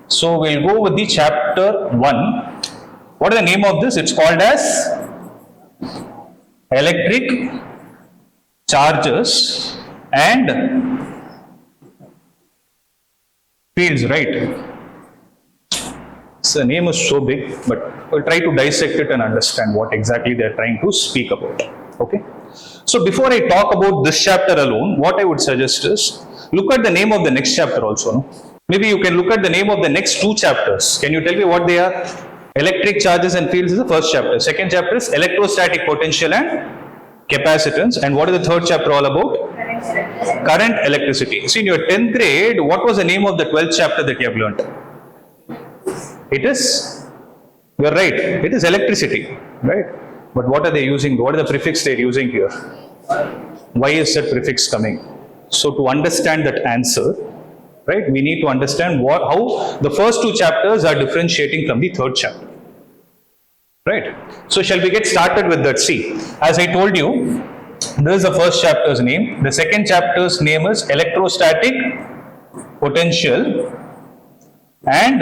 So we'll go with the chapter 1. What is the name of this? It's called as electric charges and fields, right? So the name is so big, but we'll try to dissect it and understand what exactly they're trying to speak about. Okay. So before I talk about this chapter alone, what I would suggest is look at the name of the next chapter also. No? Maybe you can look at the name of the next 2 chapters. Can you tell me what they are? Electric charges and fields is the first chapter. Second chapter is electrostatic potential and capacitance. And what is the third chapter all about? Current electricity. See, in your 10th grade, what was the name of the 12th chapter that you have learnt? It is, you are right, it is electricity, right? But what are they using? What is the prefix they are using here? Why is that prefix coming? So to understand that answer, right, we need to understand how the first 2 chapters are differentiating from the third chapter. Right? So shall we get started with that? See, as I told you, this is the first chapter's name. The second chapter's name is electrostatic potential and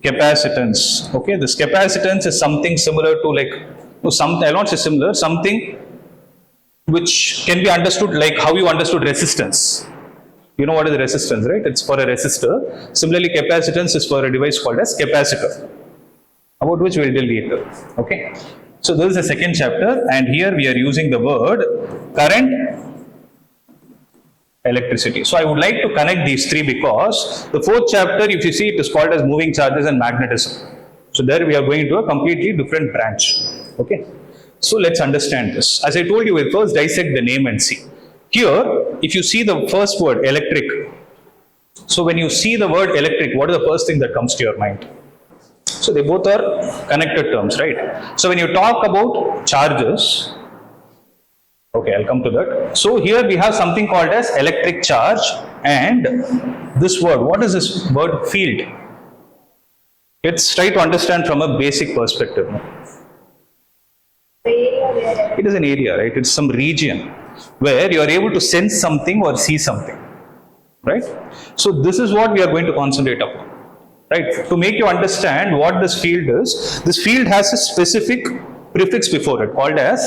capacitance. Okay, this capacitance is something similar to like, I'll not say similar, something which can be understood like how you understood resistance. You know what is resistance, right? It's for a resistor. Similarly, capacitance is for a device called as capacitor, about which we'll deal later. Okay. So this is the second chapter, and here we are using the word current electricity. So I would like to connect these 3 because the 4th chapter, if you see, it is called as moving charges and magnetism. So there we are going to a completely different branch. Okay. So let's understand this. As I told you, we'll first dissect the name and see. Here, if you see the first word, electric. So when you see the word electric, what is the first thing that comes to your mind? So they both are connected terms, right? So when you talk about charges, okay, I'll come to that. So here we have something called as electric charge and this word. What is this word field? Let's try to understand from a basic perspective. It is an area, right? It's some region where you are able to sense something or see something, right? So this is what we are going to concentrate upon, right? To make you understand what this field is, this field has a specific prefix before it called as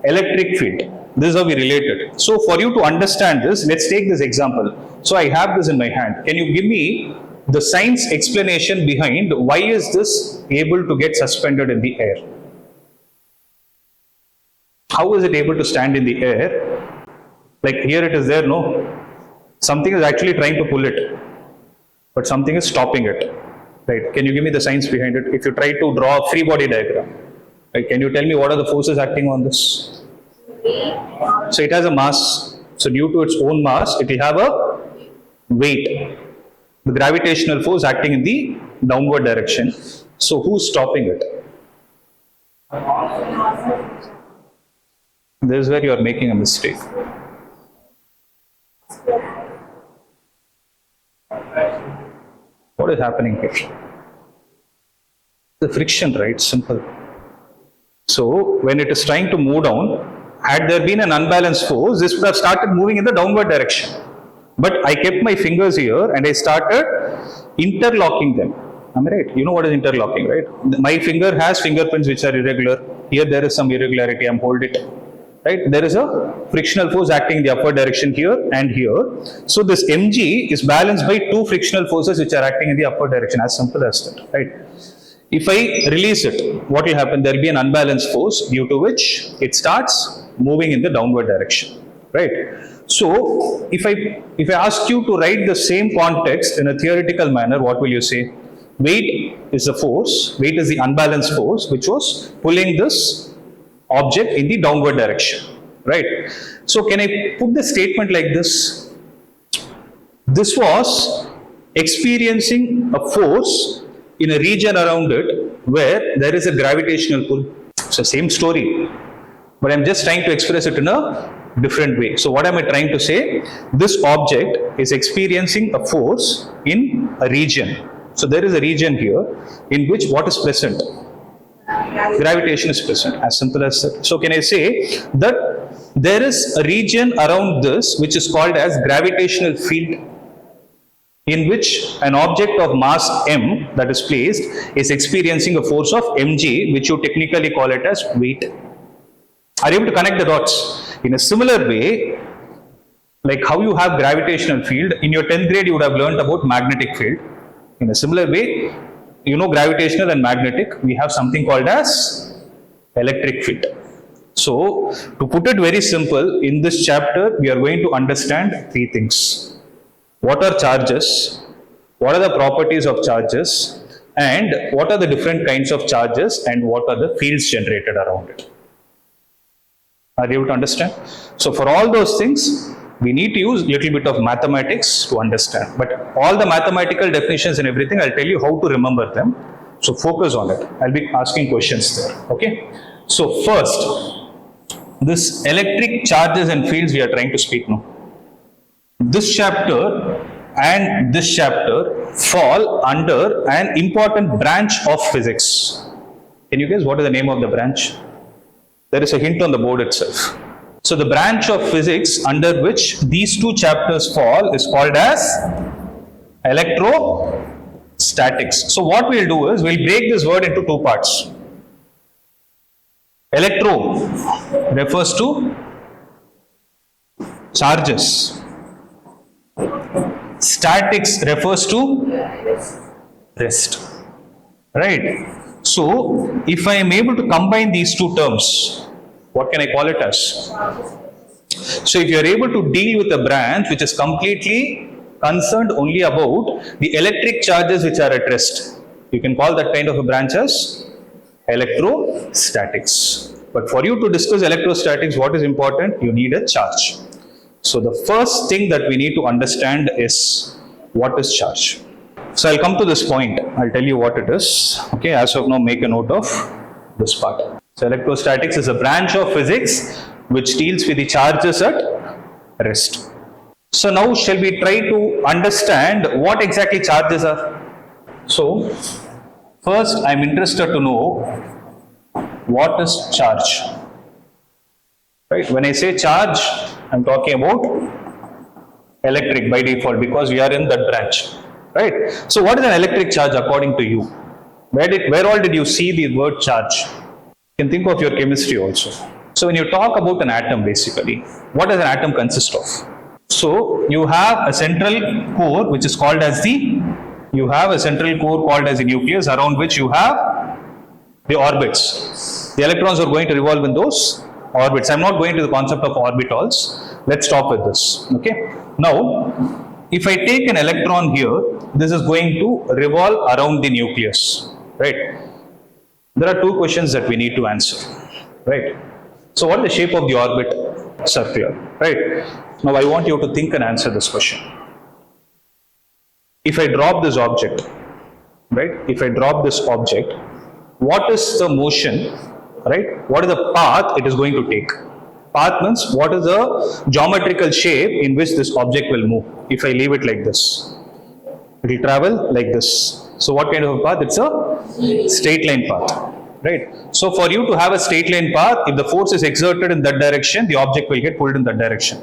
electric field. This is how we relate it. So for you to understand this, let's take this example. So I have this in my hand. Can you give me the science explanation behind why is this able to get suspended in the air? How is it able to stand in the air? Like here it is there, no? Something is actually trying to pull it, but something is stopping it, right? Can you give me the science behind it? If you try to draw a free body diagram, right, can you tell me what are the forces acting on this? So it has a mass. So due to its own mass, it will have a weight. The gravitational force acting in the downward direction. So who's stopping it? This is where you are making a mistake. What is happening here? The friction, right? Simple. So when it is trying to move down, had there been an unbalanced force, this would have started moving in the downward direction. But I kept my fingers here and I started interlocking them. Am I right? You know what is interlocking, right? My finger has fingerprints which are irregular. Here there is some irregularity. I'm holding it. Right? There is a frictional force acting in the upward direction here and here. So this mg is balanced by 2 frictional forces which are acting in the upward direction. As simple as that. Right? If I release it, what will happen? There will be an unbalanced force due to which it starts moving in the downward direction. Right? So if I ask you to write the same context in a theoretical manner, what will you say? Weight is the force, weight is the unbalanced force which was pulling this object in the downward direction, right? So can I put the statement like this? This was experiencing a force in a region around it where there is a gravitational pull. It's the same story, but I'm just trying to express it in a different way. So what am I trying to say? This object is experiencing a force in a region. So there is a region here in which what is present? Gravitation is present, as simple as that. So can I say that there is a region around this which is called as gravitational field? in which an object of mass m that is placed is experiencing a force of mg, which you technically call it as weight. Are you able to connect the dots? In a similar way, like how you have gravitational field, in your 10th grade you would have learned about magnetic field. In a similar way, you know gravitational and magnetic, we have something called as electric field. So, to put it very simple, in this chapter we are going to understand three things. What are charges? What are the properties of charges? And what are the different kinds of charges and what are the fields generated around it? Are you able to understand? So, for all those things, we need to use a little bit of mathematics to understand. But all the mathematical definitions and everything, I'll tell you how to remember them. So, focus on it. I'll be asking questions there. Okay? So, first, this electric charges and fields we are trying to speak now. This chapter and this chapter fall under an important branch of physics. Can you guess what is the name of the branch? There is a hint on the board itself. So the branch of physics under which these two chapters fall is called as electrostatics. So what we'll do is we'll break this word into two parts. Electro refers to charges. Statics refers to rest. Right? So, if I am able to combine these two terms, what can I call it as? So, if you are able to deal with a branch which is completely concerned only about the electric charges which are at rest, you can call that kind of a branch as electrostatics. But for you to discuss electrostatics, what is important? You need a charge. So, the first thing that we need to understand is what is charge. So, I'll come to this point. I'll tell you what it is. Okay, as of now, make a note of this part. So, electrostatics is a branch of physics which deals with the charges at rest. So, now shall we try to understand what exactly charges are? So, first I am interested to know what is charge. Right? When I say charge, I am talking about electric by default because we are in that branch. Right? So, what is an electric charge according to you? Where all did you see the word charge? You can think of your chemistry also. So, when you talk about an atom basically, what does an atom consist of? So, you have a central core which is called as the nucleus, around which you have the orbits. The electrons are going to revolve in those orbits. I am not going to the concept of orbitals. Let's stop with this. Okay. Now, if I take an electron here, this is going to revolve around the nucleus. Right. There are two questions that we need to answer. Right. So, what is the shape of the orbit? Circular. Right. Now, I want you to think and answer this question. If I drop this object, right? If I drop this object, what is the motion, right? What is the path it is going to take? Path means what is the geometrical shape in which this object will move. If I leave it like this, it will travel like this. So what kind of a path? It's a straight line path, right? So for you to have a straight line path, if the force is exerted in that direction, the object will get pulled in that direction.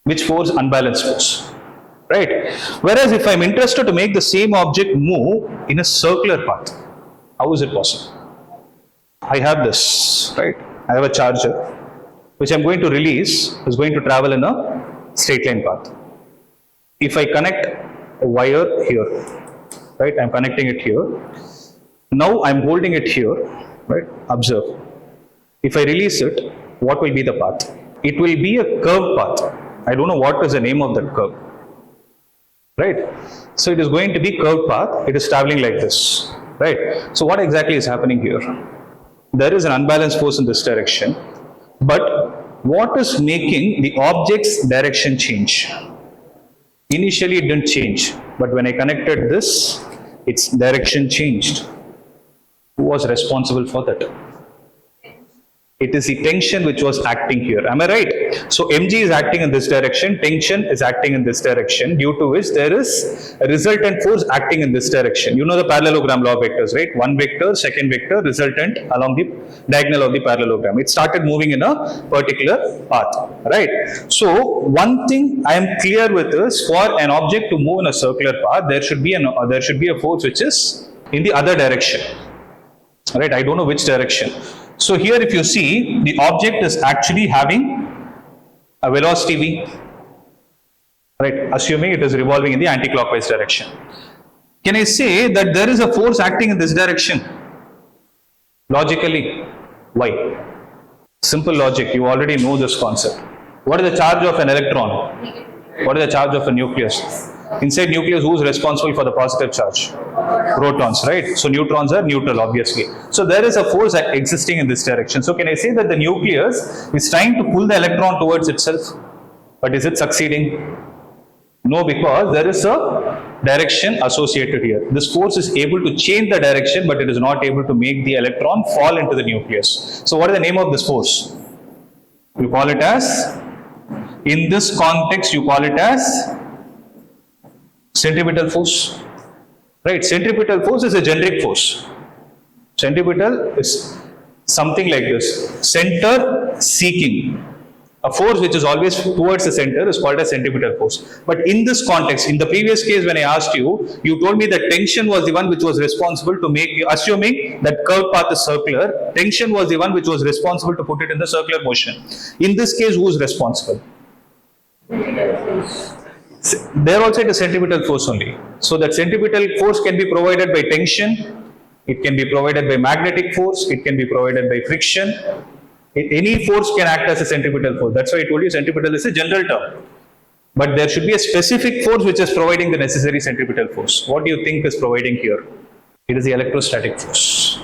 Which force? Unbalanced force, right? Whereas if I am interested to make the same object move in a circular path, how is it possible? I have this, right? I have a charger which I am going to release, is going to travel in a straight line path. If I connect a wire here, right? I am connecting it here. Now I am holding it here, right? Observe. If I release it, what will be the path? It will be a curved path. I don't know what is the name of that curve, right? So it is going to be curved path. It is traveling like this, right? So what exactly is happening here? There is an unbalanced force in this direction, but what is making the object's direction change? Initially it didn't change, but when I connected this, its direction changed. Who was responsible for that? It is the tension which was acting here. Am I right? So mg is acting in this direction, tension is acting in this direction, due to which there is a resultant force acting in this direction. You know the parallelogram law of vectors, right? One vector, second vector, resultant along the diagonal of the parallelogram. It started moving in a particular path, right? So one thing I am clear with is, for an object to move in a circular path, there should be a force which is in the other direction, right? I don't know which direction. So here if you see, the object is actually having a velocity v, right, assuming it is revolving in the anti-clockwise direction. Can I say that there is a force acting in this direction? Logically, why? Simple logic, you already know this concept. What is the charge of an electron? What is the charge of a nucleus? Inside nucleus, who is responsible for the positive charge? Protons, right? So neutrons are neutral, obviously. So there is a force existing in this direction. So can I say that the nucleus is trying to pull the electron towards itself? But is it succeeding? No, because there is a direction associated here. This force is able to change the direction, but it is not able to make the electron fall into the nucleus. So what is the name of this force? You call it as, in this context, you call it as centripetal force, right? Centripetal force is a generic force. Centripetal is something like this, center seeking. A force which is always towards the center is called a centripetal force. But in this context, in the previous case when I asked you, you told me that tension was the one which was responsible to make you, assuming that curved path is circular, tension was the one which was responsible to put it in the circular motion. In this case, who is responsible? There also it is centripetal force only. So that centripetal force can be provided by tension, it can be provided by magnetic force, it can be provided by friction. Any force can act as a centripetal force. That's why I told you centripetal is a general term. But there should be a specific force which is providing the necessary centripetal force. What do you think is providing here? It is the electrostatic force.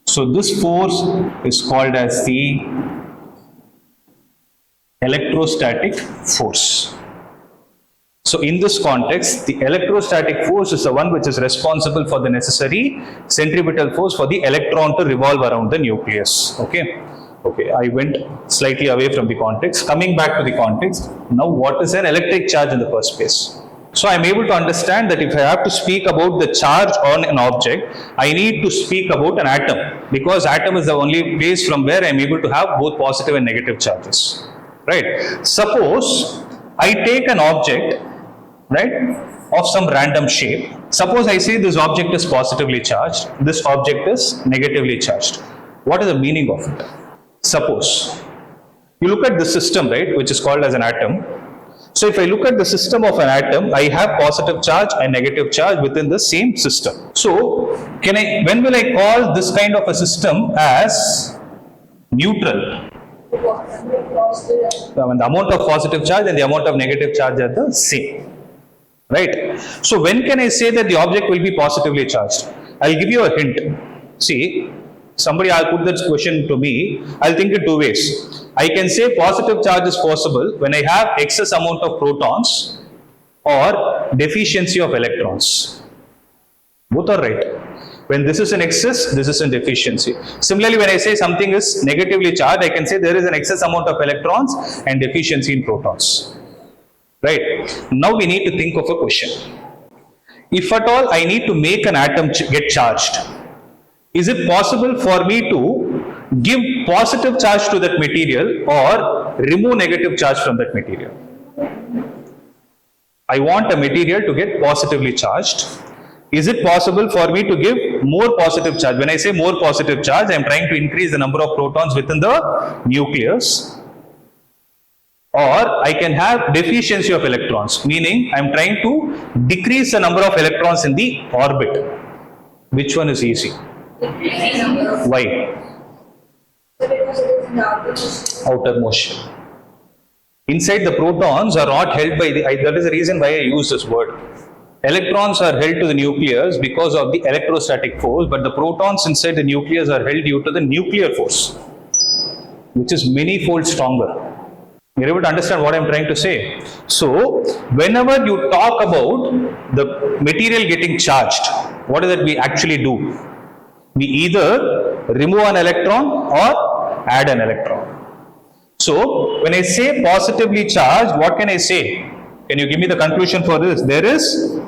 So this force is called as the electrostatic force. So in this context, the electrostatic force is the one which is responsible for the necessary centripetal force for the electron to revolve around the nucleus. Okay. Okay, I went slightly away from the context. Coming back to the context, now what is an electric charge in the first place? So I am able to understand that if I have to speak about the charge on an object, I need to speak about an atom, because atom is the only place from where I am able to have both positive and negative charges. Right? Suppose I take an object, right, of some random shape. Suppose I say this object is positively charged, this object is negatively charged. What is the meaning of it? Suppose you look at the system, right, which is called as an atom. So if I look at the system of an atom, I have positive charge and negative charge within the same system. So when will I call this kind of a system as neutral? When the amount of positive charge and the amount of negative charge are the same, right? So when can I say that the object will be positively charged? I'll give you a hint. See, somebody I'll put this question to me, I'll think in two ways. I can say positive charge is possible when I have excess amount of protons or deficiency of electrons. Both are right. When this is in excess, this is in deficiency. Similarly, when I say something is negatively charged, I can say there is an excess amount of electrons and deficiency in protons. Right? Now we need to think of a question. If at all I need to make an atom get charged, is it possible for me to give positive charge to that material or remove negative charge from that material? I want a material to get positively charged. Is it possible for me to give more positive charge? When I say more positive charge, I am trying to increase the number of protons within the nucleus. Or I can have deficiency of electrons, meaning I am trying to decrease the number of electrons in the orbit. Which one is easy? Why? Outer motion. Inside the protons are not held by that is the reason why I use this word. Electrons are held to the nucleus because of the electrostatic force, but the protons inside the nucleus are held due to the nuclear force, which is many-fold stronger. You're able to understand what I'm trying to say? So, whenever you talk about the material getting charged, what is it we actually do? We either remove an electron or add an electron. So when I say positively charged, what can I say? Can you give me the conclusion for this? There is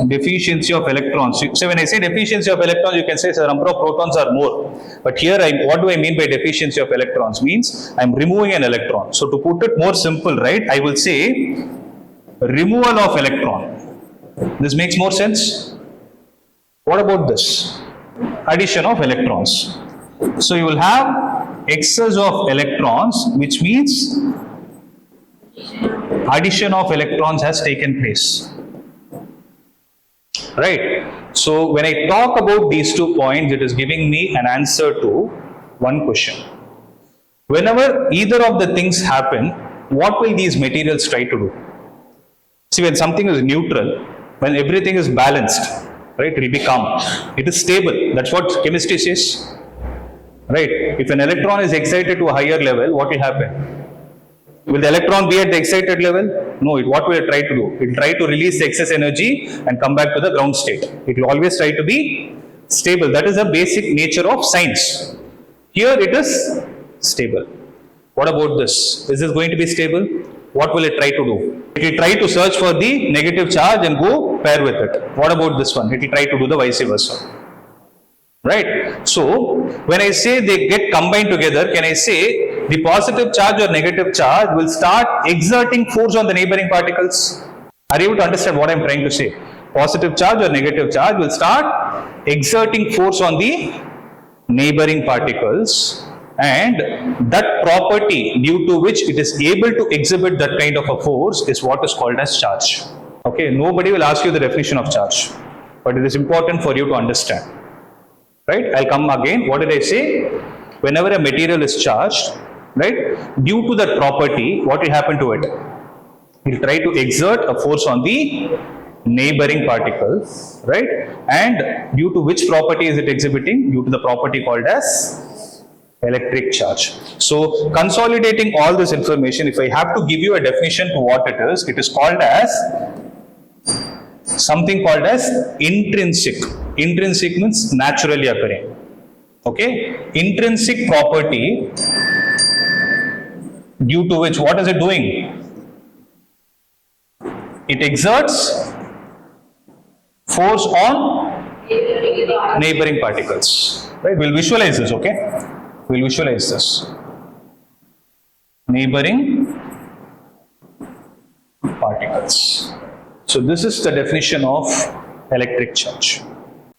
deficiency of electrons. So when I say deficiency of electrons, you can say the number of protons are more. But here, what do I mean by deficiency of electrons? Means I'm removing an electron. So to put it more simple, right, I will say removal of electron. This makes more sense. What about this? Addition of electrons. So you will have excess of electrons, which means addition of electrons has taken place. Right. So when I talk about these 2 points, it is giving me an answer to one question. Whenever either of the things happen, what will these materials try to do? See, when something is neutral, when everything is balanced, right, it will be calm. It is stable. That's what chemistry says. Right. If an electron is excited to a higher level, what will happen? Will the electron be at the excited level? No, what will it try to do? It will try to release the excess energy and come back to the ground state. It will always try to be stable. That is the basic nature of science. Here it is stable. What about this? Is this going to be stable? What will it try to do? It will try to search for the negative charge and go pair with it. What about this one? It will try to do the vice versa. Right? So, when I say they get combined together, can I say the positive charge or negative charge will start exerting force on the neighboring particles? Are you able to understand what I am trying to say? Positive charge or negative charge will start exerting force on the neighboring particles, and that property due to which it is able to exhibit that kind of a force is what is called as charge. Okay, nobody will ask you the definition of charge, but it is important for you to understand. Right? I'll come again. What did I say? Whenever a material is charged, right, due to that property, what will happen to it? It will try to exert a force on the neighboring particles, right? And due to which property is it exhibiting? Due to the property called as electric charge. So, consolidating all this information, if I have to give you a definition to what it is called as something called as intrinsic. Intrinsic means naturally occurring. Okay? Intrinsic property due to which what is it doing? It exerts force on neighboring particles. Right? We'll visualize this, okay? We'll visualize this. Neighboring particles. So this is the definition of electric charge.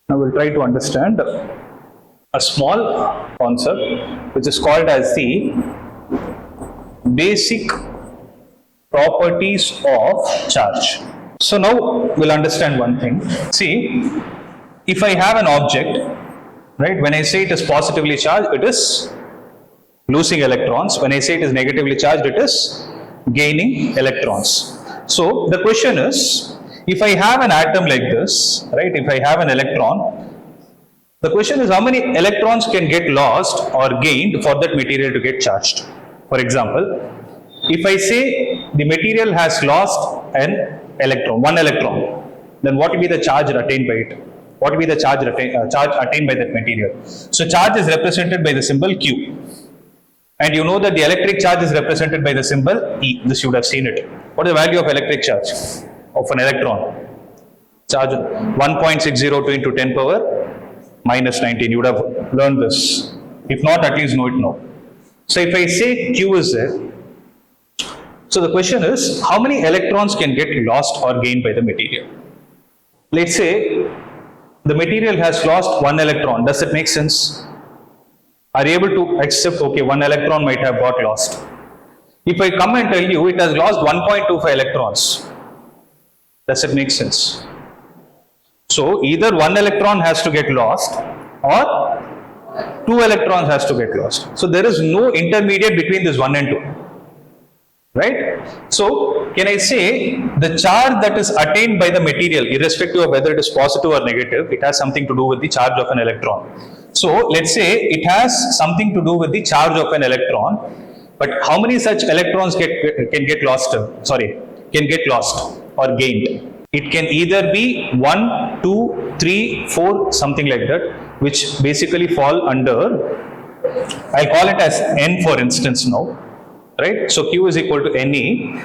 Now we'll try to understand a small concept which is called as the basic properties of charge. So now we'll understand one thing. See, if I have an object, right, when I say it is positively charged, it is losing electrons. When I say it is negatively charged, it is gaining electrons. So the question is, if I have an atom like this, right, if I have an electron, the question is how many electrons can get lost or gained for that material to get charged. For example, if I say the material has lost an electron, one electron, then what will be the charge attained by it? What will be the charge attained by that material? So charge is represented by the symbol Q. And you know that the electric charge is represented by the symbol E. This you would have seen it. What is the value of electric charge of an electron? Charge 1.602 into 10 power minus 19. You would have learned this. If not, at least know it now. So if I say Q is there, so the question is, how many electrons can get lost or gained by the material? Let's say the material has lost one electron. Does it make sense? Are you able to accept, okay, one electron might have got lost? If I come and tell you it has lost 1.25 electrons, does it make sense? So either one electron has to get lost or two electrons has to get lost. So there is no intermediate between this 1 and 2. Right? So can I say the charge that is attained by the material, irrespective of whether it is positive or negative, it has something to do with the charge of an electron. So let's say it has something to do with the charge of an electron, but how many such electrons can get lost or gained? It can either be 1, 2, 3, 4, something like that, which basically fall under I'll call it as N for instance now, right? So Q is equal to Ne.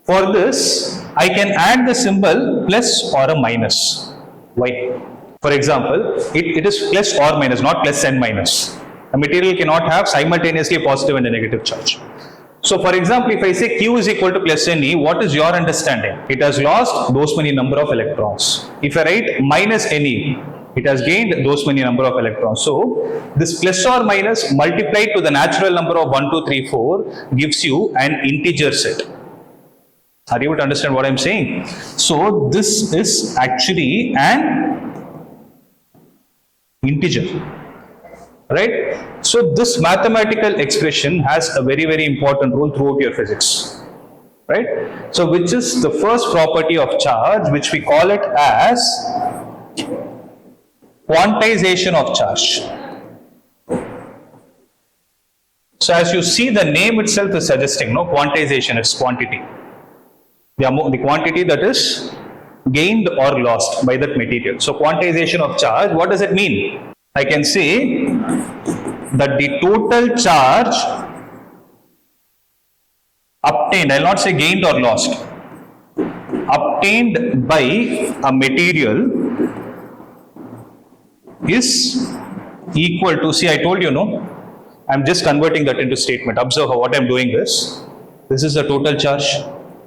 For this, I can add the symbol plus or a minus. Why? For example, it is plus or minus, not plus and minus. A material cannot have simultaneously a positive and a negative charge. So for example, if I say Q is equal to plus Ne, what is your understanding? It has lost those many number of electrons. If I write minus Ne, it has gained those many number of electrons. So this plus or minus multiplied to the natural number of 1, 2, 3, 4 gives you an integer set. Are you able to understand what I am saying? So this is actually an integer, right? So this mathematical expression has a very, very important role throughout your physics, right? So which is the first property of charge, which we call it as quantization of charge. So as you see, the name itself is suggesting, no, quantization is quantity. The quantity that is gained or lost by that material. So quantization of charge, what does it mean? I can say that the total charge obtained, I'll not say gained or lost, obtained by a material is equal to, see, I told you, no, I'm just converting that into statement. Observe how what I'm doing is, this is the total charge.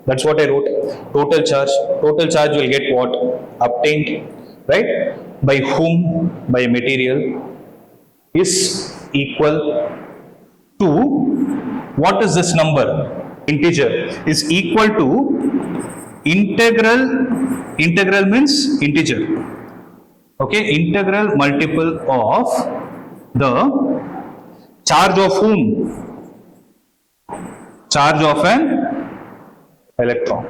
That's what I wrote. Total charge. Total charge will get what? Obtained, right? By whom? By a material is equal to, what is this number? Integer is equal to integral means integer. Okay, integral multiple of the charge of whom? Charge of an electron.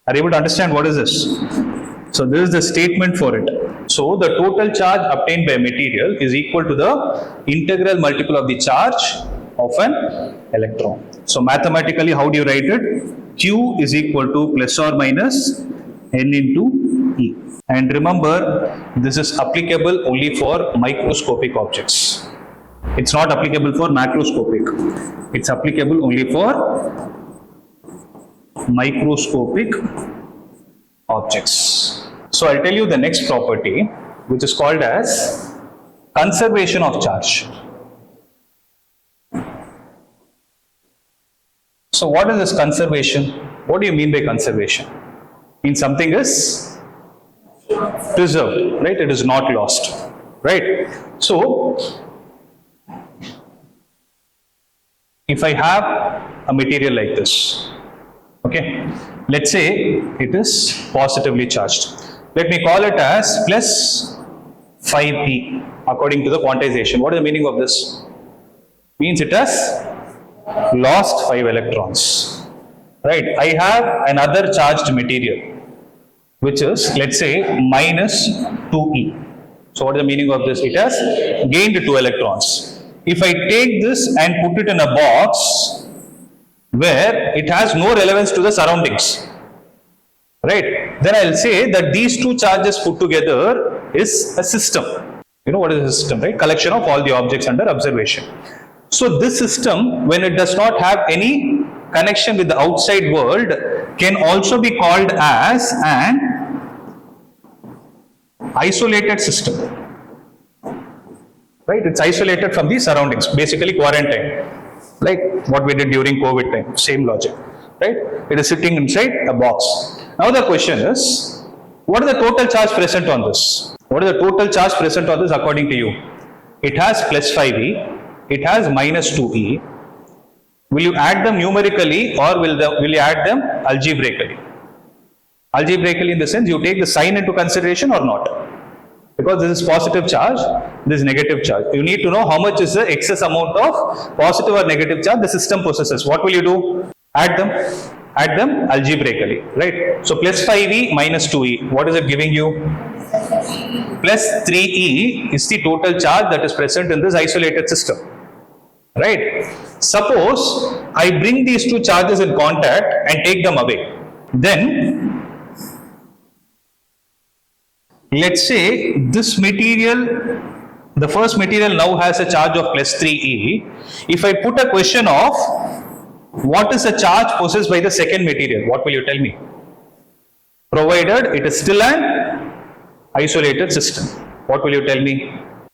Are you able to understand what is this? So this is the statement for it. So the total charge obtained by a material is equal to the integral multiple of the charge of an electron. So mathematically, how do you write it? Q is equal to plus or minus N into E. And remember, this is applicable only for microscopic objects. It's not applicable for macroscopic. It's applicable only for microscopic objects. So I'll tell you the next property, which is called as conservation of charge. So what is this conservation? What do you mean by conservation? Means something is preserved, right? It is not lost, right? So if I have a material like this, okay, let's say it is positively charged. Let me call it as plus 5e according to the quantization. What is the meaning of this? Means it has lost 5 electrons, right? I have another charged material which is, let's say, minus 2e. So what is the meaning of this? It has gained 2 electrons. If I take this and put it in a box where it has no relevance to the surroundings, right, then I'll say that these two charges put together is a system. You know what is a system, right? Collection of all the objects under observation. So this system, when it does not have any connection with the outside world, can also be called as an isolated system, right? It's isolated from the surroundings, basically quarantine, like what we did during COVID time, same logic, right? It is sitting inside a box. Now the question is, what is the total charge present on this? What is the total charge present on this according to you? It has plus 5e, it has minus 2e. Will you add them numerically or will you add them algebraically? Algebraically in the sense you take the sign into consideration or not? Because this is positive charge, this is negative charge. You need to know how much is the excess amount of positive or negative charge the system possesses. What will you do? Add them algebraically, right? So plus 5e minus 2e, what is it giving you? Plus 3e is the total charge that is present in this isolated system, right? Suppose I bring these two charges in contact and take them away. Then let's say this material The first material now has a charge of plus 3e. If I put a question of what is the charge possessed by the second material, what will you tell me? Provided it is still an isolated system. What will you tell me?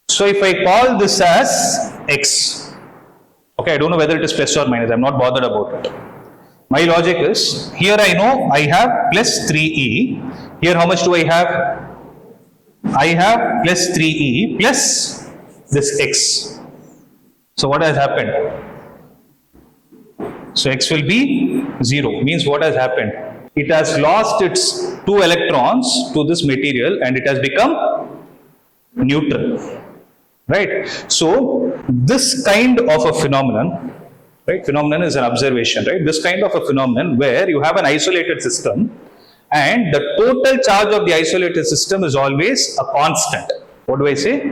So if I call this as x, okay, I don't know whether it is plus or minus, I'm not bothered about it. My logic is, here I know I have plus 3e, here how much do I have? I have plus 3e plus this x. So what has happened? So x will be 0, means what has happened? It has lost its 2 electrons to this material and it has become neutral, right? So this kind of a phenomenon, right? Phenomenon is an observation, right? This kind of a phenomenon where you have an isolated system and the total charge of the isolated system is always a constant. What do I say?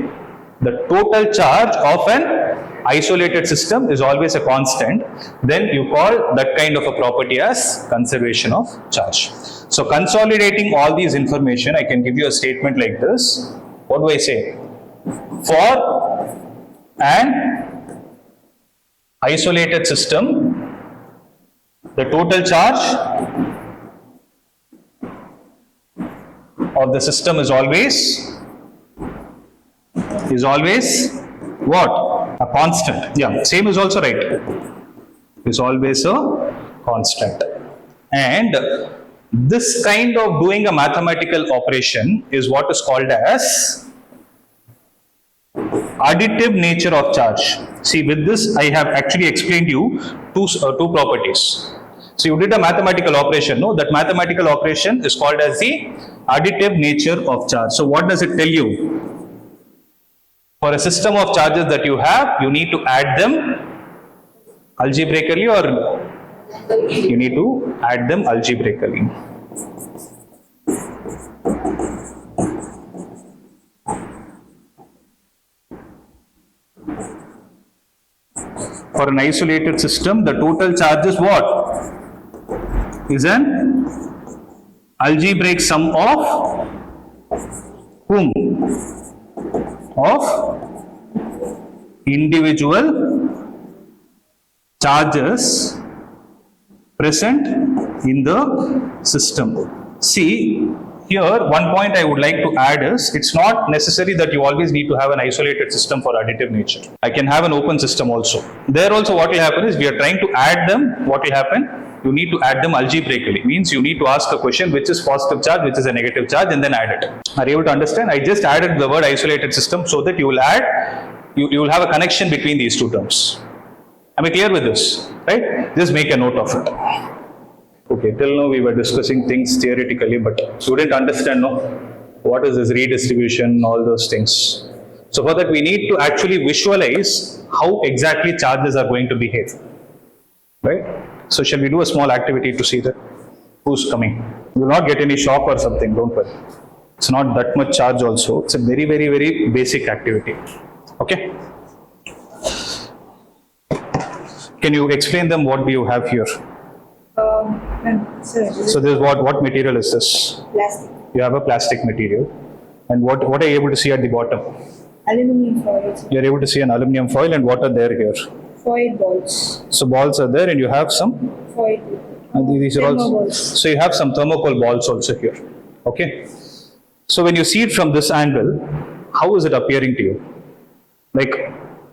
The total charge of an isolated system is always a constant. Then you call that kind of a property as conservation of charge. So consolidating all these information, I can give you a statement like this. What do I say? For an isolated system, the total charge of the system is always what? A constant. Yeah, same is also right. Is always a constant. And this kind of doing a mathematical operation is what is called as additive nature of charge. See, with this I have actually explained you two properties. So you did a mathematical operation, no? That mathematical operation is called as the additive nature of charge. So what does it tell you? For a system of charges that you have, you need to add them algebraically, or you need to add them algebraically. For an isolated system, the total charge is what? Is an algebraic sum of whom? Of individual charges present in the system. See, here one point I would like to add is, it's not necessary that you always need to have an isolated system for additive nature. I can have an open system also. There also what will happen is, we are trying to add them. What will happen? You need to add them algebraically. Means you need to ask a question which is positive charge, which is a negative charge, and then add it. Are you able to understand? I just added the word isolated system so that you will add, you will have a connection between these two terms. Am I clear with this? Right? Just make a note of it. Okay, till now we were discussing things theoretically, but you didn't understand, no? What is this redistribution, all those things. So for that we need to actually visualize how exactly charges are going to behave. Right? So shall we do a small activity to see that? Who's coming? You will not get any shock or something, don't worry. It's not that much charge also. It's a very, very, very basic activity. Okay? Can you explain them what do you have here? So this is what material is this? Plastic. You have a plastic material. And what are you able to see at the bottom? Aluminum foil. You are able to see an aluminum foil, and what are there here? Foil balls. So balls are there, and you have some? Foil. And these are also. Balls. So you have some thermocol balls also here. Okay. So when you see it from this angle, how is it appearing to you? Like,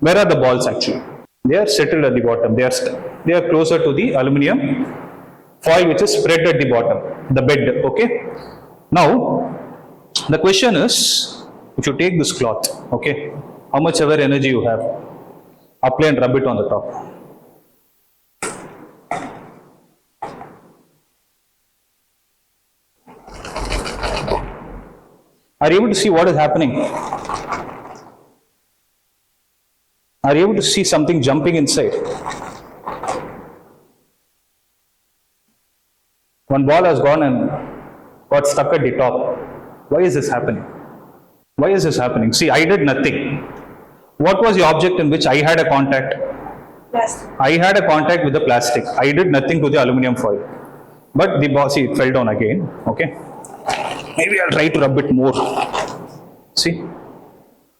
where are the balls actually? They are settled at the bottom. They are closer to the aluminum foil which is spread at the bottom, the bed. Okay. Now, the question is, if you take this cloth, okay, how much ever energy you have, apply and rub it on the top. Are you able to see what is happening? Are you able to see something jumping inside? One ball has gone and got stuck at the top. Why is this happening? Why is this happening? See, I did nothing. What was the object in which I had a contact? Plastic. I had a contact with the plastic. I did nothing to the aluminum foil. But the ball, see, it fell down again. Okay. Maybe I'll try to rub it more. See?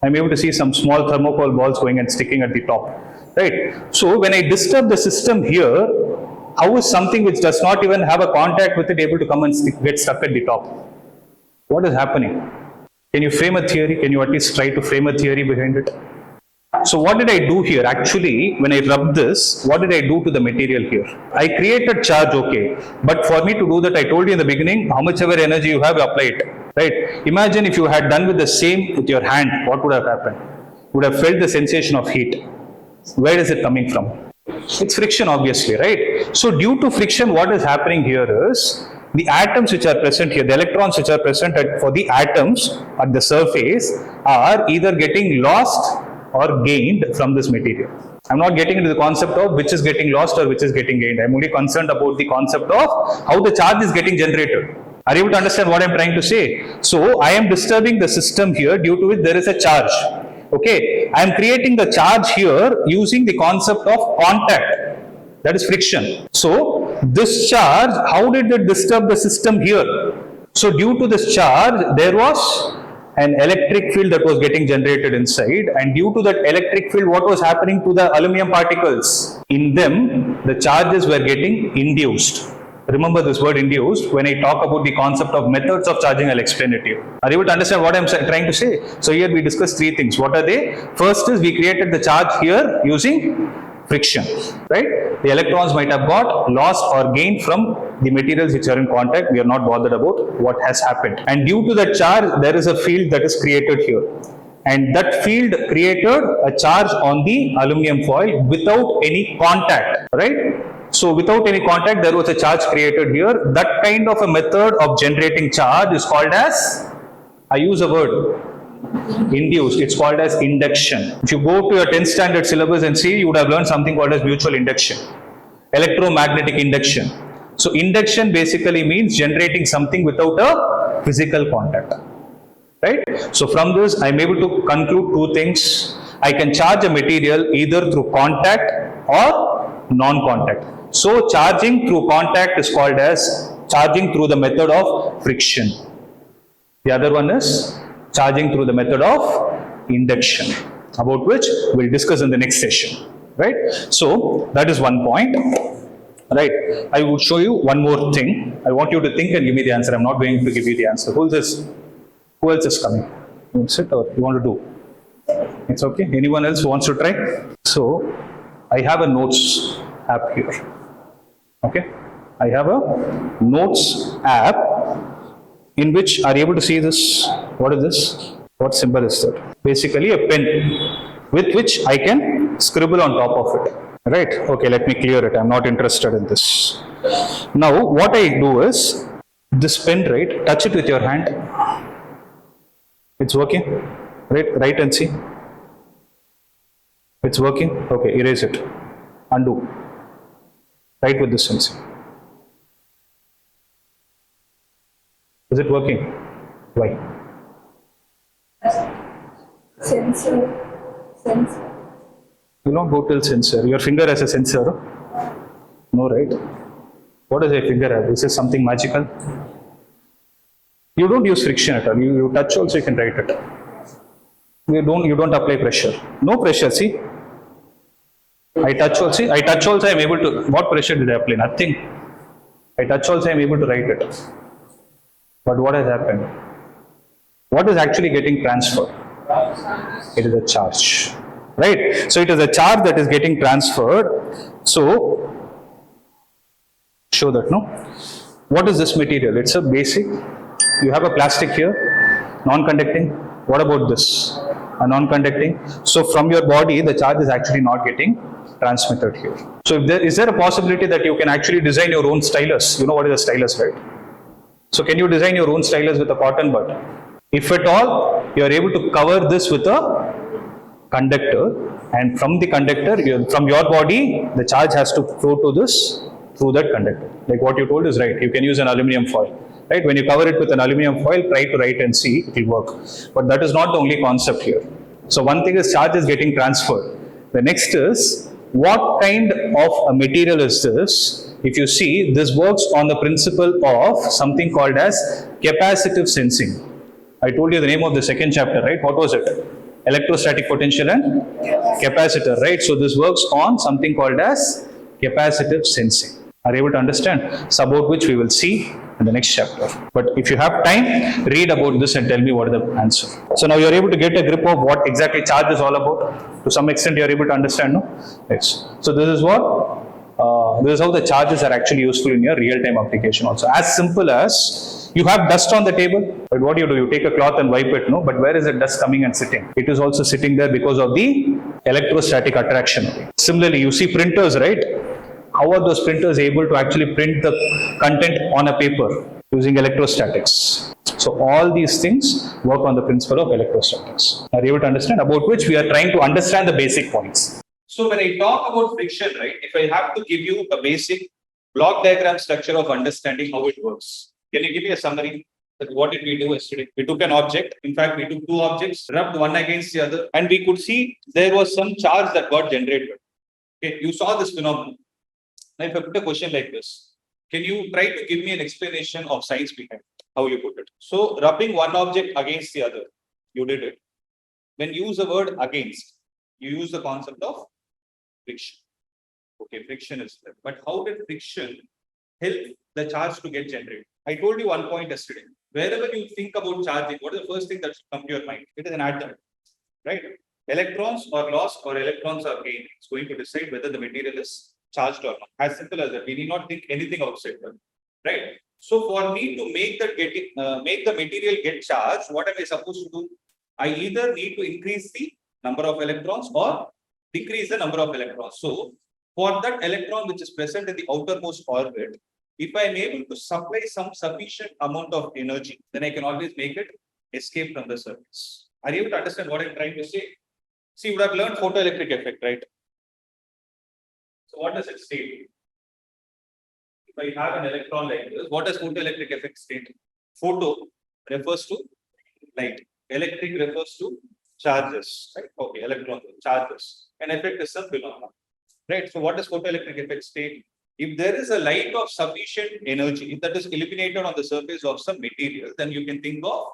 I'm able to see some small thermocol balls going and sticking at the top, right? So when I disturb the system here, how is something which does not even have a contact with it able to come and get stuck at the top? What is happening? Can you frame a theory? Can you at least try to frame a theory behind it? So what did I do here? Actually, when I rub this, what did I do to the material here? I created charge, okay. But for me to do that, I told you in the beginning, how much ever energy you have, apply it. Right? Imagine if you had done with the same with your hand, what would have happened? You would have felt the sensation of heat. Where is it coming from? It's friction, obviously, right? So due to friction, what is happening here is, the atoms which are present here, the electrons which are present for the atoms at the surface are either getting lost or gained from this material. I'm not getting into the concept of which is getting lost or which is getting gained. I'm only concerned about the concept of how the charge is getting generated. Are you able to understand what I'm trying to say? So I am disturbing the system here, due to which there is a charge. Okay, I am creating the charge here using the concept of contact, that is friction. So this charge, how did it disturb the system here? So due to this charge, there was an electric field that was getting generated inside, and due to that electric field, what was happening to the aluminum particles? In them, the charges were getting induced. Remember this word induced. When I talk about the concept of methods of charging, I'll explain it to you. Are you able to understand what I'm trying to say? So here we discussed three things. What are they? First is we created the charge here using friction, right? The electrons might have got lost or gained from the materials which are in contact. We are not bothered about what has happened. And due to that charge, there is a field that is created here. And that field created a charge on the aluminum foil without any contact, right? So without any contact, there was a charge created here. That kind of a method of generating charge is called as, I use a word, induced. It's called as induction. If you go to your 10th standard syllabus and see, you would have learned something called as mutual induction, electromagnetic induction. So induction basically means generating something without a physical contact, right? So from this, I'm able to conclude two things. I can charge a material either through contact or non-contact. So charging through contact is called as charging through the method of friction. The other one is charging through the method of induction, about which we'll discuss in the next session, right? So that is one point, right? I will show you one more thing. I want you to think and give me the answer. I'm not going to give you the answer. Who else is coming? You want to sit or you want to do? It's okay. Anyone else who wants to try? So I have a notes app here. Okay, I have a notes app in which are you able to see this? What is this? What symbol is that? Basically a pen with which I can scribble on top of it. Right? Okay, let me clear it. I'm not interested in this. Now, what I do is this pen, right? Touch it with your hand. It's working. Right? Write and see. It's working. Okay, erase it. Undo. Write with this and see. Is it working? Why? Sensor. You don't go till sensor. Your finger has a sensor. No, right? What does your finger have? Is this something magical? You don't use friction at all. You touch also, you can write it. You don't apply pressure. No pressure, see? I touch also, I'm able to, what pressure did I apply? Nothing. I touch also, I'm able to write it. But what has happened? What is actually getting transferred? It is a charge, right? So it is a charge that is getting transferred. So, show that, no? What is this material? It's a basic, you have a plastic here, non-conducting. What about this? A non-conducting. So from your body, the charge is actually not getting transmitted here. So is there a possibility that you can actually design your own stylus? You know what is a stylus, right? So can you design your own stylus with a cotton bud? If at all, you are able to cover this with a conductor, and from the conductor, from your body, the charge has to flow to this through that conductor. Like what you told is right. You can use an aluminum foil. Right? When you cover it with an aluminum foil, try to write and see, it will work. But that is not the only concept here. So one thing is charge is getting transferred. The next is, what kind of a material is this? If you see, this works on the principle of something called as capacitive sensing. I told you the name of the second chapter, right? What was it? electrostatic potential and capacitor, right? So this works on something called as capacitive sensing. Are you able to understand? So about which we will see in the next chapter. But if you have time, read about this and tell me what is the answer. So now you are able to get a grip of what exactly charge is all about. To some extent, you are able to understand, no? Yes. So this is what. This is how the charges are actually useful in your real-time application also. As simple as you have dust on the table, but what do? You take a cloth and wipe it, no? But where is the dust coming and sitting? It is also sitting there because of the electrostatic attraction. Similarly, you see printers, right? How are those printers able to actually print the content on a paper? Using electrostatics. So all these things work on the principle of electrostatics. Are you able to understand? About which we are trying to understand the basic points. So when I talk about friction, right, if I have to give you a basic block diagram structure of understanding how it works, can you give me a summary? That what did we do yesterday? We took an object. In fact, we took two objects, rubbed one against the other, and we could see there was some charge that got generated. Okay, you saw this phenomenon. Now, if I put a question like this, can you try to give me an explanation of science behind how you put it? So, rubbing one object against the other, you did it. When you use the word against, you use the concept of friction. Okay, friction is there. But how did friction help the charge to get generated? I told you one point yesterday. Wherever you think about charging, what is the first thing that should come to your mind? It is an atom, right? Electrons are lost or electrons are gained. It's going to decide whether the material is charged or not. As simple as that. We need not think anything outside that, right? So for me to make the material get charged, what am I supposed to do? I either need to increase the number of electrons or decrease the number of electrons. So for that electron which is present in the outermost orbit, if I am able to supply some sufficient amount of energy, then I can always make it escape from the surface. Are you able to understand what I'm trying to say? See, you would have learned photoelectric effect, right? So what does it state? If I have an electron like this, what does photoelectric effect state? Photo refers to light. Electric refers to charges, right? Okay, electron charges. And effect is some phenomenon, right? So what does photoelectric effect state? If there is a light of sufficient energy that is illuminated on the surface of some material, then you can think of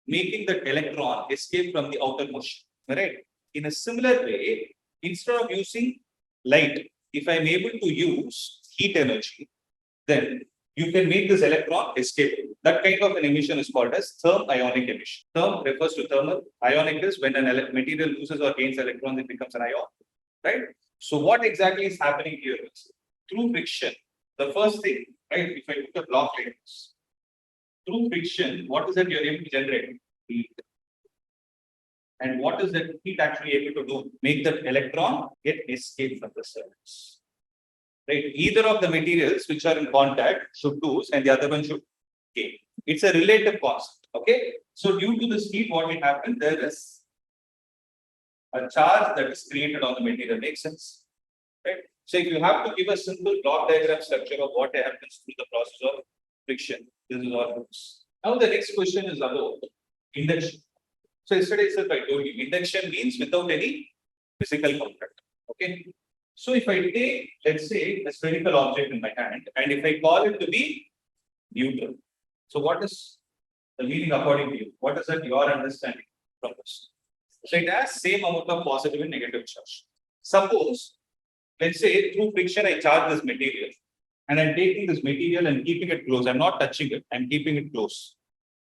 making that electron escape from the outer motion, right? In a similar way, instead of using light, if I'm able to use heat energy, then you can make this electron escape. That kind of an emission is called as therm-ionic emission. Therm refers to thermal. Ionic is when an material loses or gains electrons, it becomes an ion, right? So what exactly is happening here is, through friction, the first thing, right, if I put a block like this, through friction, what is that you're able to generate? Heat. And what is that heat actually able to do? Make that electron get escape from the surface. Right? Either of the materials which are in contact should lose and the other one should gain. It's a relative constant. Okay. So due to this heat, what will happen? There is a charge that is created on the material. Makes sense? Right? So if you have to give a simple block diagram structure of what happens through the process of friction, this is all looks. Now the next question is about induction. So yesterday itself I told you, induction means without any physical contact. Okay. So if I take, let's say, a spherical object in my hand, and if I call it to be neutral, so what is the meaning according to you? What is that your understanding from this? So it has same amount of positive and negative charge. Suppose, let's say through friction I charge this material, and I'm taking this material and keeping it close. I'm not touching it, I'm keeping it close.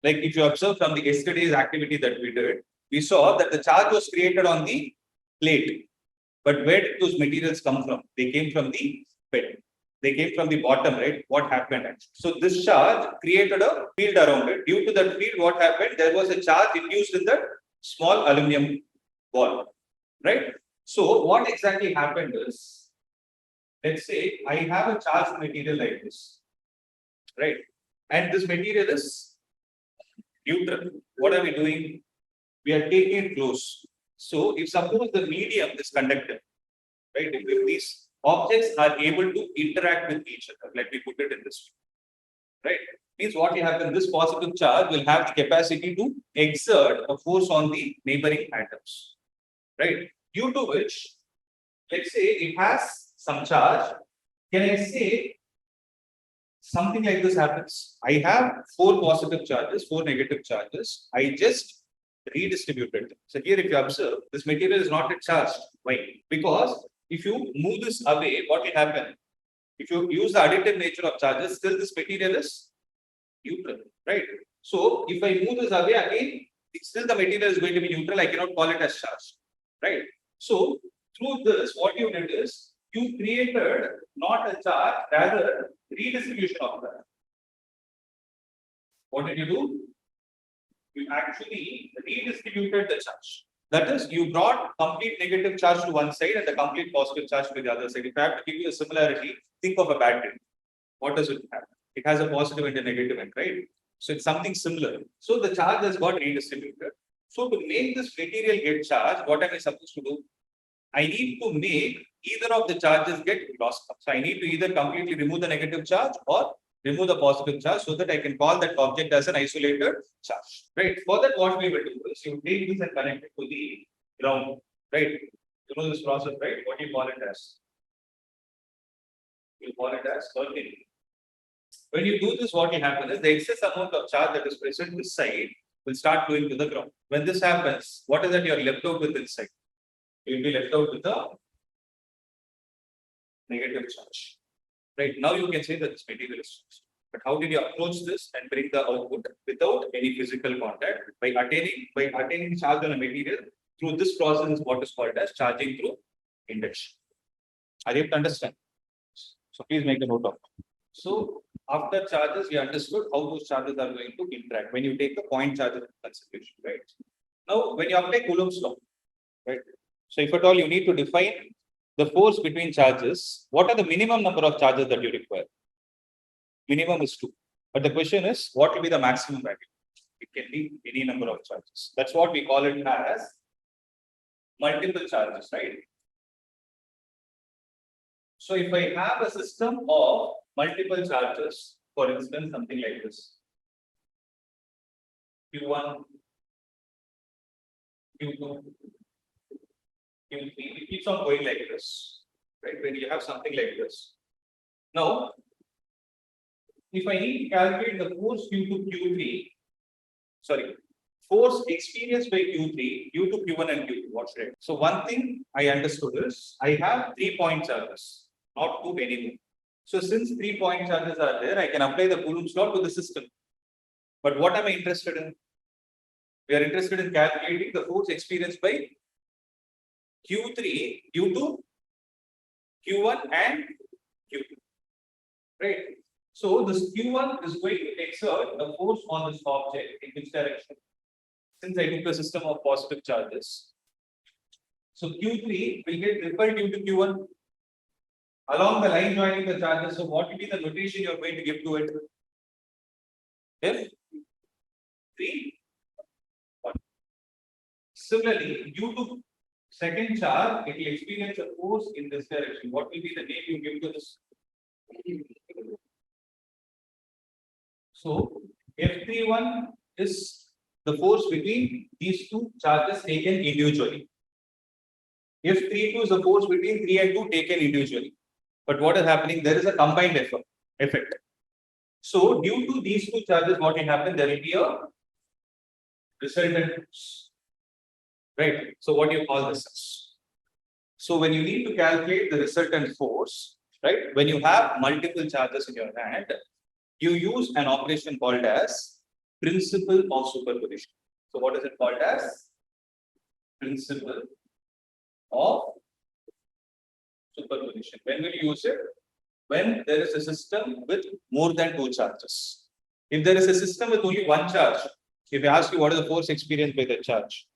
Like if you observe from the yesterday's activity that we did, we saw that the charge was created on the plate. But where did those materials come from? They came from the bed. They came from the bottom, right? What happened actually? So this charge created a field around it. Due to that field, what happened? There was a charge induced in that small aluminum ball, right? So what exactly happened is, let's say I have a charged material like this, right? And this material is neutral. What are we doing? We are taking it close. So if suppose the medium is conductive, right? If these objects are able to interact with each other, let me put it in this way, right? Means what will happen, this positive charge will have the capacity to exert a force on the neighboring atoms, right? Due to which, let's say it has some charge. Can I say something like this happens? I have 4 positive charges, 4 negative charges. I just redistributed. So here if you observe, this material is not charged. Why? Because if you move this away, what will happen? If you use the additive nature of charges, still this material is neutral, right? So if I move this away again, still the material is going to be neutral. I cannot call it as charged, right? So through this, what you did is you created not a charge, rather redistribution of that. What did you do? You actually redistributed the charge. That is, you brought complete negative charge to one side and the complete positive charge to the other side. If I have to give you a similarity, think of a battery. What does it have? It has a positive and a negative end, right? So it's something similar. So the charge has got redistributed. So to make this material get charged, what am I supposed to do? I need to make either of the charges get lost. So I need to either completely remove the negative charge or remove the positive charge so that I can call that object as an isolated charge. Right. For that, what we will do is you take this and connect it to the ground. Right. You know this process, right? What do you call it as? You call it as earthing. When you do this, what will happen is the excess amount of charge that is present this side will start going to the ground. When this happens, what is that you are left out with inside? You will be left out with a negative charge. Right now, you can say that this material is charged. But how did you approach this and bring the output without any physical contact? By attaining charge on a material through this process is what is called as charging through induction. Are you able to understand? So please make a note of it. So after charges, we understood how those charges are going to interact when you take the point charge into consideration, right? Now, when you apply Coulomb's law, right? So if at all you need to define the force between charges, what are the minimum number of charges that you require? Minimum is 2. But the question is, what will be the maximum value? It can be any number of charges. That's what we call it as multiple charges, right? So if I have a system of multiple charges, for instance, something like this, Q1, Q2, Q3, it keeps on going like this, right? When you have something like this. Now, if I need to calculate the force force experienced by Q3 due to Q1 and Q2, what should I do? So one thing I understood is I have 3-point charges, not 2 anymore. So since 3-point charges are there, I can apply the Coulomb's law to the system. But what am I interested in? We are interested in calculating the force experienced by Q3 due to Q1 and Q2. Right? So this Q1 is going to exert a force on this object in which direction? Since I took a system of positive charges. So Q3 will get repelled due to Q1 along the line joining the charges. So what will be the notation you are going to give to it? F3, 1. Similarly, due to second charge, it will experience a force in this direction. What will be the name you give to this? So F31 is the force between these two charges taken individually. F32 is the force between 3 and 2 taken individually. But what is happening? There is a combined effect. So due to these two charges, what will happen? There will be a resultant force. Right. So what do you call this? So when you need to calculate the resultant force, right? When you have multiple charges in your hand, you use an operation called as principle of superposition. So what is it called as? Principle of superposition. When will you use it? When there is a system with more than 2 charges. If there is a system with only 1 charge, if I ask you what is the force experienced by the charge,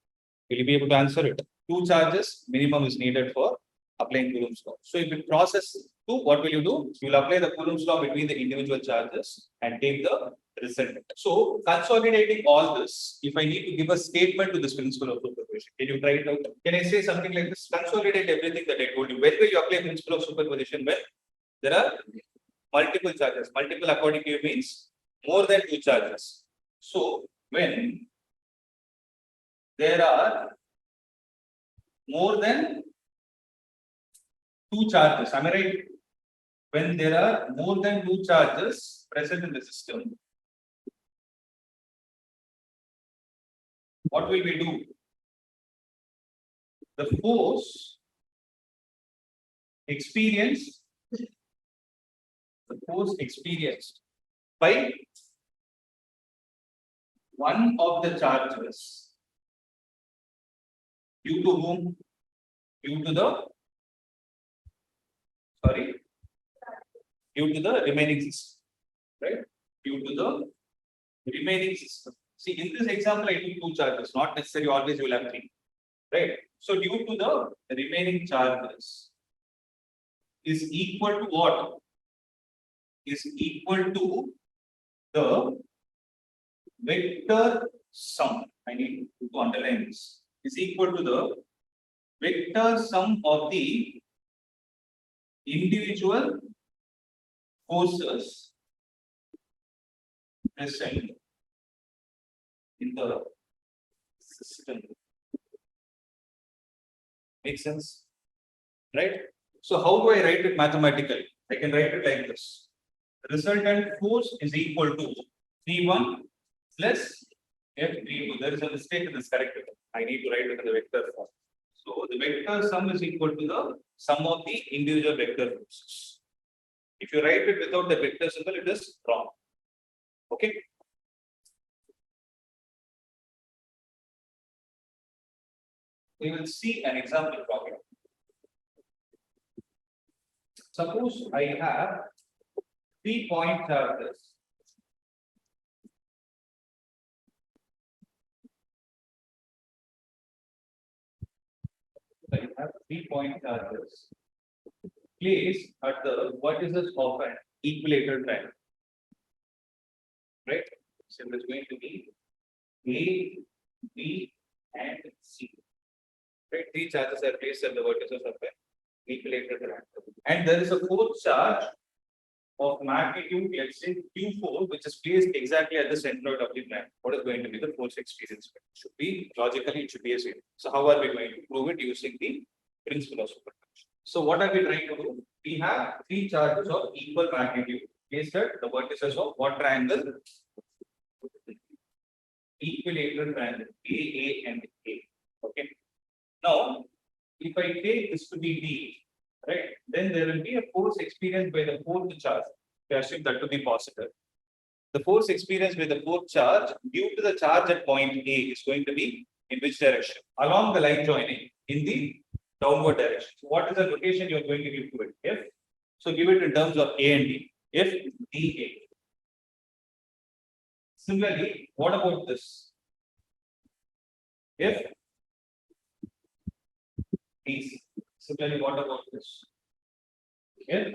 will you be able to answer it? 2 charges minimum is needed for applying Coulomb's law. So if you process 2, what will you do? You will apply the Coulomb's law between the individual charges and take the resultant. So consolidating all this, if I need to give a statement to this principle of superposition, can you try it out? Can I say something like this? Consolidate everything that I told you. When will you apply principle of superposition? When there are multiple charges. Multiple according to you means more than 2 charges. So when there are more than 2 charges, am I right? When there are more than 2 charges present in the system, what will we do? The force experienced by one of the charges due to whom? Due to the remaining system, right? Due to the remaining system. See, in this example, I took two charges, not necessarily always you will have three, right? So, due to the remaining charges is equal to what? Is equal to the vector sum. I need to underline this. Is equal to the vector sum of the individual forces present in the system. Make sense? Right? So, how do I write it mathematically? I can write it like this. Resultant force is equal to V1 plus F32. There is a mistake in this corrected. I need to write it in the vector form. So, the vector sum is equal to the sum of the individual vector forces. If you write it without the vector symbol, it is wrong. Okay. We will see an example problem. Suppose I have 3 point charges. I have 3 point charges placed at the vertices of an equilateral triangle. Right? So it is going to be A, B, and C. Right? 3 charges are placed at the vertices of an equilateral triangle. And there is a fourth charge of magnitude, let's say Q4, which is placed exactly at the centroid of the triangle. What is going to be the force experience? Should be logically, it should be a zero. So, how are we going to prove it using the principle of superposition? So, what are we trying to do? We have 3 charges of equal magnitude placed at the vertices of what triangle? Equilateral triangle A, and A. Okay. Now, if I take this to be D, right, then there will be a force experienced by the fourth charge. We assume that to be positive. The force experienced by the fourth charge due to the charge at point A is going to be in which direction? Along the line joining in the downward direction. So, what is the notation you are going to give to it? F. So, give it in terms of A and D. F, D, A. Similarly, what about this? F, D. Similarly, what about this? F,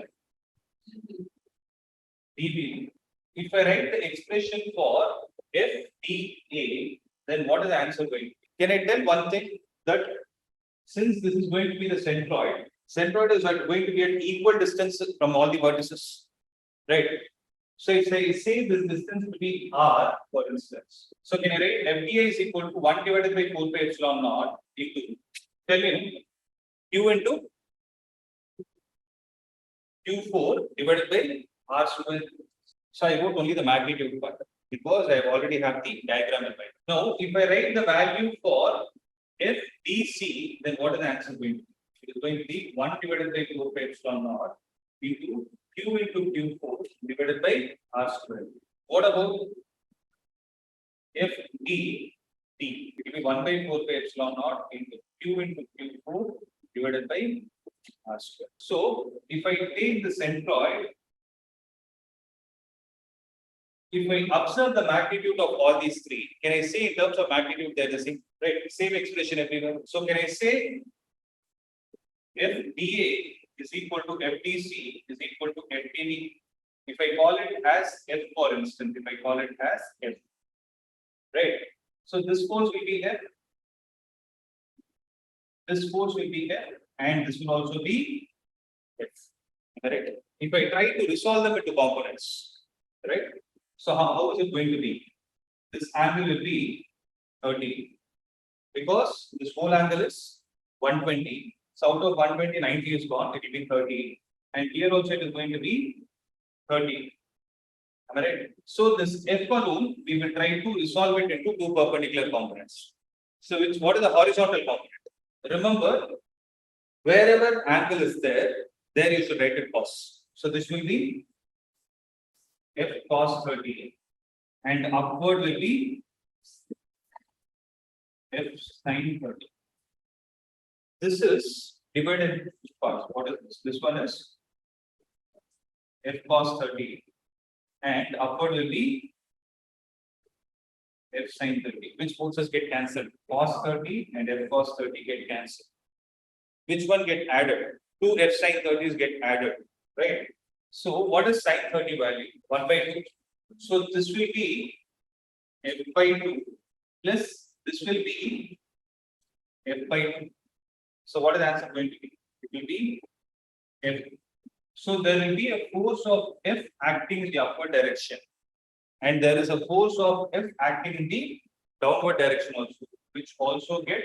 dB. If I write the expression for F, D, A, then what is the answer going to be? Can I tell one thing? That since this is going to be the centroid is going to be at equal distance from all the vertices, right? So if I say this distance to be R, for instance, so can I write FDA is equal to 1 divided by 4 pi epsilon naught into, tell me, Q into Q4 divided by R square. So I wrote only the magnitude part because I already have the diagram in mind. Now, if I write the value for FDC, then what is the answer going to be? It is going to be 1 divided by 4 pi epsilon naught into Q into Q4 divided by R square. What about FD? It will be 1 by 4 pi epsilon naught into Q into Q4 divided by R square. So, if I take the centroid, if I observe the magnitude of all these three, can I say in terms of magnitude they are the same? Right, same expression everywhere. So, can I say FDA is equal to FDC is equal to FDB? If I call it as F, for instance, if I call it as F, right? So, this force will be F, this force will be F, and this will also be F. Correct? If I try to resolve them into components, right? So, how is it going to be? This angle will be 30 because this whole angle is 120. So, out of 120, 90 is gone, it will be 30. And here also it is going to be 30. Am I right? So, this F alone, we will try to resolve it into two perpendicular components. So what is the horizontal component? Remember, wherever angle is there you should write it cos. So this will be f cos 30 and upward will be f sin 30. This is divided into two parts. What is this? This one is f cos 30 and upward will be f sin 30. Which forces get cancelled? Cos 30 and f cos 30 get cancelled. Which one get added? Two f sin 30s get added, right? So what is sin 30 value? 1 by 2. So this will be f by 2 plus this will be f by 2. So what is the answer going to be? It will be f. So there will be a force of f acting in the upward direction, and there is a force of f acting in the downward direction also, which also get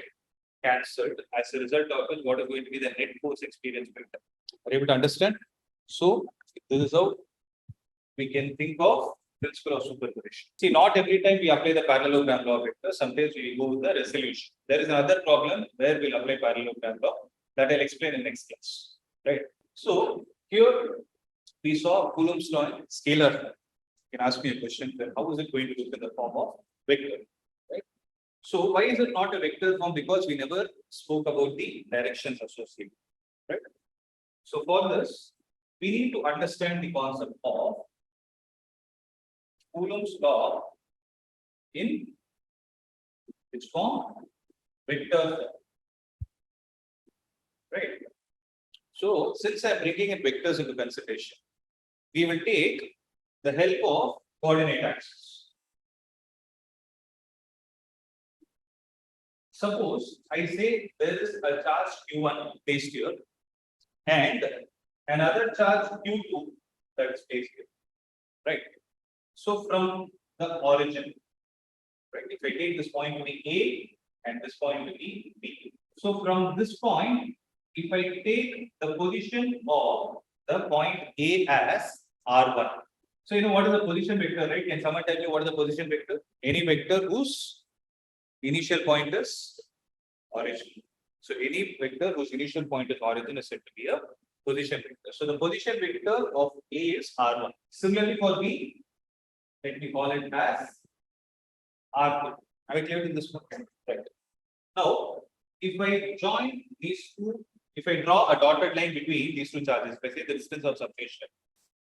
cancelled. As a result of it, what is going to be the net force experience vector? Are you able to understand? So this is how we can think of principle of superposition. See, not every time we apply the parallelogram law vector. Sometimes we go with the resolution. There is another problem where we'll apply parallelogram law that I'll explain in next class. Right. So here we saw Coulomb's law in scalar form. You can ask me a question: how is it going to look in the form of vector? Right. So why is it not a vector form? Because we never spoke about the directions associated. Right. So for this, we need to understand the concept of Coulomb's law in its form, vector form. Right. So since I'm bringing in vectors into consideration, we will take the help of coordinate axis. Suppose I say there is a charge Q1 placed here and another charge Q2 that is placed here. Right. So from the origin, right, if I take this point to be A and this point to be B. So from this point, if I take the position of the point A as R1. So you know what is the position vector, right? Can someone tell me what is the position vector? Any vector whose initial point is origin. So any vector whose initial point is origin is said to be a position vector. So the position vector of A is R1. Similarly for B, let me call it as R2. Have I cleared in this one? Right. Now, if I join these two, if I draw a dotted line between these two charges, if I say the distance of separation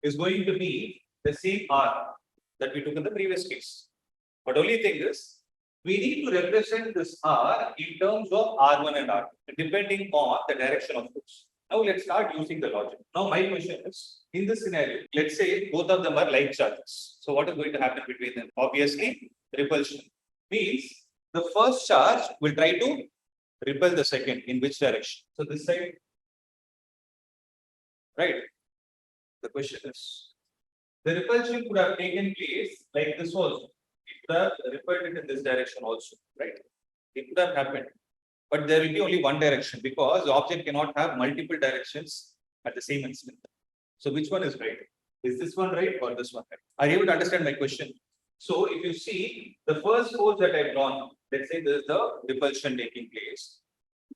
is going to be the same R that we took in the previous case. But only thing is, we need to represent this R in terms of R1 and R2, depending on the direction of force. Now let's start using the logic. Now my question is, in this scenario, let's say both of them are like charges. So what is going to happen between them? Obviously, repulsion. Means the first charge will try to repel the second. In which direction? So this side, right? The question is, the repulsion could have taken place like this also. It could have repelled it in this direction also, right? It could have happened. But there will be only one direction because the object cannot have multiple directions at the same instant. So which one is right? Is this one right or this one right? Are you able to understand my question? So if you see the first force that I've drawn, let's say this is the repulsion taking place.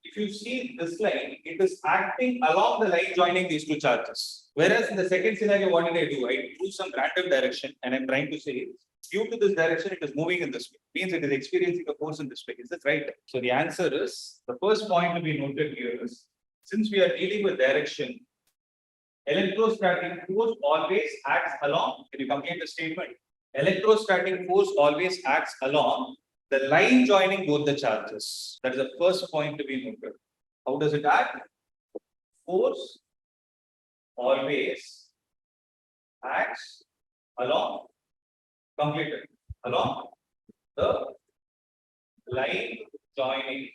If you see this line, it is acting along the line joining these two charges. Whereas in the second scenario, what did I do? I drew some random direction and I'm trying to say, due to this direction, it is moving in this way. Means it is experiencing a force in this way. Is that right? So the answer is, the first point to be noted here is, since we are dealing with direction, electrostatic force always acts along. Can you complete the statement? Electrostatic force always acts along the line joining both the charges. That is the first point to be noted. How does it act? Force always acts along, completed, along the line joining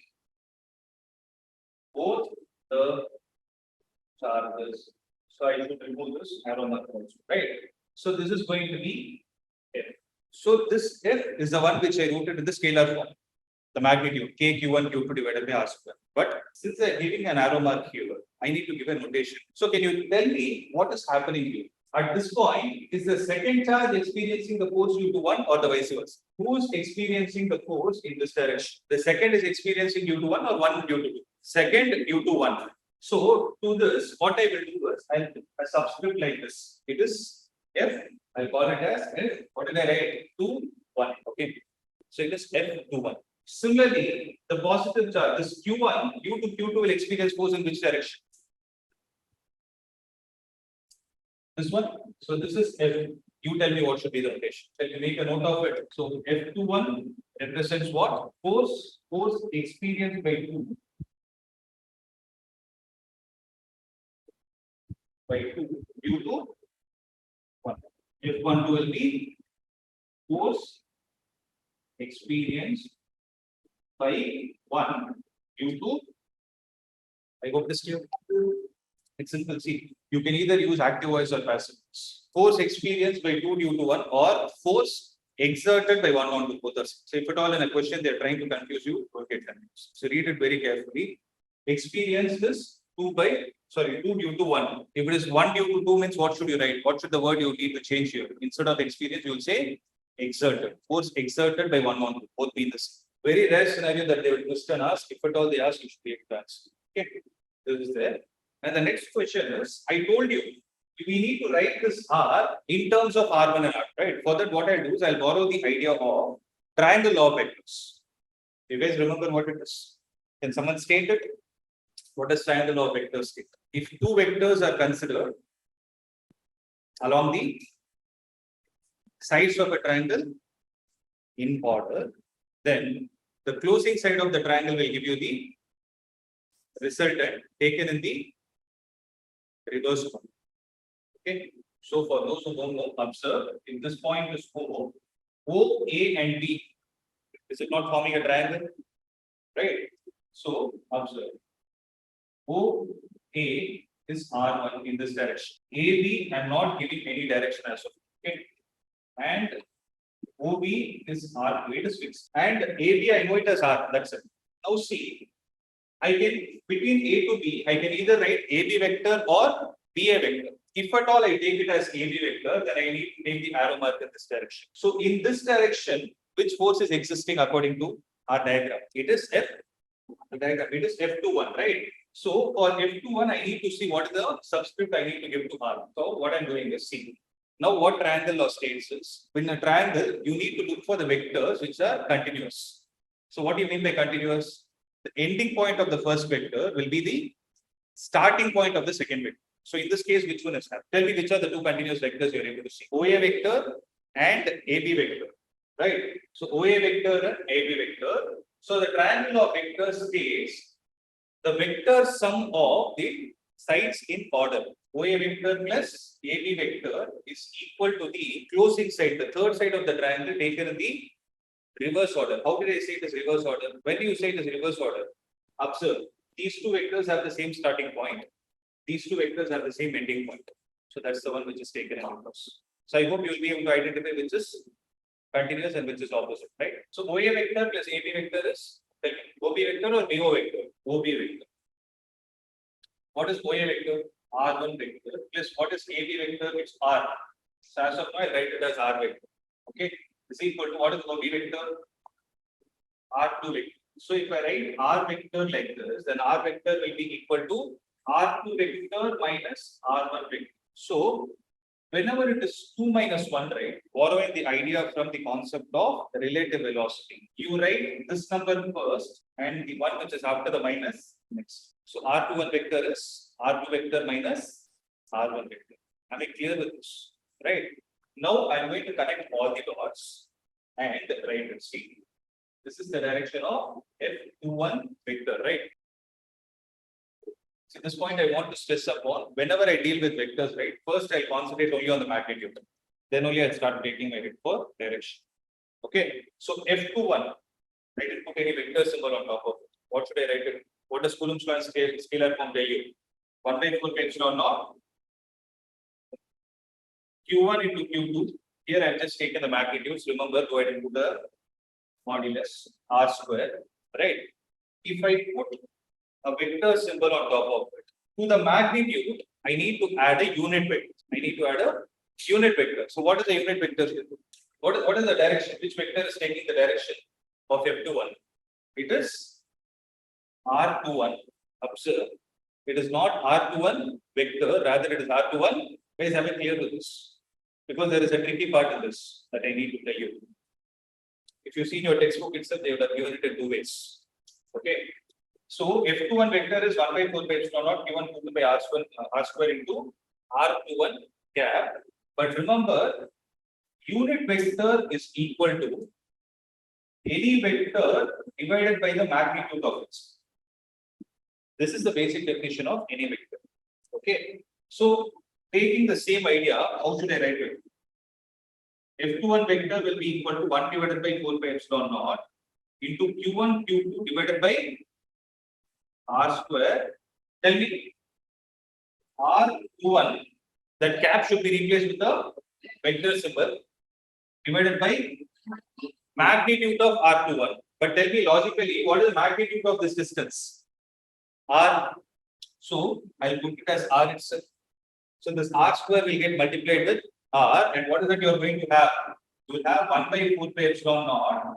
both the charges. So I should remove this arrow mark also, right? So this is going to be F. So this F is the one which I wrote in the scalar form, the magnitude K Q1 Q2 divided by R square. But since I'm giving an arrow mark here, I need to give a notation. So can you tell me what is happening here? At this point, is the second charge experiencing the force due to 1 or the vice versa? Who is experiencing the force in this direction? The second is experiencing due to 1 or 1 due to 2? Second due to 1. So, to this, what I will do is, I'll subscript like this. It is F, I'll call it as F, what did I write? 2, 1. Okay. So, it is F 2, 1. Similarly, the positive charge, this Q1, due to Q2 will experience force in which direction? This one. So this is F. You tell me what should be the notation. Shall we make a note of it? So F21 represents what? Force experienced by 2. By 2 due to 1. F12 will be force experienced by 1 due to. I hope this clear. It's simple. See, you can either use active voice or passive voice. Force experienced by 2 due to 1 or force exerted by 1 on 2, both are. So if at all in a question they're trying to confuse you, don't get confused. So read it very carefully. Experience is 2 due to 1. If it is 1 due to 2 means what should you write? What should the word you need to change here? Instead of experience, you will say exerted. Force exerted by 1 on 2, both mean this. Very rare scenario that they will question ask. If at all they ask, you should be able to answer. Okay, this is there. And the next question is, I told you, we need to write this R in terms of R1 and R, right? For that, what I'll do is I'll borrow the idea of triangle law of vectors. You guys remember what it is? Can someone state it? What does triangle law of vectors state? If two vectors are considered along the sides of a triangle in order, then the closing side of the triangle will give you the resultant taken in the reverse form. Okay. So for those who don't know, observe if this point is O, A and B, is it not forming a triangle? Right. So observe. O A is R1 in this direction. AB, I'm not giving any direction as of. Okay. And OB is R2, it is fixed. And AB, I know it as R, that's it. Now see, I can, between A to B, I can either write AB vector or BA vector. If at all I take it as AB vector, then I need to take the arrow mark in this direction. So in this direction, which force is existing according to our diagram? It is F, the diagram, it is F21, right? So for F21, I need to see what is the subscript I need to give to R. So what I'm doing is see. Now what triangle law states is, in a triangle, you need to look for the vectors which are continuous. So what do you mean by continuous? The ending point of the first vector will be the starting point of the second vector. So in this case, which one is that? Tell me which are the two continuous vectors you're able to see. OA vector and AB vector, right? So OA vector and AB vector. So the triangle of vectors states the vector sum of the sides in order. OA vector plus AB vector is equal to the closing side, the third side of the triangle taken in the reverse order. How did I say it is reverse order? When do you say it is reverse order? Observe, these two vectors have the same starting point. These two vectors have the same ending point. So that's the one which is taken across. So I hope you will be able to identify which is continuous and which is opposite, right? So OA vector plus AB vector is OB vector or BO vector? OB vector. What is OA vector? R1 vector plus what is AB vector? It's R. So as of now, I write it as R vector. Okay. Is equal to what is OB vector? R2 vector. So if I write R vector like this, then R vector will be equal to R2 vector minus R1 vector. So whenever it is 2 minus 1, right, borrowing the idea from the concept of relative velocity, you write this number first and the one which is after the minus next. So R21 vector is R2 vector minus R1 vector. Am I clear with this? Right. Now I'm going to connect all the dots and write it. See, this is the direction of F21 vector, right? So at this point, I want to stress upon whenever I deal with vectors, right? First, I'll concentrate only on the magnitude. Then only I'll start taking my head for direction. Okay. So F21, I didn't put any vector symbol on top of it. What should I write it? What does Coulomb's law and scalar form tell you? 1 by 4 epsilon naught Q1 into Q2. Here I've just taken the magnitudes. Remember, go ahead and put the modulus R square, right? If I put a vector symbol on top of it, to the magnitude, I need to add a unit vector. I need to add a unit vector. So what is the unit vector here? What is the direction? Which vector is taking the direction of F21? It is R21. Observe. It is not R21 vector, rather it is R21. Guys, have it clear to this? Because there is a tricky part in this that I need to tell you. If you see in your textbook itself, they would have given it in two ways. Okay. So F21 vector is 1 by 4 pi epsilon naught given by R square into R21 cap. But remember, unit vector is equal to any vector divided by the magnitude of it. This is the basic definition of any vector. Okay. So taking the same idea, how should I write it? F21 vector will be equal to 1 divided by 4 pi epsilon naught into Q1, Q2 divided by R square. Tell me, R21, that cap should be replaced with the vector symbol divided by magnitude of R21. But tell me logically, what is the magnitude of this distance? R. So I'll put it as R itself. So this R square will get multiplied with R, and what is that you are going to have? You will have 1 by 4 pi epsilon naught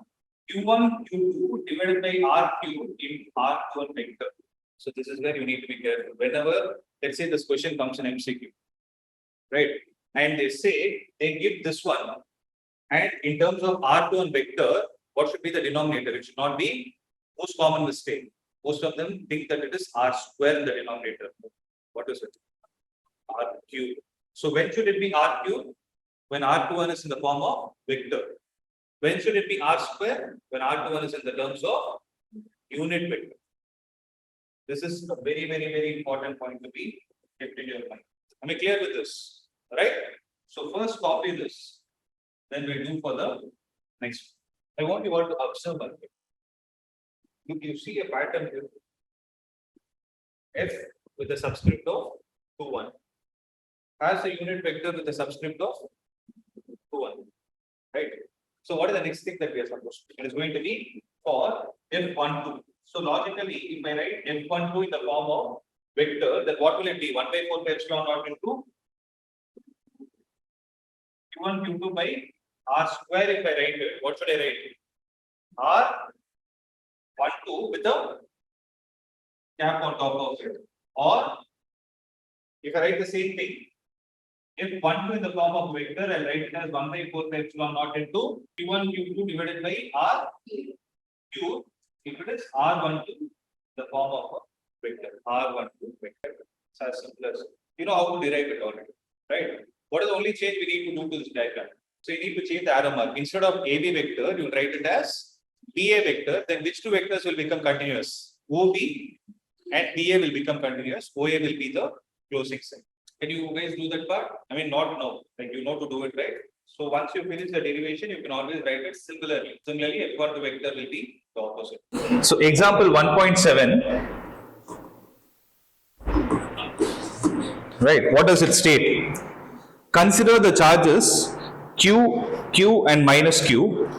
Q1, Q2 divided by R cube in R1 vector. So this is where you need to be careful. Whenever, let's say this question comes in MCQ, right? And they say, they give this one, and in terms of R2 vector, what should be the denominator? It should not be most common mistake. Most of them think that it is R square in the denominator. What is it? R cube. So when should it be R cube? When R21 is in the form of vector. When should it be R square? When R21 is in the terms of unit vector. This is a very, very, very important point to be kept in your mind. Am I clear with this? Right? So first copy this. Then we do for the next one. I want you all to observe one thing. You see a pattern here. F with the subscript of 2, 1 has a unit vector with a subscript of 2, 1. Right? So what is the next thing that we are supposed to do? It is going to be for F12. So logically, if I write F12 in the form of vector, then what will it be? 1 by 4 pi epsilon naught into Q1, Q2 by R square. If I write it, what should I write? R12 with a cap on top of it. Or if I write the same thing, if 12 in the form of vector, I'll write it as 1 by 4 pi epsilon naught into Q1, Q2 divided by R cube. If it is R12, the form of a vector, R12 vector. It's as simple as, you know how to derive it already, right? What is the only change we need to do to this diagram? So you need to change the arrow mark. Instead of AB vector, you write it as BA vector. Then which two vectors will become continuous? OB and BA will become continuous. OA will be the closing sign. Can you guys do that part? I mean, not now, like you know to do it, right? So once you finish the derivation, you can always write it similarly. Similarly, F1 vector will be the opposite. So example 1.7, right? What does it state? Consider the charges Q, Q and minus Q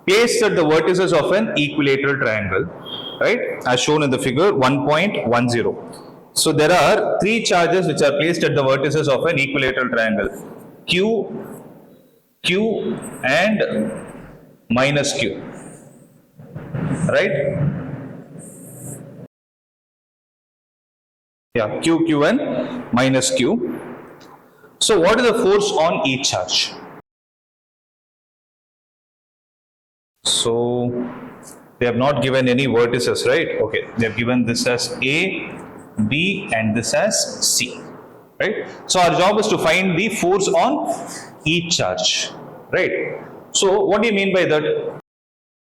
placed at the vertices of an equilateral triangle, right? As shown in the figure 1.10. So there are three charges which are placed at the vertices of an equilateral triangle. Q, Q and minus Q, right? Yeah, Q, Q and minus Q. So what is the force on each charge? So they have not given any vertices, right? Okay, they have given this as A, B and this as C, right? So our job is to find the force on each charge, right? So what do you mean by that?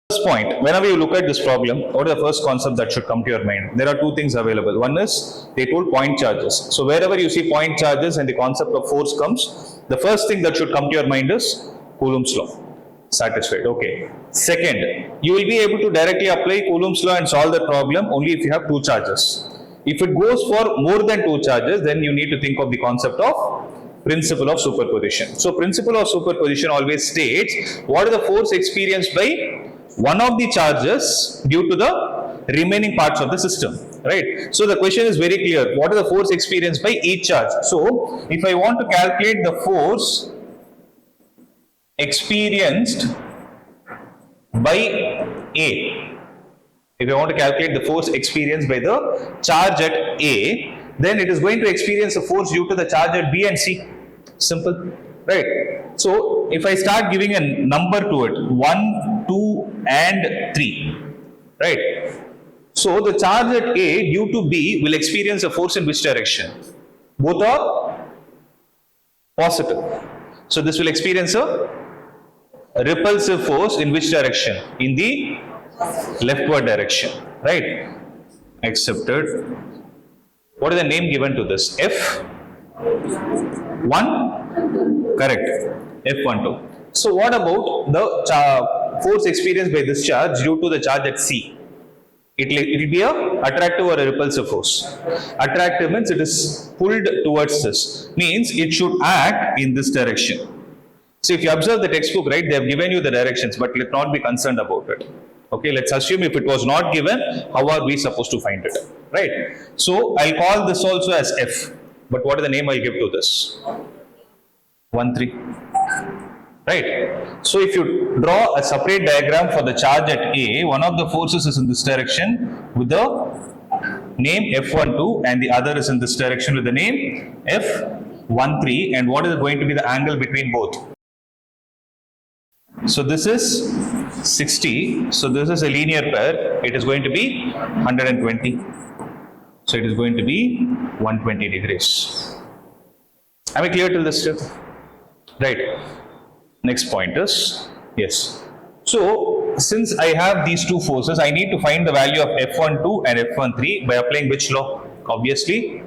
First point, whenever you look at this problem, what is the first concept that should come to your mind? There are two things available. One is they told point charges. So wherever you see point charges and the concept of force comes, the first thing that should come to your mind is Coulomb's law. Satisfied? Okay. Second, you will be able to directly apply Coulomb's law and solve the problem only if you have two charges. If it goes for more than two charges, then you need to think of the concept of principle of superposition. So principle of superposition always states what is the force experienced by one of the charges due to the remaining parts of the system. right? So the question is very clear. What is the force experienced by each charge? So if I want to calculate the force experienced by A, if I want to calculate the force experienced by the charge at A, then it is going to experience a force due to the charge at B and C. Simple, right? So if I start giving a number to it, 1, 2 and 3, right? So the charge at A due to B will experience a force in which direction? Both are positive. So this will experience a repulsive force in which direction? In the leftward direction, right? Accepted. What is the name given to this? F1? Correct. F12. So what about the force experienced by this charge due to the charge at C? It will be a attractive or a repulsive force. Attractive means it is pulled towards this. Means it should act in this direction. So if you observe the textbook, right, they have given you the directions, but let not be concerned about it. Okay, let's assume if it was not given, how are we supposed to find it, right? So I'll call this also as F, but what is the name I'll give to this? 1, 3, right? So if you draw a separate diagram for the charge at A, one of the forces is in this direction with the name F12 and the other is in this direction with the name F13, and what is going to be the angle between both? So this is 60, so this is a linear pair, it is going to be 120. So it is going to be 120 degrees. Am I clear till this step? Right. Next point is, yes. So since I have these two forces, I need to find the value of F12 and F13 by applying which law? Obviously,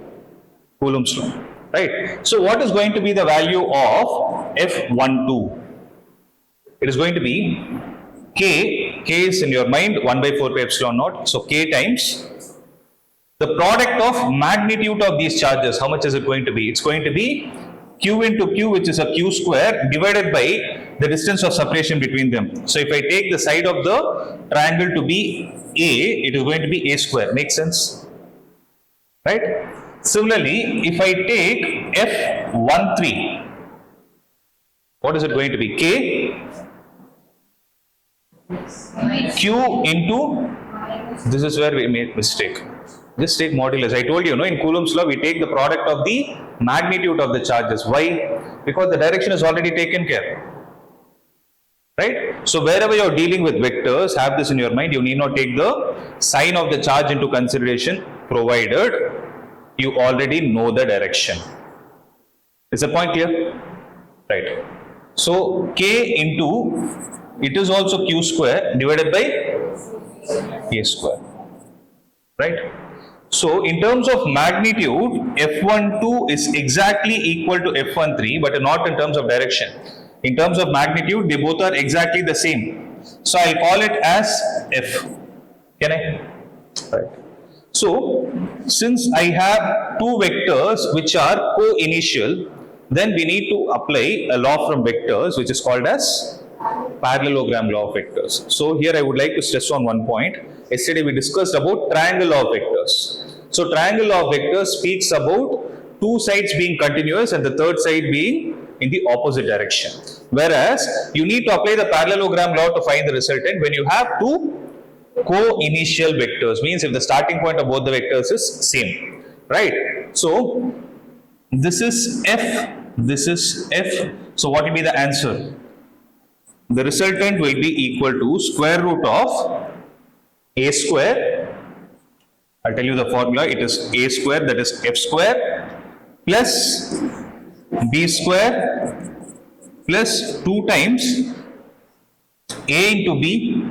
Coulomb's law, right? So what is going to be the value of F12? It is going to be K is in your mind 1 by 4 pi epsilon naught. So K times the product of magnitude of these charges. How much is it going to be? It's going to be Q into Q, which is a Q square, divided by the distance of separation between them. So if I take the side of the triangle to be A, it is going to be A square. Makes sense? Right? Similarly, if I take F13, what is it going to be? K Q into, this is where we made mistake. Just take modulus. I told you, in Coulomb's law, we take the product of the magnitude of the charges. Why? Because the direction is already taken care. Right? So wherever you are dealing with vectors, have this in your mind. You need not take the sign of the charge into consideration, provided you already know the direction. Is the point clear? Right. So K into, it is also Q square divided by A square. Right? So in terms of magnitude, F12 is exactly equal to F13, but not in terms of direction. In terms of magnitude, they both are exactly the same. So I'll call it as F. Can I? Right. So since I have two vectors which are co-initial, then we need to apply a law from vectors which is called as parallelogram law of vectors. So here I would like to stress on one point. Yesterday we discussed about triangle law of vectors. So triangle law of vectors speaks about two sides being continuous and the third side being in the opposite direction. Whereas you need to apply the parallelogram law to find the resultant when you have two co-initial vectors. Means if the starting point of both the vectors is same. Right? So this is F, this is F. So what will be the answer? The resultant will be equal to square root of A square. I'll tell you the formula. It is A square, that is F square, plus B square, plus 2 times A into B,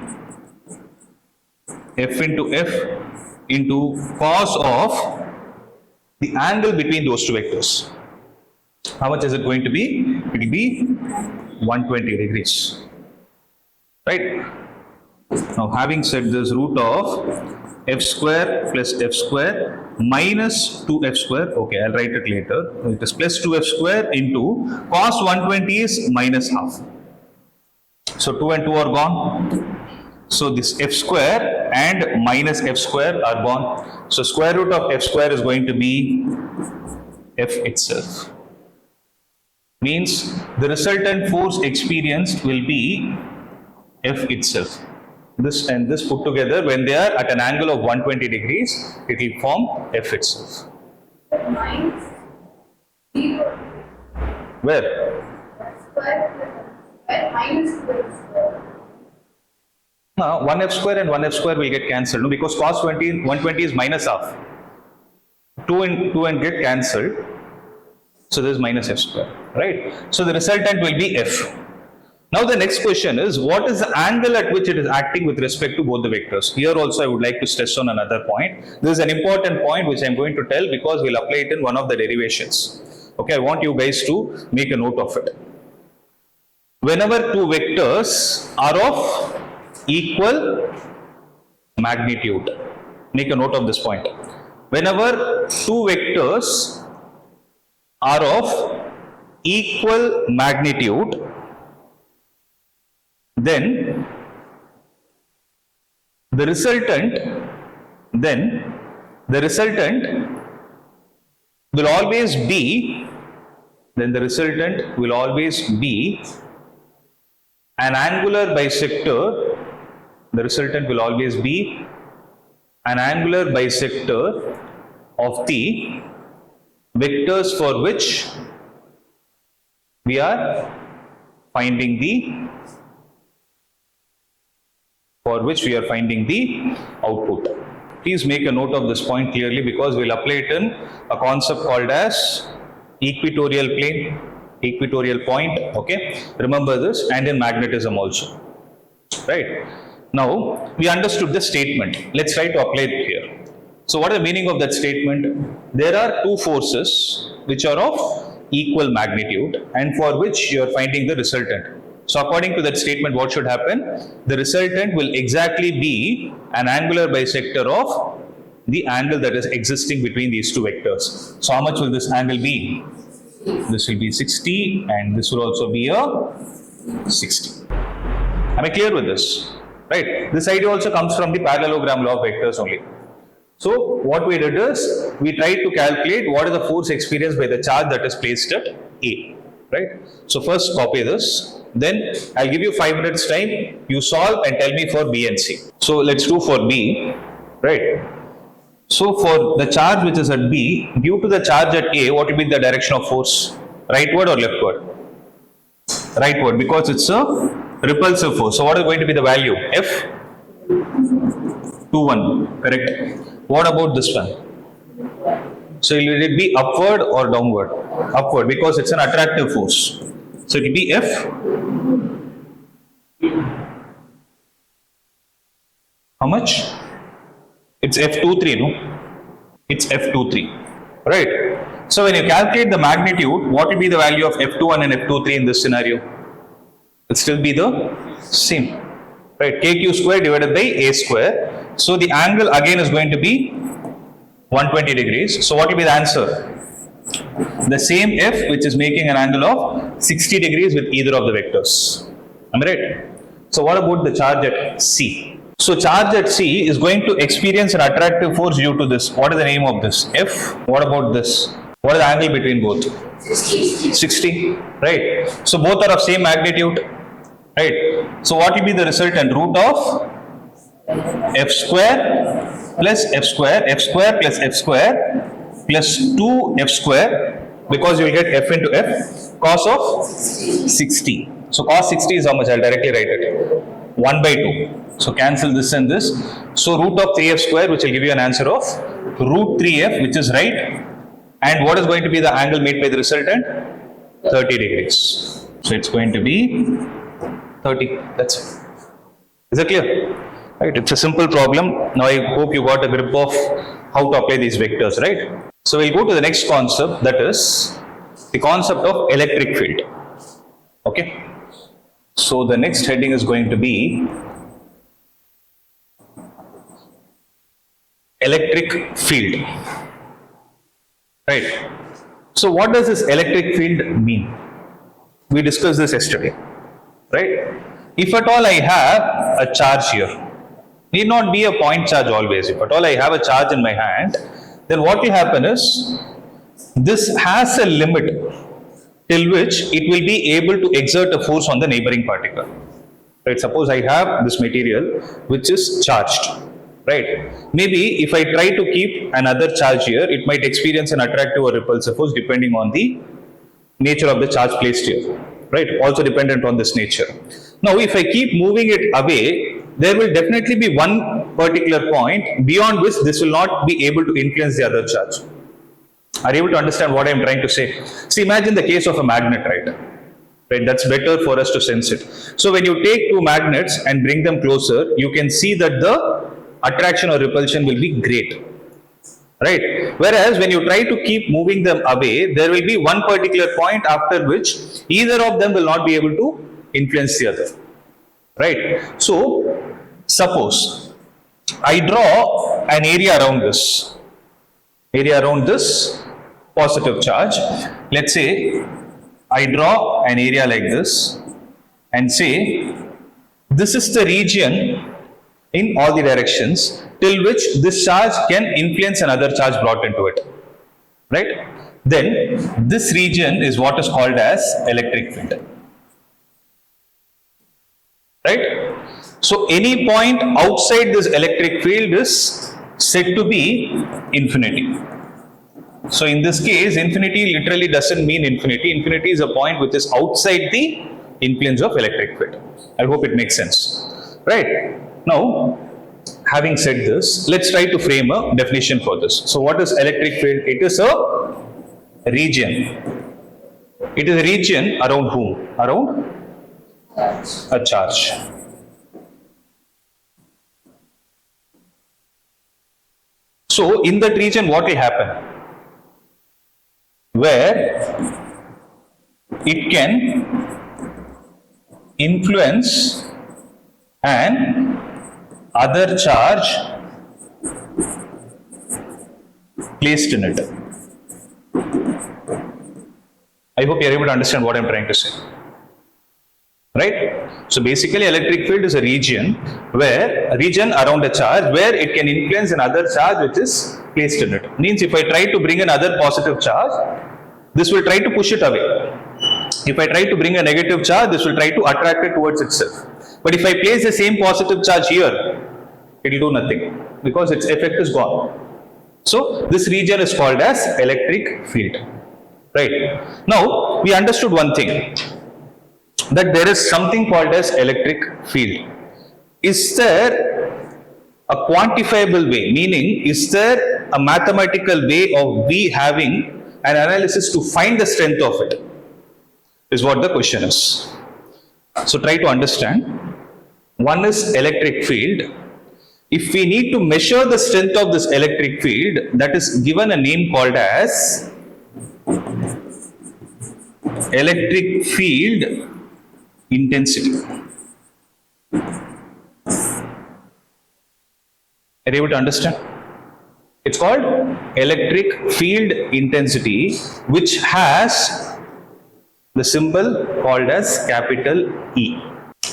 F into F, into cos of the angle between those two vectors. How much is it going to be? It will be 120 degrees. Right? Now having said this, root of F square plus F square minus 2F square, okay, I'll write it later. It is plus 2F square into cos 120 is minus half. So 2 and 2 are gone. So this f square and minus f square are gone. So square root of f square is going to be f itself. Means the resultant force experienced will be f itself. This and this put together, when they are at an angle of 120 degrees, it will form f itself. Minus 0. Where? Square minus 12. Now 1f square and 1f square will get cancelled, no? Because cos 120 is minus half. 2 and get cancelled. So this is minus f square, right? So the resultant will be f. Now the next question is, what is the angle at which it is acting with respect to both the vectors? Here also I would like to stress on another point. This is an important point which I am going to tell because we will apply it in one of the derivations. Okay, I want you guys to make a note of it. Whenever two vectors are of equal magnitude, make a note of this point. Whenever two vectors are of equal magnitude, then the resultant will always be an angular bisector. The resultant will always be an angular bisector of the vectors for which we are finding the output. Please make a note of this point clearly, because we will apply it in a concept called as equatorial plane, equatorial point. Okay, remember this, and in magnetism also, right? Now we understood the statement. Let's try to apply it here. So what is the meaning of that statement? There are two forces which are of equal magnitude and for which you are finding the resultant. So according to that statement, what should happen? The resultant will exactly be an angular bisector of the angle that is existing between these two vectors. So how much will this angle be? This will be 60 and this will also be a 60. Am I clear with this? Right. This idea also comes from the parallelogram law of vectors only. So what we did is, we tried to calculate what is the force experienced by the charge that is placed at A. Right. So first copy this. Then I'll give you 5 minutes time. You solve and tell me for B and C. So let's do for B. Right. So for the charge which is at B, due to the charge at A, what will be the direction of force? Rightward or leftward? Rightward, because it's a repulsive force. So what is going to be the value? F? 21, correct. What about this one? So will it be upward or downward? Upward, because it's an attractive force. So it will be F. How much? It's F23, no? It's F23, right? So when you calculate the magnitude, what will be the value of F21 and F23 in this scenario? It still be the same, right? KQ square divided by A square. So the angle again is going to be 120 degrees. So what will be the answer? The same F which is making an angle of 60 degrees with either of the vectors. Am I right? So what about the charge at C? So charge at C is going to experience an attractive force due to this. What is the name of this? F. What about this? What is the angle between both? 60, right? So both are of same magnitude, right? So what will be the resultant? Root of F square plus F square plus F square plus 2F square, because you will get F into F, cos of 60. So cos 60 is how much? I'll directly write it. 1 by 2. So cancel this and this. So root of 3F square, which will give you an answer of root 3F, which is right. And what is going to be the angle made by the resultant? 30 degrees. So it's going to be 30. That's it. Is that clear? Right. It's a simple problem. Now I hope you got a grip of how to apply these vectors, right? So we'll go to the next concept, that is the concept of electric field. Okay. So the next heading is going to be electric field. Right. So what does this electric field mean? We discussed this yesterday, right? if at all I have a charge here, need not be a point charge always. If at all I have a charge in my hand, then what will happen is this has a limit till which it will be able to exert a force on the neighboring particle. Right? Suppose I have this material which is charged. Right? Maybe if I try to keep another charge here, it might experience an attractive or repulsive force depending on the nature of the charge placed here. Right? Also dependent on this nature. Now, if I keep moving it away, there will definitely be one particular point beyond which this will not be able to influence the other charge. Are you able to understand what I am trying to say? See, imagine the case of a magnet, right? Right, that's better for us to sense it. So when you take two magnets and bring them closer, you can see that the attraction or repulsion will be great. Right? Whereas when you try to keep moving them away, there will be one particular point after which either of them will not be able to influence the other. Right? So, suppose I draw an area around this positive charge. Let's say I draw an area like this and say this is the region in all the directions till which this charge can influence another charge brought into it. Right? Then this region is what is called as electric field. Right? So any point outside this electric field is said to be infinity. So in this case, infinity literally doesn't mean infinity. Infinity is a point which is outside the influence of electric field. I hope it makes sense. Right? Now, having said this, let's try to frame a definition for this. So what is electric field? It is a region. It is a region around whom? Around a charge. So in that region, what will happen? Where it can influence an other charge placed in it. I hope you are able to understand what I am trying to say. Right? So basically electric field is a region around a charge where it can influence another charge which is placed in it. Means if I try to bring another positive charge, this will try to push it away. If I try to bring a negative charge, this will try to attract it towards itself. But if I place the same positive charge here, it will do nothing because its effect is gone. So this region is called as electric field. Right? Now we understood one thing, that there is something called as electric field. Is there a quantifiable way, meaning is there a mathematical way of we having an analysis to find the strength of it, is what the question is. So try to understand. One is electric field. If we need to measure the strength of this electric field, that is given a name called as electric field intensity. Are you able to understand? It's called electric field intensity, which has the symbol called as capital E.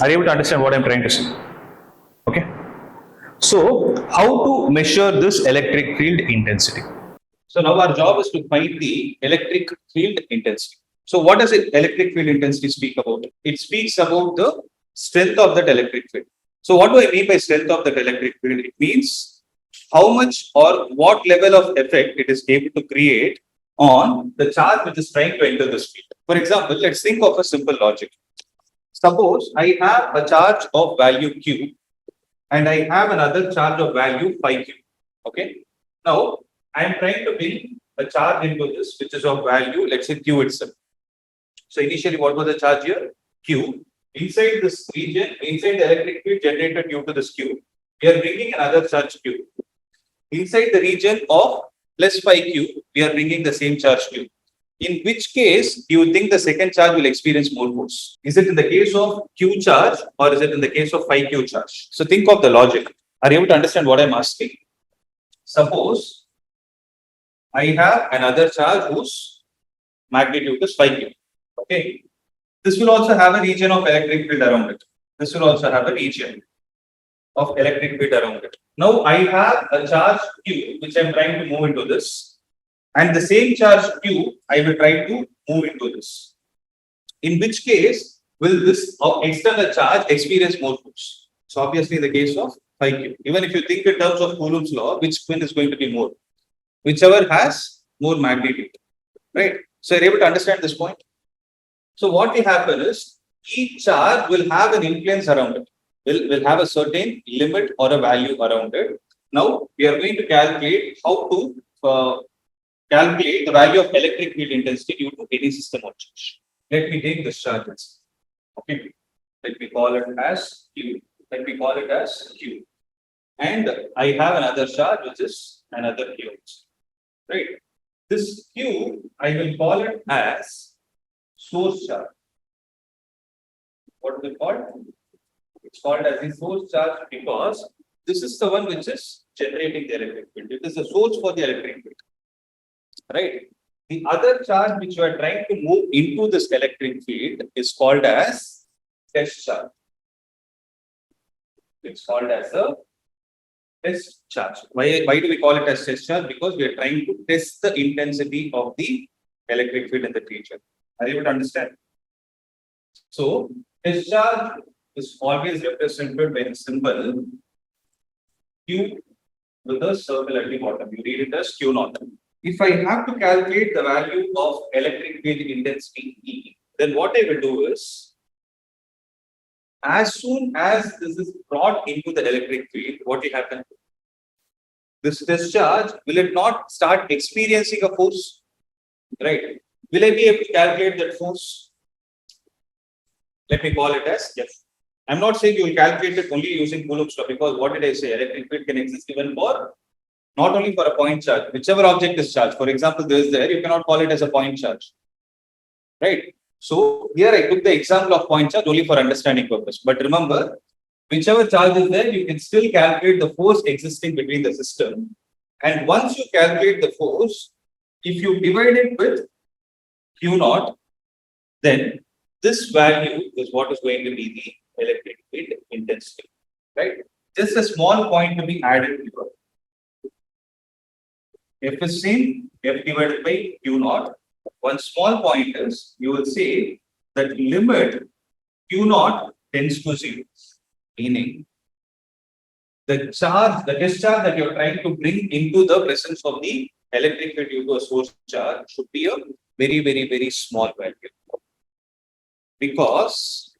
Are you able to understand what I'm trying to say? Okay. So, how to measure this electric field intensity? So now our job is to find the electric field intensity. So what does electric field intensity speak about? It speaks about the strength of that electric field. So what do I mean by strength of that electric field? It means how much or what level of effect it is able to create on the charge which is trying to enter this field. For example, let's think of a simple logic. Suppose I have a charge of value q and I have another charge of value phi q. Okay. Now I am trying to bring a charge into this which is of value, let's say q itself. So initially, what was the charge here? Q. Inside this region, inside the electric field generated due to this Q, we are bringing another charge Q. Inside the region of plus phi Q, we are bringing the same charge Q. In which case, you would think the second charge will experience more force? Is it in the case of Q charge or is it in the case of phi Q charge? So think of the logic. Are you able to understand what I'm asking? Suppose I have another charge whose magnitude is phi Q. Okay. This will also have a region of electric field around it. This will also have a region of electric field around it. Now I have a charge Q which I am trying to move into this, and the same charge Q I will try to move into this. In which case will this external charge experience more force? So obviously in the case of phi Q, even if you think in terms of Coulomb's law, which spin is going to be more? Whichever has more magnitude, right? So you're able to understand this point. So what will happen is each charge will have an influence around it. Will have a certain limit or a value around it. Now we are going to calculate how to calculate the value of electric field intensity due to any system of charge. Let me take this charge. Okay, let me call it as Q. Let me call it as Q. And I have another charge which is another Q. Right. This Q I will call it as source charge. What is it called? It's called as the source charge because this is the one which is generating the electric field. It is the source for the electric field. Right. The other charge which you are trying to move into this electric field is called as test charge. It's called as a test charge. Why do we call it as test charge? Because we are trying to test the intensity of the electric field in the region. Are you able to understand? So test charge is always represented by a symbol Q with a circle at the bottom. You read it as Q naught. If I have to calculate the value of electric field intensity E, then what I will do is, as soon as this is brought into the electric field, what will happen? This discharge, will it not start experiencing a force? Right? Will I be able to calculate that force? Let me call it as F. I'm not saying you will calculate it only using Coulomb's law, because what did I say? Electric field can exist even for, not only for a point charge, whichever object is charged. For example, this is there, you cannot call it as a point charge. Right? So here I took the example of point charge only for understanding purpose. But remember, whichever charge is there, you can still calculate the force existing between the system. And once you calculate the force, if you divide it with Q naught, then this value is what is going to be the electric field intensity. Right? Just a small point to be added here. F is same, F divided by Q naught. One small point is, you will say that limit Q naught tends to 0, meaning the charge, the discharge that you are trying to bring into the presence of the electric field due to a source charge should be a very, very, very small value. Because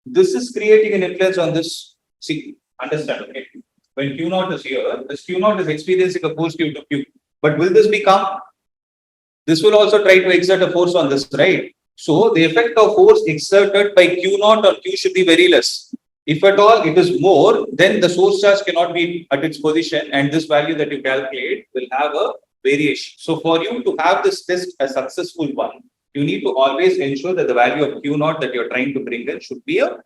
this is creating an influence on this. See, understand, okay? When Q naught is here, this Q naught is experiencing a force due to Q. But will this be calm? This will also try to exert a force on this, right? So the effect of force exerted by Q naught on Q should be very less. If at all it is more, then the source charge cannot be at its position, and this value that you calculate will have a variation. So for you to have this test a successful one, you need to always ensure that the value of Q naught that you're trying to bring in should be a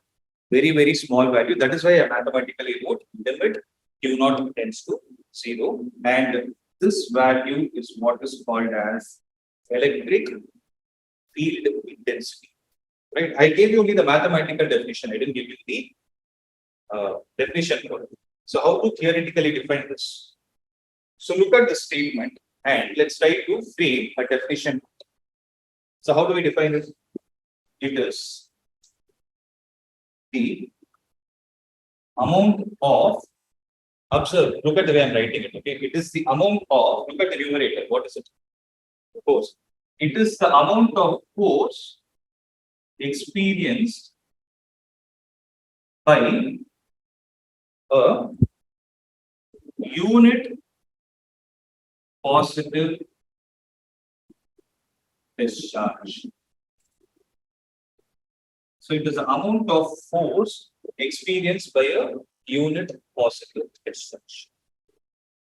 very, very small value. That is why I mathematically wrote limit Q naught tends to 0. And this value is what is called as electric field intensity. Right? I gave you only the mathematical definition. I didn't give you the definition for it. So how to theoretically define this? So look at the statement and let's try to frame a definition. So how do we define it? It is the amount of, observe, look at the way I'm writing it. Okay, it is the amount of, look at the numerator. What is it? Force. It is the amount of force experienced by a unit positive discharge. So it is the amount of force experienced by a unit positive discharge.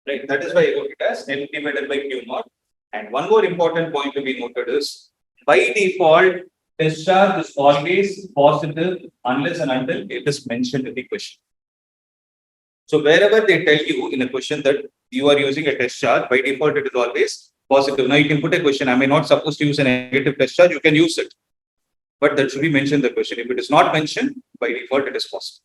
Right. That is why I wrote it as N divided by Q naught. And one more important point to be noted is, by default, discharge is always positive unless and until it is mentioned in the question. So wherever they tell you in a question that you are using a discharge, by default it is always positive. Now you can put a question, am I not supposed to use a negative discharge? You can use it. But that should be mentioned in the question. If it is not mentioned, by default it is positive.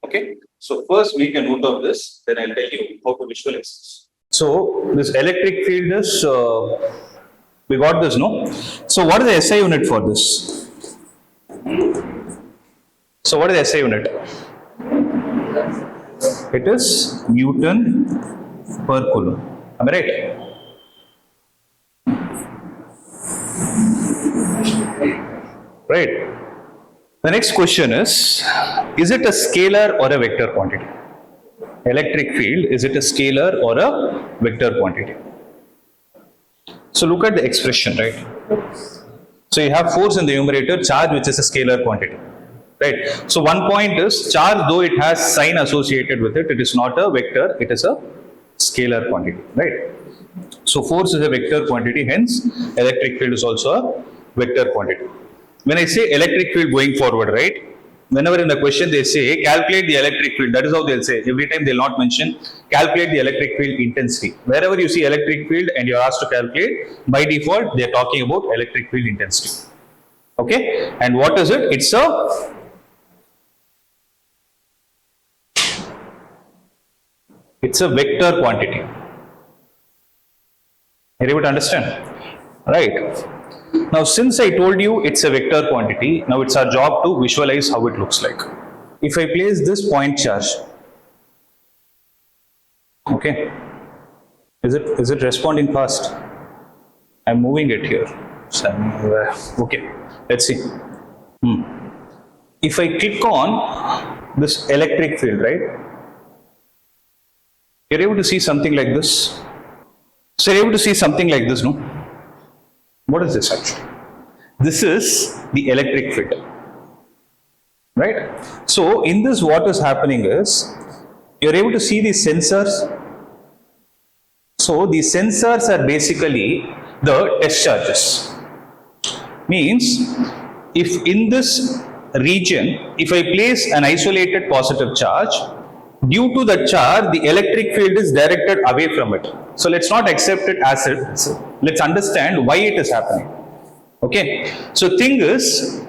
Okay, so first we can note of this, then I'll tell you how to visualize this. So this electric field is, we got this, no? So what is the SI unit for this? So what is the SI unit? It is Newton per Coulomb. Am I right? Right. The next question is it a scalar or a vector quantity? Electric field, is it a scalar or a vector quantity? So look at the expression, right? So you have force in the numerator, charge which is a scalar quantity, right? So one point is charge, though it has sign associated with it, it is not a vector, it is a scalar quantity, right? So force is a vector quantity, hence electric field is also a vector quantity. When I say electric field going forward, right? Whenever in the question they say calculate the electric field, that is how they'll say. Every time they'll not mention calculate the electric field intensity. Wherever you see electric field and you're asked to calculate, by default they're talking about electric field intensity. Okay? And what is it? It's a vector quantity. Are you able to understand? Right. Now, since I told you it's a vector quantity, now it's our job to visualize how it looks like. If I place this point charge, okay, is it responding fast? I'm moving it here. So okay, let's see. If I click on this electric field, right, you're able to see something like this. So you're able to see something like this, no? What is this actually? This is the electric field, right? So in this, what is happening is, you're able to see these sensors. So these sensors are basically the test charges. Means, if in this region, if I place an isolated positive charge, due to the charge, the electric field is directed away from it. So let's not accept it as it is. Let's understand why it is happening. Okay. So thing is,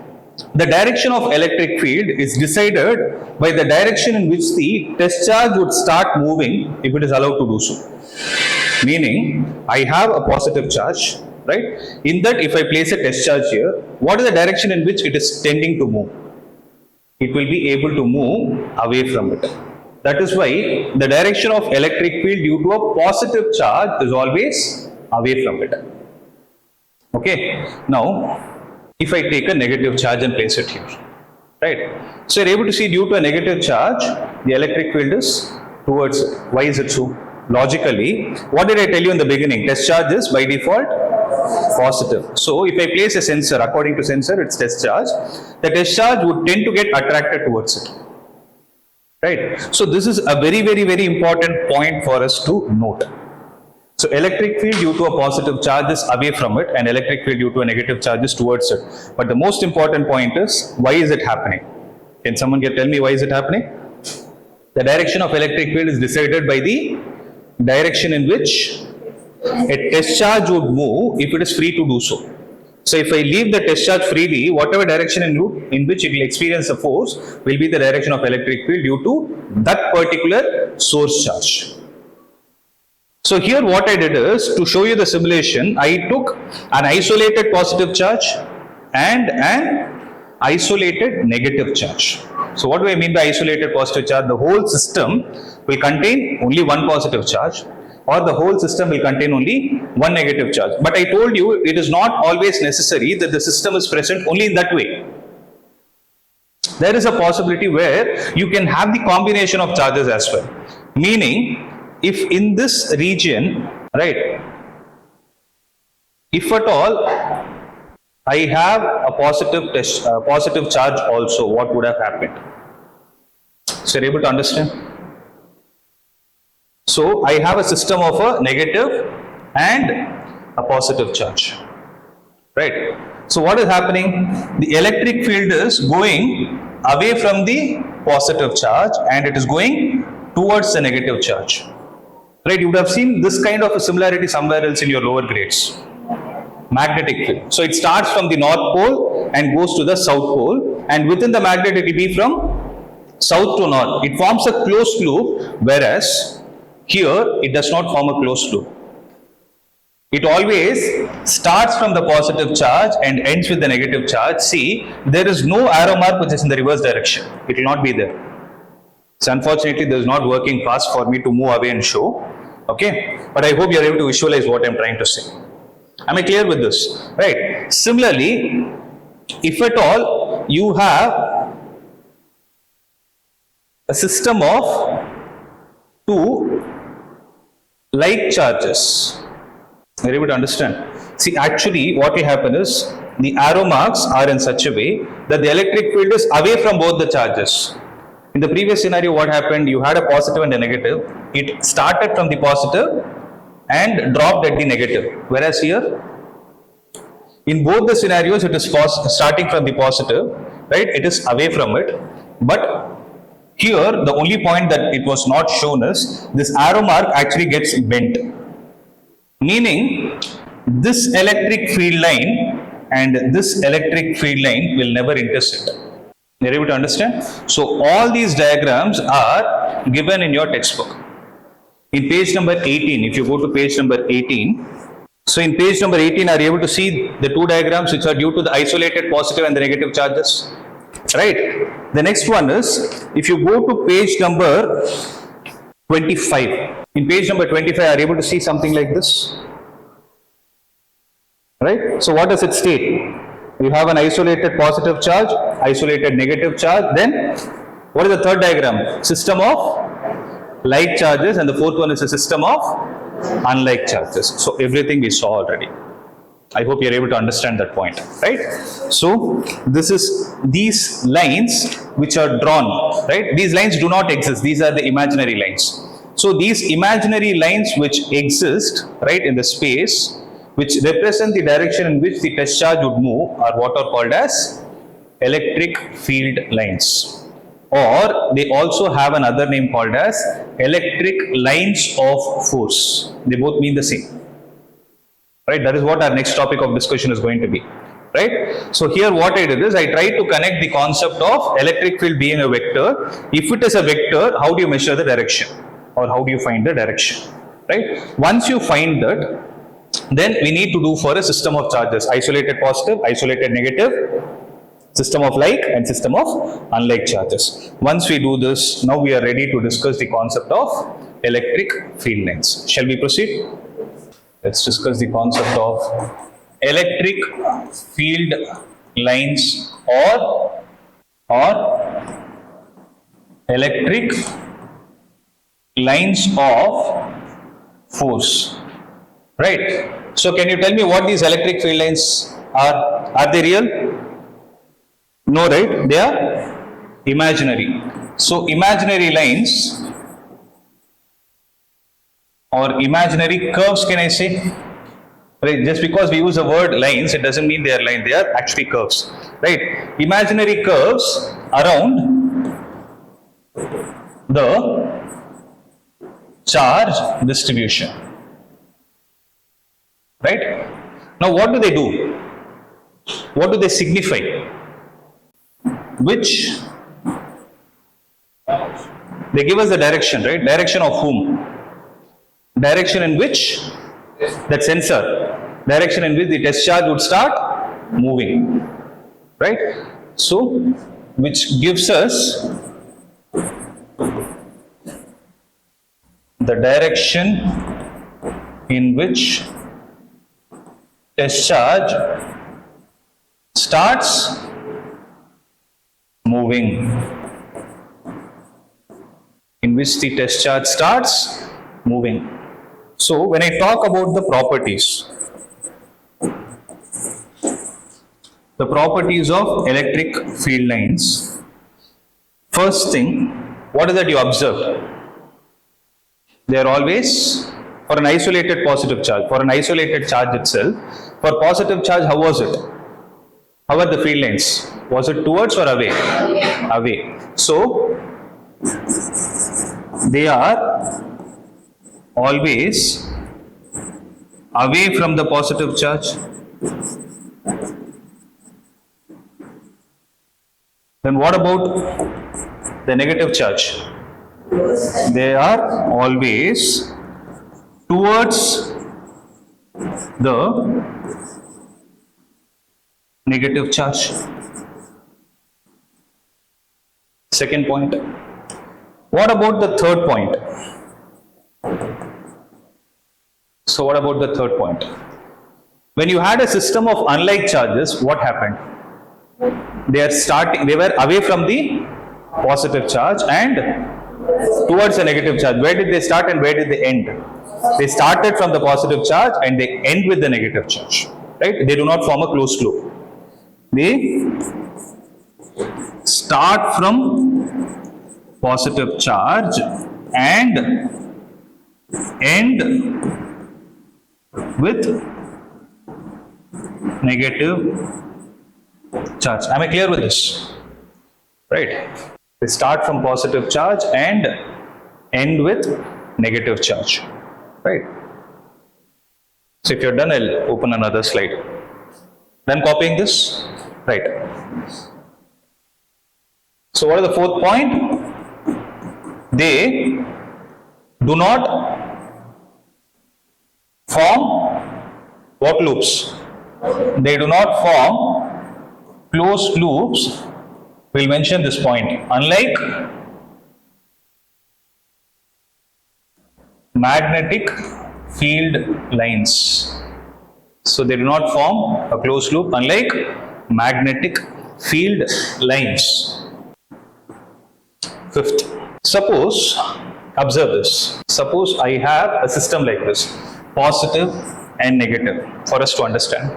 the direction of electric field is decided by the direction in which the test charge would start moving if it is allowed to do so. Meaning, I have a positive charge, right? In that, if I place a test charge here, what is the direction in which it is tending to move? It will be able to move away from it. That is why the direction of electric field due to a positive charge is always away from it. Okay. Now, if I take a negative charge and place it here, right? So you're able to see due to a negative charge, the electric field is towards it. Why is it so? Logically, what did I tell you in the beginning? Test charge is by default positive. So if I place a sensor, according to sensor, it's test charge, the test charge would tend to get attracted towards it. Right. So this is a very, very, very important point for us to note. So electric field due to a positive charge is away from it, and electric field due to a negative charge is towards it. But the most important point is, why is it happening? Can someone tell me why is it happening? The direction of electric field is decided by the direction in which a test charge would move if it is free to do so. So if I leave the test charge freely, whatever direction in which it will experience a force will be the direction of electric field due to that particular source charge. So here what I did is, to show you the simulation, I took an isolated positive charge and an isolated negative charge. So what do I mean by isolated positive charge? The whole system will contain only one positive charge, or the whole system will contain only one negative charge. But I told you it is not always necessary that the system is present only in that way. There is a possibility where you can have the combination of charges as well. Meaning, if in this region, right, if at all I have a positive charge also, what would have happened? So you're able to understand? So I have a system of a negative and a positive charge, right? So what is happening? The electric field is going away from the positive charge and it is going towards the negative charge, right? You would have seen this kind of a similarity somewhere else in your lower grades. Magnetic field. So it starts from the north pole and goes to the south pole. and within the magnet it will be from south to north. It forms a closed loop, whereas here it does not form a closed loop. It always starts from the positive charge and ends with the negative charge. See, there is no arrow mark which is in the reverse direction. It will not be there. So unfortunately, this is not working fast for me to move away and show. Okay, but I hope you are able to visualize what I am trying to say. Am I clear with this? Right. Similarly, if at all you have a system of two like charges, are you able to understand? See, actually what will happen is the arrow marks are in such a way that the electric field is away from both the charges. In the previous scenario, what happened? You had a positive and a negative. It started from the positive and dropped at the negative. Whereas here, in both the scenarios, it is starting from the positive, right? It is away from it. But here, the only point that it was not shown is this arrow mark actually gets bent. Meaning, this electric field line and this electric field line will never intersect. You're able to understand? So all these diagrams are given in your textbook. In page number 18, if you go to page number 18, so in page number 18, are you able to see the two diagrams which are due to the isolated positive and the negative charges? Right. The next one is, if you go to page number 25, in page number 25, are you able to see something like this? Right. So what does it state? You have an isolated positive charge, isolated negative charge. Then, what is the third diagram? System of like charges, and the fourth one is a system of unlike charges. So everything we saw already. I hope you are able to understand that point, right? So this is these lines which are drawn, right? These lines do not exist. These are the imaginary lines. So these imaginary lines which exist, right, in the space, which represent the direction in which the test charge would move, are what are called as electric field lines, or they also have another name called as electric lines of force. They both mean the same, right? That is what our next topic of discussion is going to be, right? So here what I did is I tried to connect the concept of electric field being a vector. If it is a vector, how do you measure the direction, or how do you find the direction, right? Once you find that, then we need to do for a system of charges: isolated positive, isolated negative, system of like, and system of unlike charges. Once we do this, now we are ready to discuss the concept of electric field lines. Shall we proceed? Let's discuss the concept of electric field lines, or electric lines of force. Right. So can you tell me what these electric field lines are? Are they real? No, right? They are imaginary. So imaginary lines or imaginary curves, can I say? Right. Just because we use the word lines, it doesn't mean they are lines. They are actually curves. Right. Imaginary curves around the charge distribution. Right? Now what do they do? What do they signify? Which? They give us the direction, right? Direction of whom? Direction in which? That sensor. Direction in which the test charge would start moving. Right? So, which gives us the direction in which test charge starts moving. In which the test charge starts moving. So when I talk about the properties of electric field lines, first thing, what is that you observe? They are always for an isolated positive charge, for an isolated charge itself. For positive charge, how was it? How are the field lines? Was it towards or away? Away. So, they are always away from the positive charge. Then what about the negative charge? They are always towards the negative charge. Second point. What about the third point? So what about the third point? When you had a system of unlike charges, what happened? They were away from the positive charge and towards the negative charge. Where did they start and where did they end? They started from the positive charge and they end with the negative charge. Right? They do not form a closed loop. They start from positive charge and end with negative charge. Am I clear with this? Right. They start from positive charge and end with negative charge. Right. So if you're done, I'll open another slide. Done copying this? Right. So what is the fourth point? They do not form what loops? They do not form closed loops. We'll mention this point. Unlike magnetic field lines. So they do not form a closed loop unlike magnetic field lines. Fifth, suppose, observe this. Suppose I have a system like this, positive and negative, for us to understand.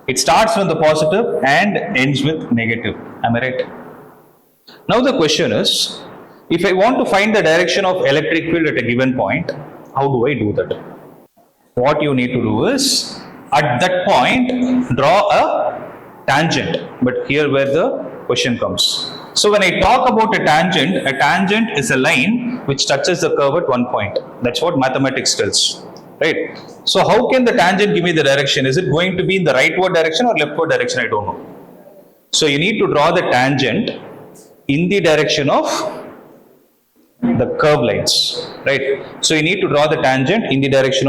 It starts with the positive and ends with negative. Am I right? Now the question is, if I want to find the direction of electric field at a given point, how do I do that? What you need to do is, at that point, draw a tangent. But here where the question comes. So when I talk about a tangent is a line which touches the curve at one point. That's what mathematics tells. Right? So how can the tangent give me the direction? Is it going to be in the rightward direction or leftward direction? I don't know. So you need to draw the tangent in the direction of the curve lines, right? So you need to draw the tangent in the direction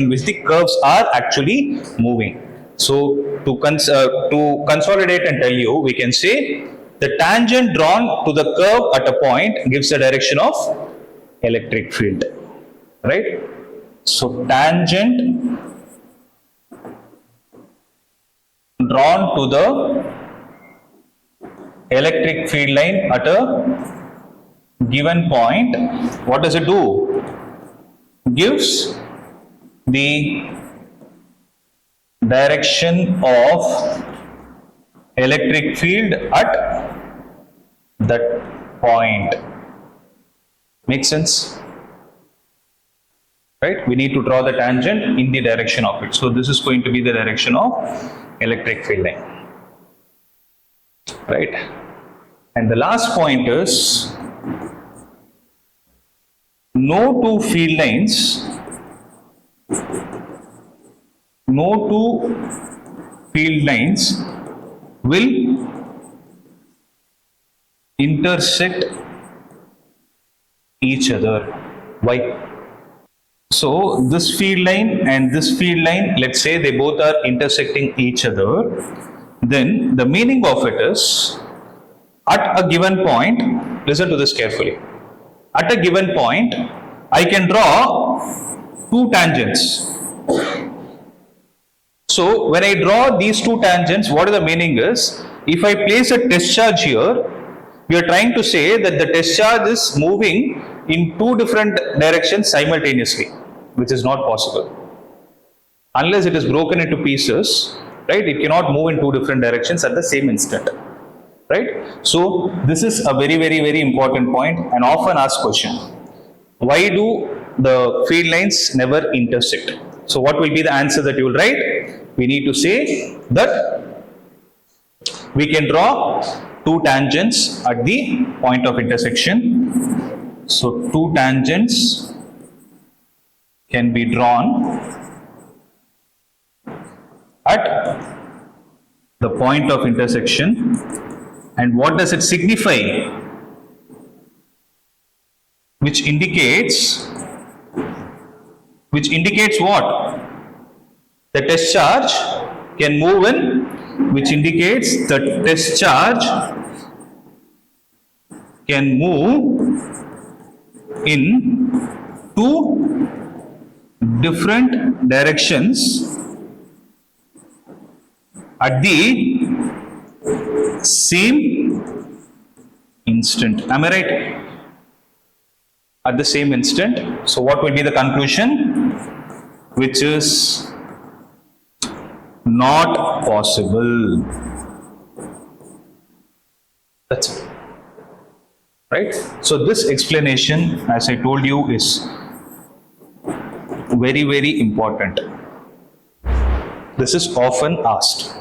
in which the curves are actually moving. So to consolidate and tell you, we can say the tangent drawn to the curve at a point gives the direction of electric field, right? So tangent drawn to the electric field line at a given point, what does it do? Gives the direction of electric field at that point. Make sense? Right? We need to draw the tangent in the direction of it. So this is going to be the direction of electric field line. Right? And the last point is, no two field lines will intersect each other. Why? So this field line and this field line, let's say they both are intersecting each other, then the meaning of it is, at a given point, listen to this carefully. At a given point, I can draw two tangents. So when I draw these two tangents, what the meaning is, if I place a test charge here, we are trying to say that the test charge is moving in two different directions simultaneously, which is not possible. Unless it is broken into pieces, right? It cannot move in two different directions at the same instant. Right? So this is a very, very, very important point and often asked question. Why do the field lines never intersect? So what will be the answer that you will write? We need to say that we can draw two tangents at the point of intersection. So two tangents can be drawn at the point of intersection And what does it signify? Which indicates what? The test charge can move in, which indicates the test charge can move in two different directions at the same instant. Am I right? At the same instant. So what will be the conclusion? Which is not possible. That's it. Right? So this explanation, as I told you, is very, very important. This is often asked.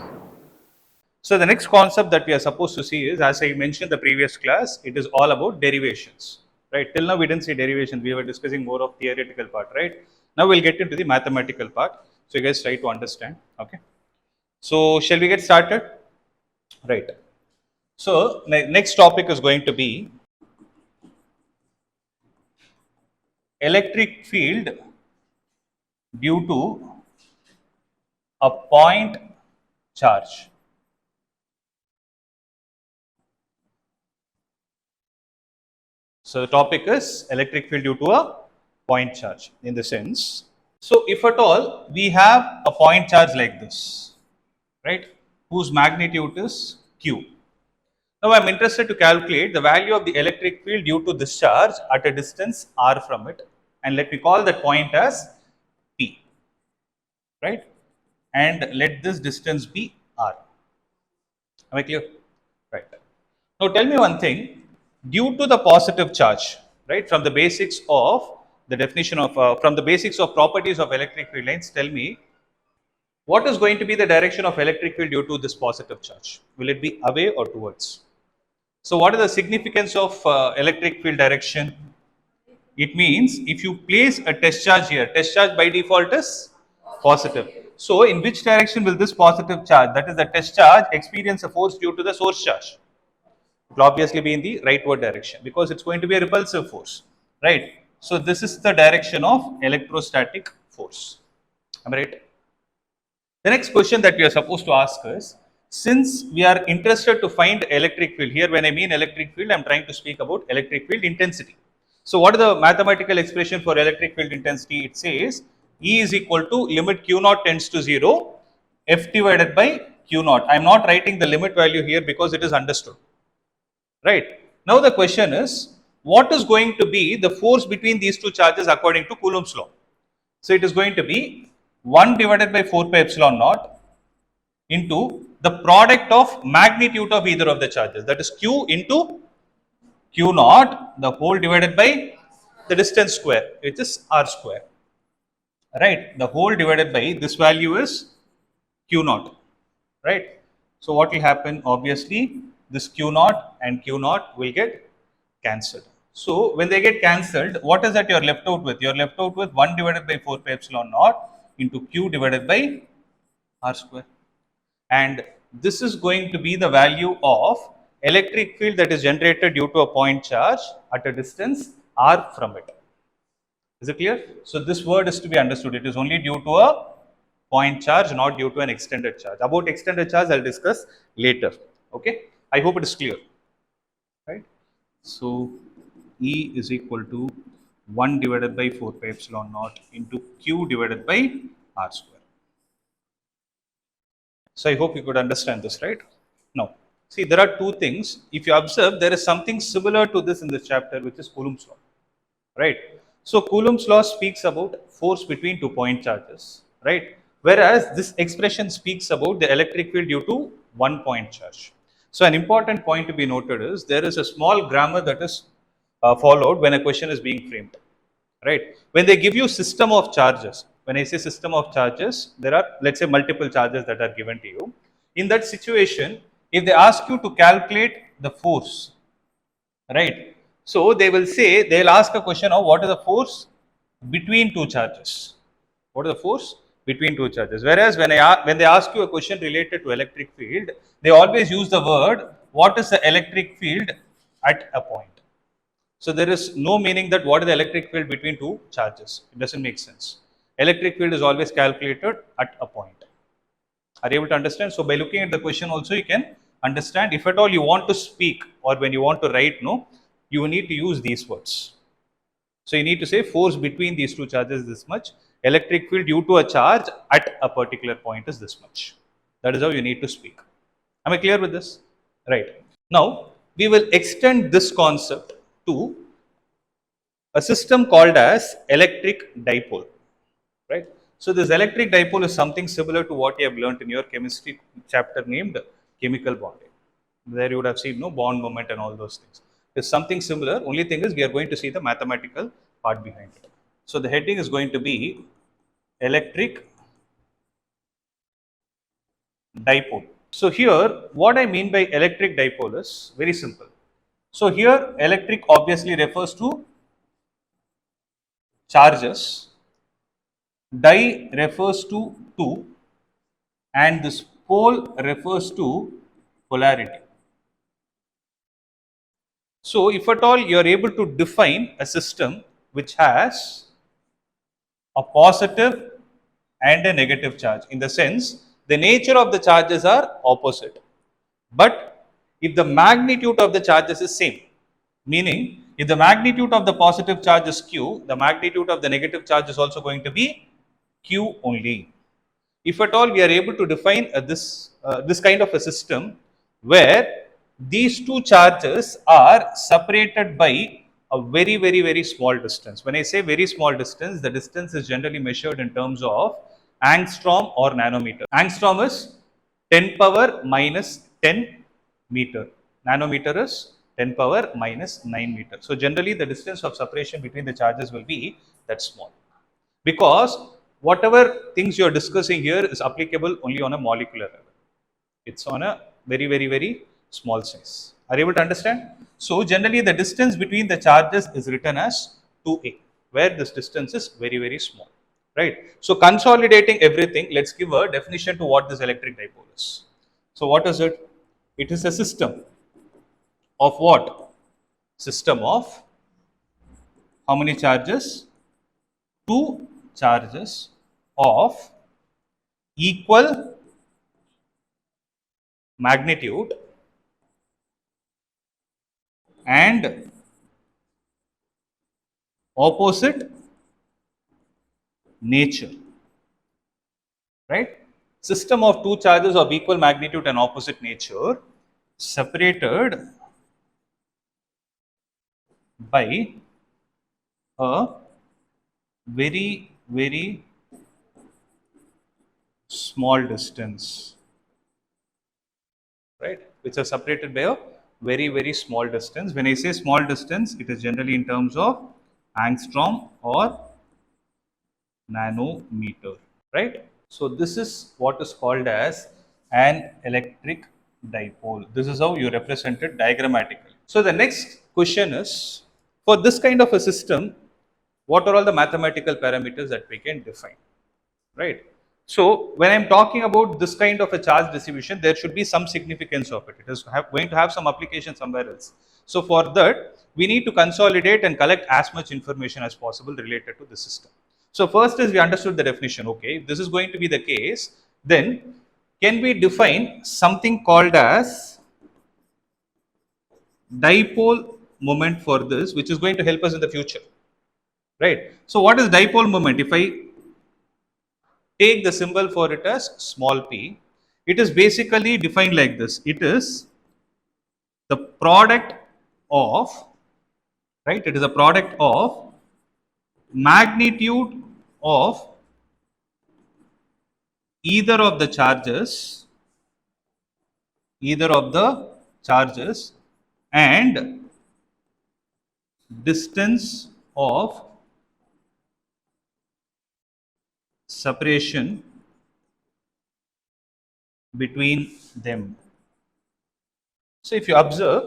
So the next concept that we are supposed to see is, as I mentioned in the previous class, it is all about derivations. Right? Till now we didn't see derivations. We were discussing more of theoretical part. Right? Now we'll get into the mathematical part. So you guys try to understand. Okay. So shall we get started? Right. So next topic is going to be electric field due to a point charge. So the topic is electric field due to a point charge in the sense. So if at all we have a point charge like this, right, whose magnitude is Q. Now I am interested to calculate the value of the electric field due to this charge at a distance r from it, and let me call that point as P, right, and let this distance be r. Am I clear? Right. Now tell me one thing. Due to the positive charge, right, from the basics of the definition of, from the basics of properties of electric field lines, tell me what is going to be the direction of electric field due to this positive charge? Will it be away or towards? So what is the significance of electric field direction? It means if you place a test charge here, test charge by default is positive. So in which direction will this positive charge, that is the test charge, experience a force due to the source charge? It will obviously be in the rightward direction because it's going to be a repulsive force, right? So this is the direction of electrostatic force. Am I right? The next question that we are supposed to ask is, since we are interested to find electric field, here when I mean electric field, I am trying to speak about electric field intensity. So what is the mathematical expression for electric field intensity? It says E is equal to limit Q naught tends to 0, F divided by Q naught. I am not writing the limit value here because it is understood. Right. Now the question is, what is going to be the force between these two charges according to Coulomb's law? So it is going to be 1 divided by 4 pi epsilon naught into the product of magnitude of either of the charges, that is Q into Q naught, the whole divided by the distance square, which is R square. Right. The whole divided by this value is Q naught. Right. So what will happen? Obviously, this Q naught and Q naught will get cancelled. So when they get cancelled, what is that you are left out with? You are left out with 1 divided by 4 pi epsilon naught into Q divided by R square. And this is going to be the value of electric field that is generated due to a point charge at a distance r from it. Is it clear? So this word is to be understood. It is only due to a point charge, not due to an extended charge. About extended charge, I'll discuss later. Okay. I hope it is clear. Right. So E is equal to 1 divided by 4 pi epsilon naught into Q divided by R square. So I hope you could understand this, right? Now, see, there are two things. If you observe, there is something similar to this in this chapter, which is Coulomb's law, right? So Coulomb's law speaks about force between 2 point charges, right? Whereas this expression speaks about the electric field due to 1 point charge. So an important point to be noted is there is a small grammar that is followed when a question is being framed, right? When they give you system of charges, when I say system of charges, there are, let's say, multiple charges that are given to you. In that situation, if they ask you to calculate the force, right? So they will say, they'll ask a question of what is the force between two charges. What is the force between two charges? Whereas when they ask you a question related to electric field, they always use the word what is the electric field at a point. So there is no meaning that what is the electric field between two charges. It doesn't make sense. Electric field is always calculated at a point. Are you able to understand? So by looking at the question also you can understand. If at all you want to speak or when you want to write, no, you need to use these words. So you need to say force between these two charges is this much. Electric field due to a charge at a particular point is this much. That is how you need to speak. Am I clear with this? Right. Now we will extend this concept to a system called as electric dipole. Right. So this electric dipole is something similar to what you have learnt in your chemistry chapter named chemical bonding. There you would have seen no bond moment and all those things. It's something similar. Only thing is we are going to see the mathematical part behind it. So the heading is going to be electric dipole. So here what I mean by electric dipole is very simple. So here electric obviously refers to charges, di refers to two, and this pole refers to polarity. So if at all you are able to define a system which has a positive and a negative charge, in the sense the nature of the charges are opposite, but if the magnitude of the charges is same, meaning if the magnitude of the positive charge is q, the magnitude of the negative charge is also going to be q only. If at all we are able to define this kind of a system where these two charges are separated by a very small distance. When I say very small distance, the distance is generally measured in terms of angstrom or nanometer. Angstrom is 10 power minus 10 meter. Nanometer is 10 power minus 9 meter. So generally the distance of separation between the charges will be that small, because whatever things you are discussing here is applicable only on a molecular level. It's on a very small size. Are you able to understand? So generally the distance between the charges is written as 2a, where this distance is very small, right? So consolidating everything, let's give a definition to what this electric dipole is. So what is it? It is a system of what? System of how many charges? Two charges of equal magnitude and opposite nature, right? System of two charges of equal magnitude and opposite nature separated by a very small distance, right? Which are separated by a very small distance. When I say small distance, it is generally in terms of angstrom or nanometer, right? So this is what is called as an electric dipole. This is how you represent it diagrammatically. So the next question is, for this kind of a system, what are all the mathematical parameters that we can define, right? So when I'm talking about this kind of a charge distribution, there should be some significance of it. It is going to have some application somewhere else. So for that, we need to consolidate and collect as much information as possible related to the system. So first is we understood the definition. Okay, if this is going to be the case, then can we define something called as dipole moment for this, which is going to help us in the future, right? So what is dipole moment? If I take the symbol for it as small p, it is basically defined like this. It is the product of, right? It is a product of magnitude of either of the charges, and distance of separation between them. So if you observe,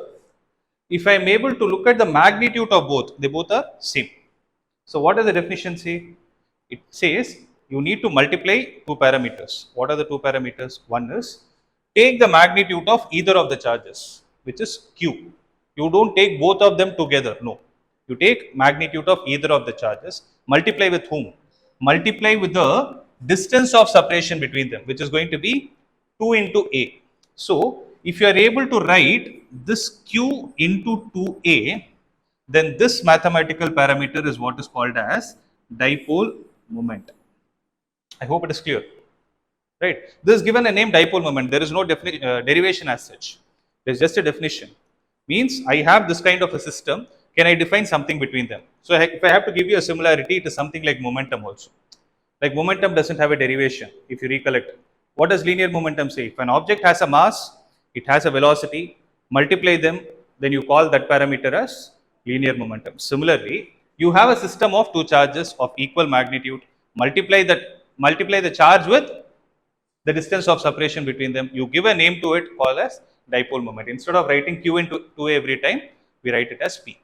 if I am able to look at the magnitude of both, they both are same. So what does the definition say? It says you need to multiply two parameters. What are the two parameters? One is take the magnitude of either of the charges. which is Q. You don't take both of them together, no. You take magnitude of either of the charges, multiply with whom? Multiply with the distance of separation between them, which is going to be 2 into A. So, if you are able to write this Q into 2A, then this mathematical parameter is what is called as dipole moment. I hope it is clear. Right? This is given a name dipole moment. There is no derivation as such. There is just a definition. Means I have this kind of a system. Can I define something between them? So if I have to give you a similarity, it is something like momentum also. Like momentum doesn't have a derivation. If you recollect, what does linear momentum say? If an object has a mass, it has a velocity. Multiply them, then you call that parameter as linear momentum. Similarly, you have a system of two charges of equal magnitude. Multiply the charge with the distance of separation between them. You give a name to it called as dipole moment. Instead of writing Q into 2A every time, we write it as P.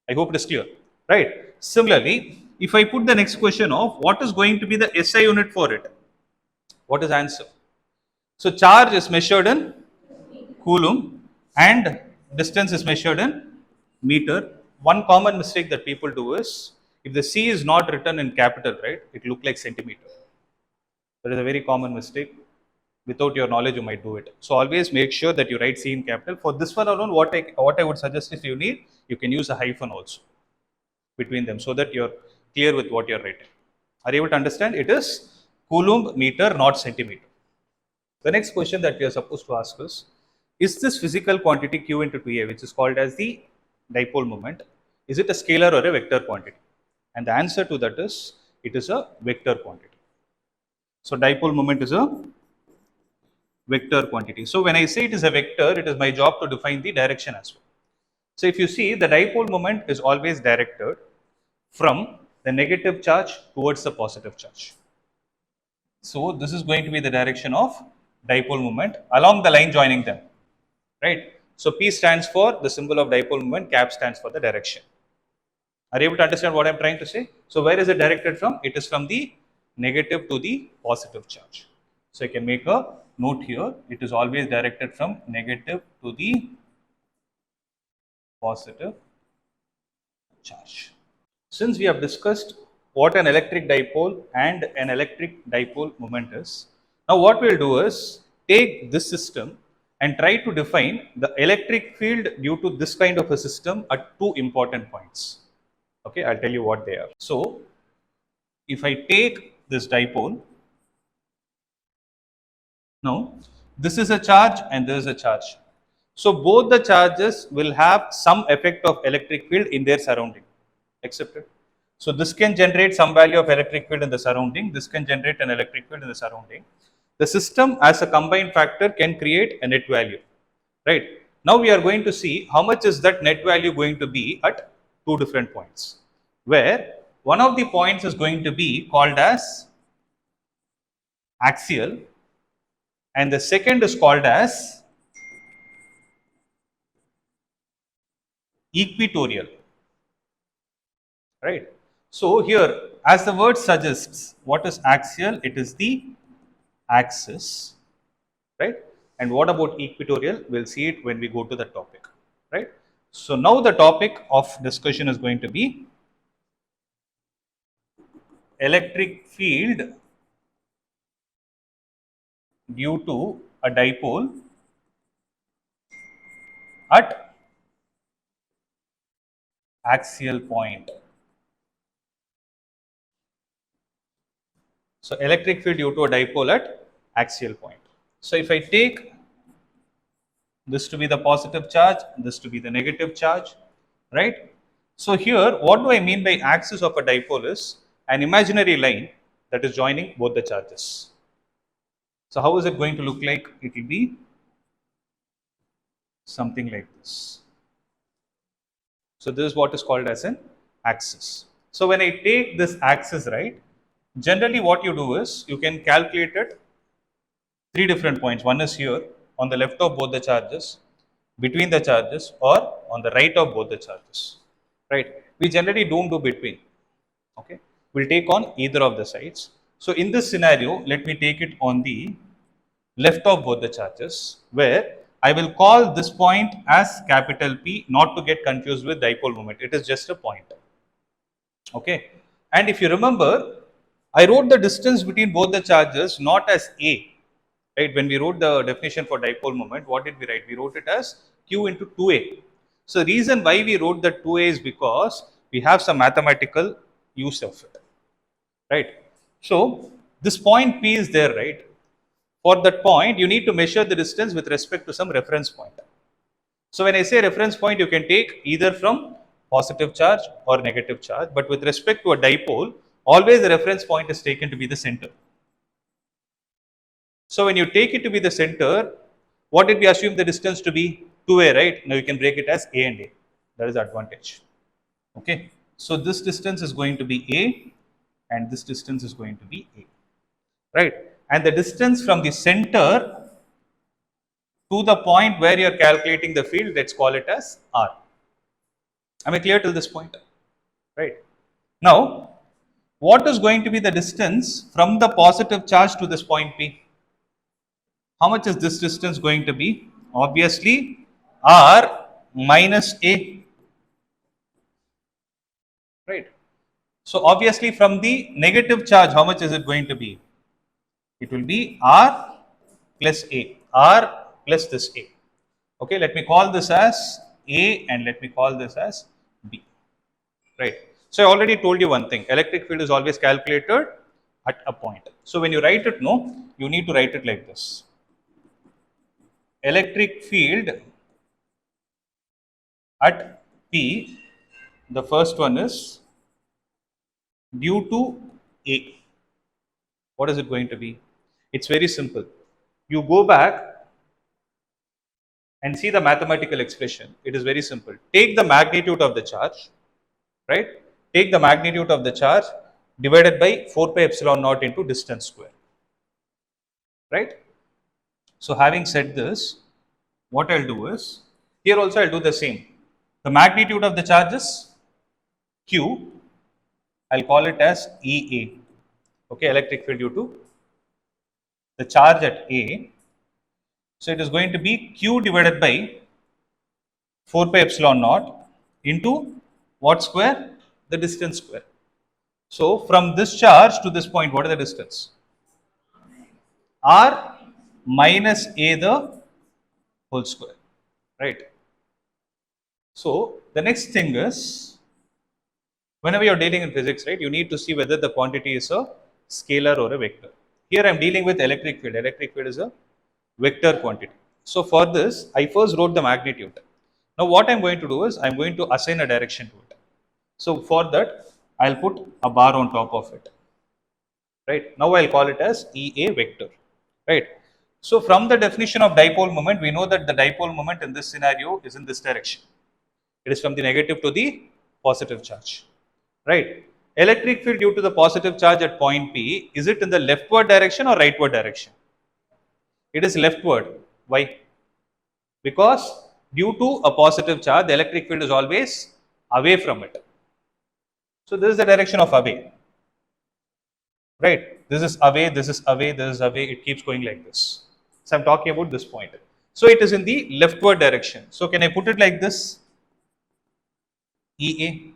I hope it is clear, right? Similarly, if I put the next question of what is going to be the SI unit for it, what is answer? So charge is measured in Coulomb and distance is measured in meter. One common mistake that people do is if the C is not written in capital, right, it look like centimeter. That is a very common mistake. Without your knowledge, you might do it. So always make sure that you write C in capital. For this one alone, what I would suggest if you need, you can use a hyphen also between them so that you're clear with what you're writing. Are you able to understand? It is Coulomb meter, not centimeter. The next question that we are supposed to ask is this physical quantity Q into 2A, which is called as the dipole moment, is it a scalar or a vector quantity? And the answer to that is, it is a vector quantity. So dipole moment is a vector quantity. So when I say it is a vector, it is my job to define the direction as well. So if you see, the dipole moment is always directed from the negative charge towards the positive charge. So this is going to be the direction of dipole moment along the line joining them, right? So P stands for the symbol of dipole moment, cap stands for the direction. Are you able to understand what I'm trying to say? So where is it directed from? It is from the negative to the positive charge. So I can make a note here. It is always directed from negative to the positive charge. Since we have discussed what an electric dipole and an electric dipole moment is, now what we'll do is take this system and try to define the electric field due to this kind of a system at two important points. Okay, I'll tell you what they are. So, if I take this dipole, now this is a charge and this is a charge. So, both the charges will have some effect of electric field in their surrounding. Accepted? So, this can generate some value of electric field in the surrounding, this can generate an electric field in the surrounding. The system as a combined factor can create a net value, right? Now, we are going to see how much is that net value going to be at two different points, where one of the points is going to be called as axial and the second is called as equatorial, right? So here, as the word suggests, what is axial? It is the axis, right? And what about equatorial? We'll see it when we go to the topic, right? So now the topic of discussion is going to be electric field due to a dipole at axial point. So electric field due to a dipole at axial point. So if I take this to be the positive charge, this to be the negative charge, right? So here, what do I mean by axis of a dipole is an imaginary line that is joining both the charges. So how is it going to look like? It will be something like this. So this is what is called as an axis. So when I take this axis, right, generally what you do is you can calculate it three different points. One is here on the left of both the charges, between the charges, or on the right of both the charges, right? We generally don't do between, okay? We'll take on either of the sides. So in this scenario, let me take it on the left of both the charges, where I will call this point as capital P, not to get confused with dipole moment. It is just a point. Okay. And if you remember, I wrote the distance between both the charges not as A. Right? When we wrote the definition for dipole moment, what did we write? We wrote it as Q into 2A. So the reason why we wrote the 2A is because we have some mathematical use of it. Right? So this point P is there, right? For that point, you need to measure the distance with respect to some reference point. So when I say reference point, you can take either from positive charge or negative charge, but with respect to a dipole, always the reference point is taken to be the center. So when you take it to be the center, what did we assume the distance to be? 2A, right? Now you can break it as A and A. That is the advantage. Okay. So this distance is going to be A and this distance is going to be A. Right? And the distance from the center to the point where you are calculating the field, let's call it as R. Am I clear till this point? Right. Now, what is going to be the distance from the positive charge to this point P? How much is this distance going to be? Obviously, R minus A. Right. So, obviously, from the negative charge, how much is it going to be? It will be R plus A. R plus this A. Okay, let me call this as A and let me call this as B. Right. So I already told you one thing, electric field is always calculated at a point. So when you write it, no, you need to write it like this. Electric field at P, the first one is due to A. What is it going to be? It's very simple. You go back and see the mathematical expression. It is very simple. Take the magnitude of the charge, right? Take the magnitude of the charge divided by 4 pi epsilon naught into distance square, right? So having said this, what I'll do is, here also I'll do the same. The magnitude of the charge is Q, I'll call it as EA, okay, electric field due to the charge at A. So it is going to be Q divided by 4 pi epsilon naught into what square? The distance square. So from this charge to this point, what is the distance? R minus A the whole square, right? So the next thing is, whenever you're dealing in physics, right, you need to see whether the quantity is a scalar or a vector. Here I'm dealing with electric field. Electric field is a vector quantity. So for this, I first wrote the magnitude. Now what I'm going to do is, I'm going to assign a direction to it. So for that, I'll put a bar on top of it. Right. Now I'll call it as EA vector. Right. So from the definition of dipole moment, we know that the dipole moment in this scenario is in this direction. It is from the negative to the positive charge. Right. Electric field due to the positive charge at point P, is it in the leftward direction or rightward direction? It is leftward. Why? Because due to a positive charge, the electric field is always away from it. So this is the direction of away. Right? This is away, this is away, this is away. It keeps going like this. So I'm talking about this point. So it is in the leftward direction. So can I put it like this? EA.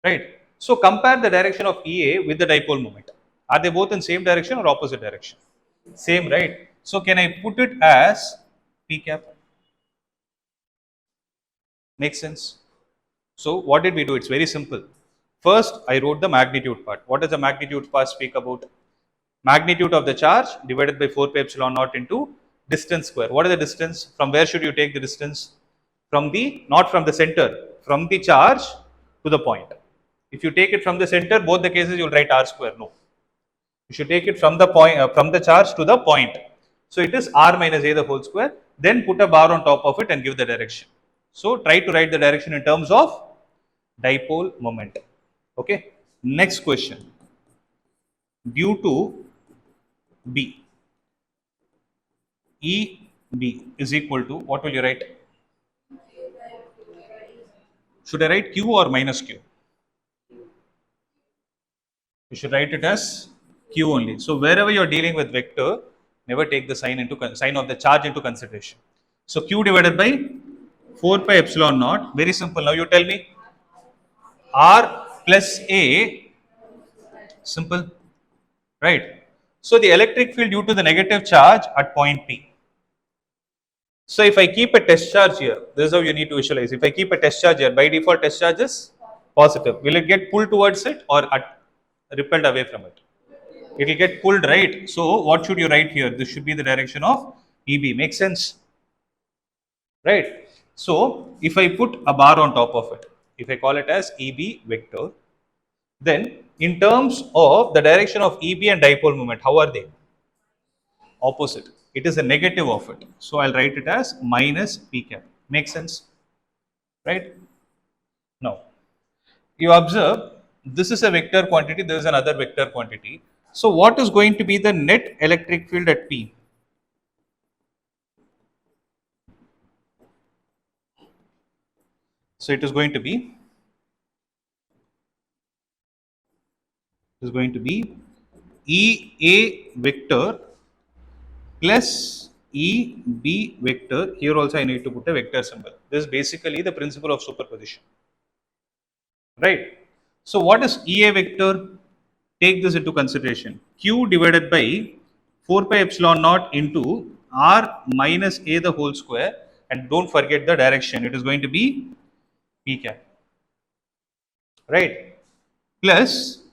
Right? So compare the direction of EA with the dipole moment. Are they both in same direction or opposite direction? Same, right? So can I put it as P cap? Makes sense? So what did we do? It's very simple. First, I wrote the magnitude part. What does the magnitude part speak about? Magnitude of the charge divided by 4 pi epsilon naught into distance square. What is the distance? From where should you take the distance? From the, not from the center, from the charge to the point. If you take it from the center, both the cases you'll write R square. No. You should take it from the point, from the charge to the point. So it is R minus A the whole square. Then put a bar on top of it and give the direction. So try to write the direction in terms of dipole moment. Okay. Next question. Due to B, EB is equal to, what will you write? Should I write Q or minus Q? You should write it as Q only. So wherever you're dealing with vector, Never take the sign of the charge into consideration. So q divided by 4 pi epsilon naught. Very simple. Now you tell me r plus a, simple, right? So the electric field due to the negative charge at point P. So if I keep a test charge here, this is how you need to visualize. If I keep a test charge here, by default test charge is positive. Will it get pulled towards it or repelled away from it? It will get pulled, right? So what should you write here? This should be the direction of EB. Makes sense, right? So if I put a bar on top of it, if I call it as EB vector, then in terms of the direction of EB and dipole moment, how are they? Opposite. It is a negative of it. So I'll write it as minus P cap. Makes sense, right? Now, you observe this is a vector quantity, there is another vector quantity. So what is going to be the net electric field at P? So it is going to be EA vector plus EB vector. Here also I need to put a vector symbol. This is basically the principle of superposition, right? So what is EA vector? Take this into consideration. Q divided by 4 pi epsilon naught into R minus A the whole square, and don't forget the direction. It is going to be P cap, right? Plus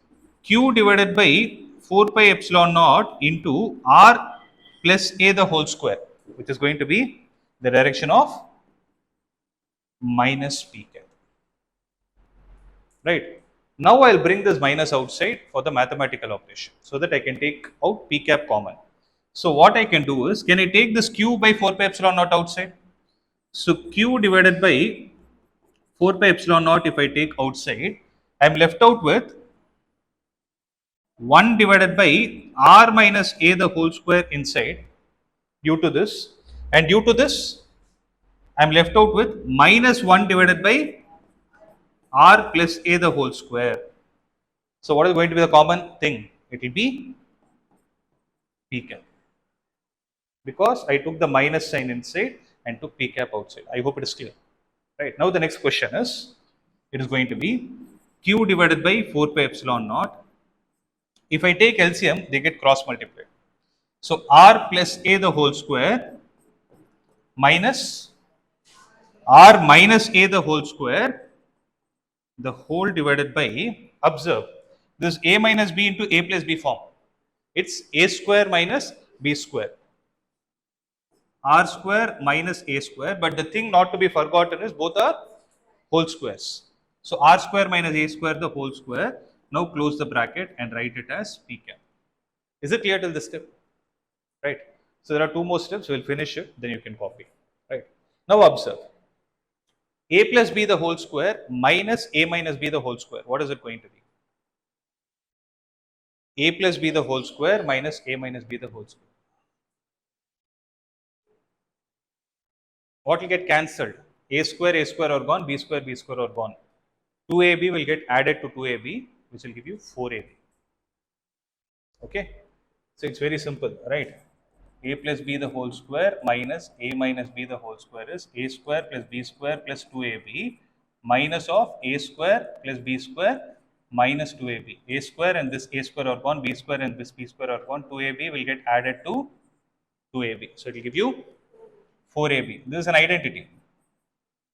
Q divided by 4 pi epsilon naught into R plus A the whole square, which is going to be the direction of minus P cap, right? Now I'll bring this minus outside for the mathematical operation so that I can take out P cap common. So what I can do is, can I take this Q by 4 pi epsilon naught outside? So Q divided by 4 pi epsilon naught if I take outside, I am left out with 1 divided by R minus A the whole square inside due to this, and due to this I am left out with minus 1 divided by R plus A the whole square. So what is going to be the common thing? It will be P cap, because I took the minus sign inside and took P cap outside. I hope it is clear. Right. Now the next question is, it is going to be Q divided by 4 pi epsilon naught. If I take LCM, they get cross multiplied. So R plus A the whole square minus R minus A the whole square, the whole divided by, observe, this A minus B into A plus B form. It's A square minus B square. R square minus A square, but the thing not to be forgotten is both are whole squares. So R square minus A square the whole square. Now close the bracket and write it as P cap. Is it clear till this step? Right. So there are two more steps. We'll finish it, then you can copy. Right. Now observe. A plus B the whole square minus A minus B the whole square. What is it going to be? A plus B the whole square minus A minus B the whole square. What will get cancelled? A square are gone, B square are gone. 2AB will get added to 2AB, which will give you 4AB. Okay. So it's very simple, right? A plus B the whole square minus A minus B the whole square is A square plus B square plus 2AB minus of A square plus B square minus 2AB. A square and this A square are gone, B square and this B square are gone, 2AB will get added to 2AB. So it will give you 4AB. This is an identity,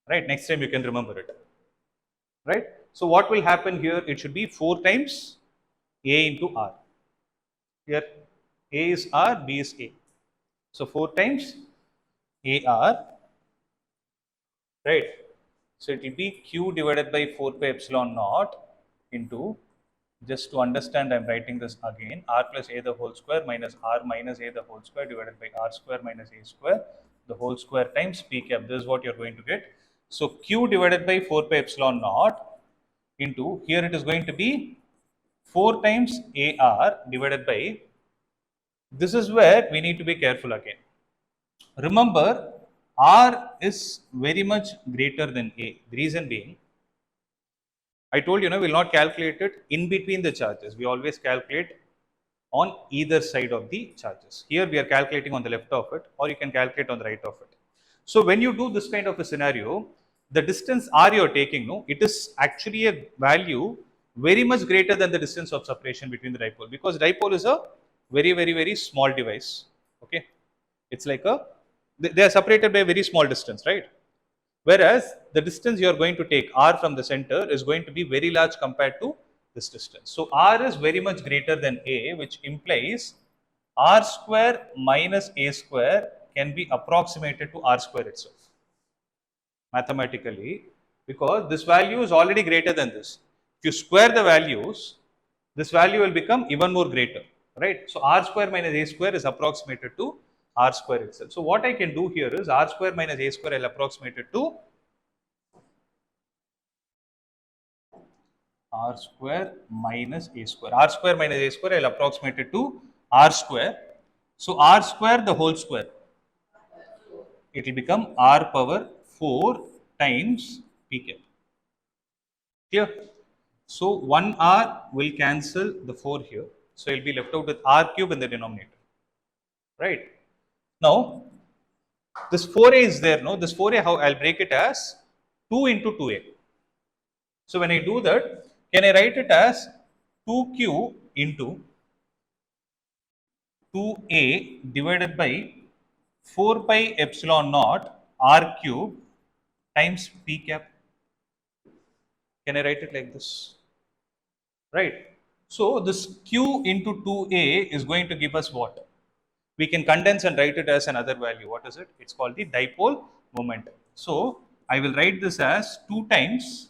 right? Next time you can remember it, right? So what will happen here? It should be 4 times A into R. Here A is R, B is A. So 4 times AR, right? So it will be Q divided by 4 pi epsilon naught into, just to understand, I am writing this again, R plus A the whole square minus R minus A the whole square divided by R square minus A square the whole square times P cap. This is what you are going to get. So Q divided by 4 pi epsilon naught into, here it is going to be 4 times AR divided by, this is where we need to be careful again. Remember, R is very much greater than A. The reason being, I told you, we will not calculate it in between the charges. We always calculate on either side of the charges. Here we are calculating on the left of it, or you can calculate on the right of it. So when you do this kind of a scenario, the distance r you are taking, no, it is actually a value very much greater than the distance of separation between the dipole, because dipole is a very small device. Okay, it's like a, they are separated by a very small distance, right? Whereas the distance you are going to take r from the center is going to be very large compared to this distance. So r is very much greater than a, which implies r square minus a square can be approximated to r square itself mathematically, because this value is already greater than this. If you square the values, this value will become even more greater, right? So r square minus a square is approximated to r square itself. So what I can do here is r square minus a square I'll approximate it to r square minus a square. R square minus a square I'll approximate it to r square. So r square the whole square, it will become r power 4 times p cap. Clear? So 1r will cancel the 4 here. So it will be left out with r cube in the denominator. Right? Now, this 4a is there, no? This 4a, how I'll break it as 2 into 2a. So when I do that, can I write it as 2q into 2a divided by 4 pi epsilon naught r cube times p cap? Can I write it like this? Right. So this q into 2a is going to give us what? We can condense and write it as another value. What is it? It's called the dipole moment. So I will write this as 2 times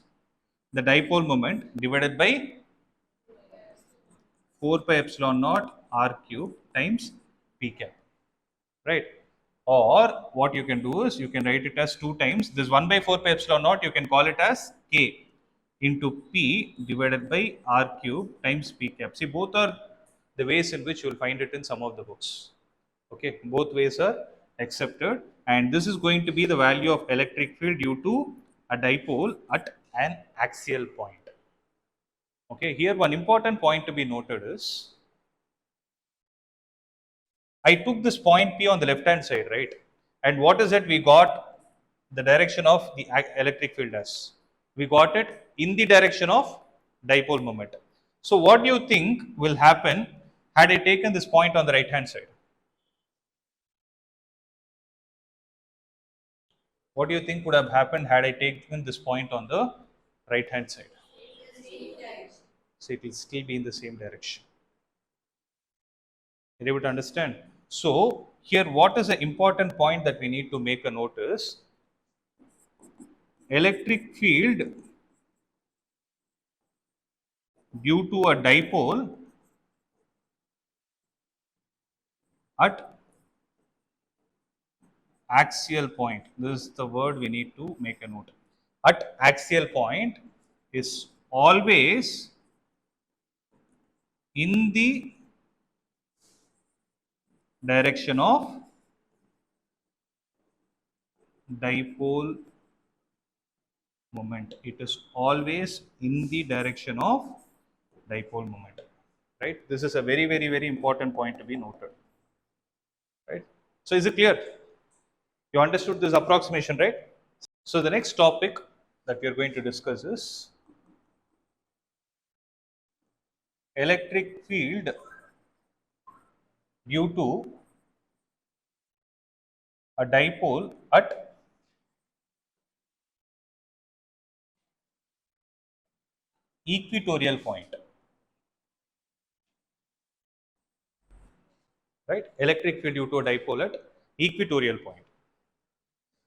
the dipole moment divided by 4 pi epsilon naught r cube times p cap. Right? Or what you can do is you can write it as 2 times this 1 by 4 pi epsilon naught, you can call it as k into p divided by r cube times p cap. See, both are the ways in which you will find it in some of the books. Okay, both ways are accepted, and this is going to be the value of electric field due to a dipole at an axial point. Okay, here one important point to be noted is I took this point P on the left hand side, right? And what is it? We got the direction of the electric field as. We got it in the direction of dipole moment. So what do you think will happen had I taken this point on the right hand side? What do you think would have happened had I taken this point on the right hand side? So it will still be in the same direction. Are you able to understand? So here what is the important point that we need to make a note is electric field due to a dipole at axial point. This is the word we need to make a note. At axial point is always in the direction of dipole moment. It is always in the direction of dipole moment. Right? This is a very important point to be noted. Right? So is it clear? You understood this approximation, right? So the next topic that we are going to discuss is electric field due to a dipole at equatorial point. Right? Electric field due to a dipole at equatorial point.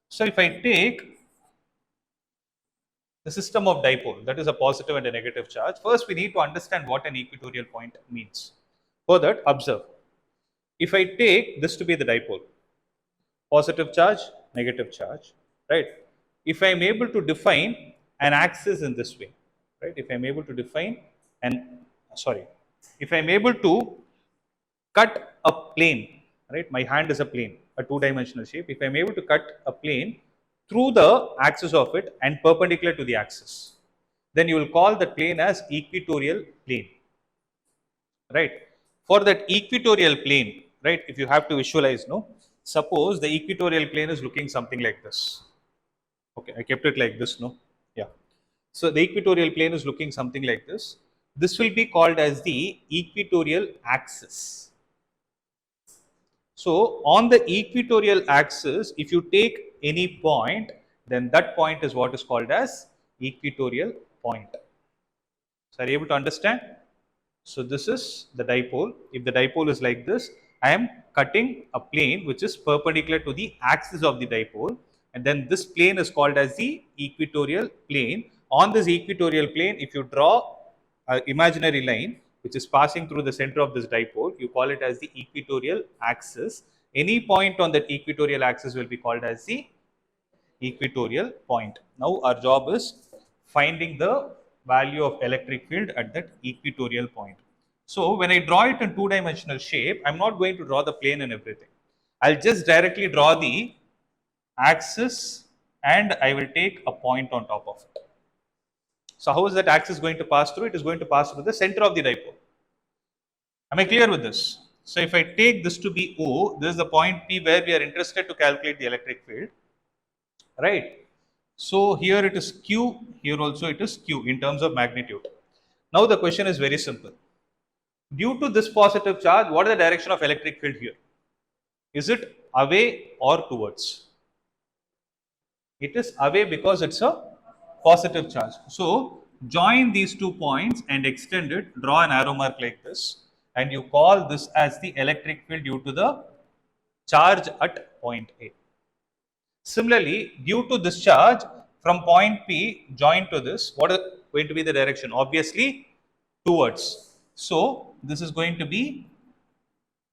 So if I take the system of dipole, that is a positive and a negative charge, first we need to understand what an equatorial point means. For that, observe. If I take this to be the dipole, positive charge, negative charge, right? If I am able to define an axis in this way, right? If I am able to define if I am able to cut a plane, right? My hand is a plane, a two-dimensional shape. If I am able to cut a plane through the axis of it and perpendicular to the axis, then you will call the plane as equatorial plane, right? For that equatorial plane, right, if you have to visualize, no, suppose the equatorial plane is looking something like this. Okay, I kept it like this, no? Yeah. So the equatorial plane is looking something like this. This will be called as the equatorial axis. So on the equatorial axis, if you take any point, then that point is what is called as equatorial point. So are you able to understand? So this is the dipole. If the dipole is like this, I am cutting a plane which is perpendicular to the axis of the dipole, and then this plane is called as the equatorial plane. On this equatorial plane, if you draw an imaginary line which is passing through the center of this dipole, you call it as the equatorial axis. Any point on that equatorial axis will be called as the equatorial point. Now our job is finding the value of electric field at that equatorial point. So when I draw it in two-dimensional shape, I'm not going to draw the plane and everything. I'll just directly draw the axis and I will take a point on top of it. So how is that axis going to pass through? It is going to pass through the center of the dipole. Am I clear with this? So if I take this to be O, this is the point P where we are interested to calculate the electric field, right? So here it is Q, here also it is Q in terms of magnitude. Now the question is very simple. Due to this positive charge, what is the direction of electric field here? Is it away or towards? It is away because it's a positive charge. So join these 2 points and extend it, draw an arrow mark like this, and you call this as the electric field due to the charge at point A. Similarly, due to this charge from point P joined to this, what is going to be the direction? Obviously, towards. So, this is going to be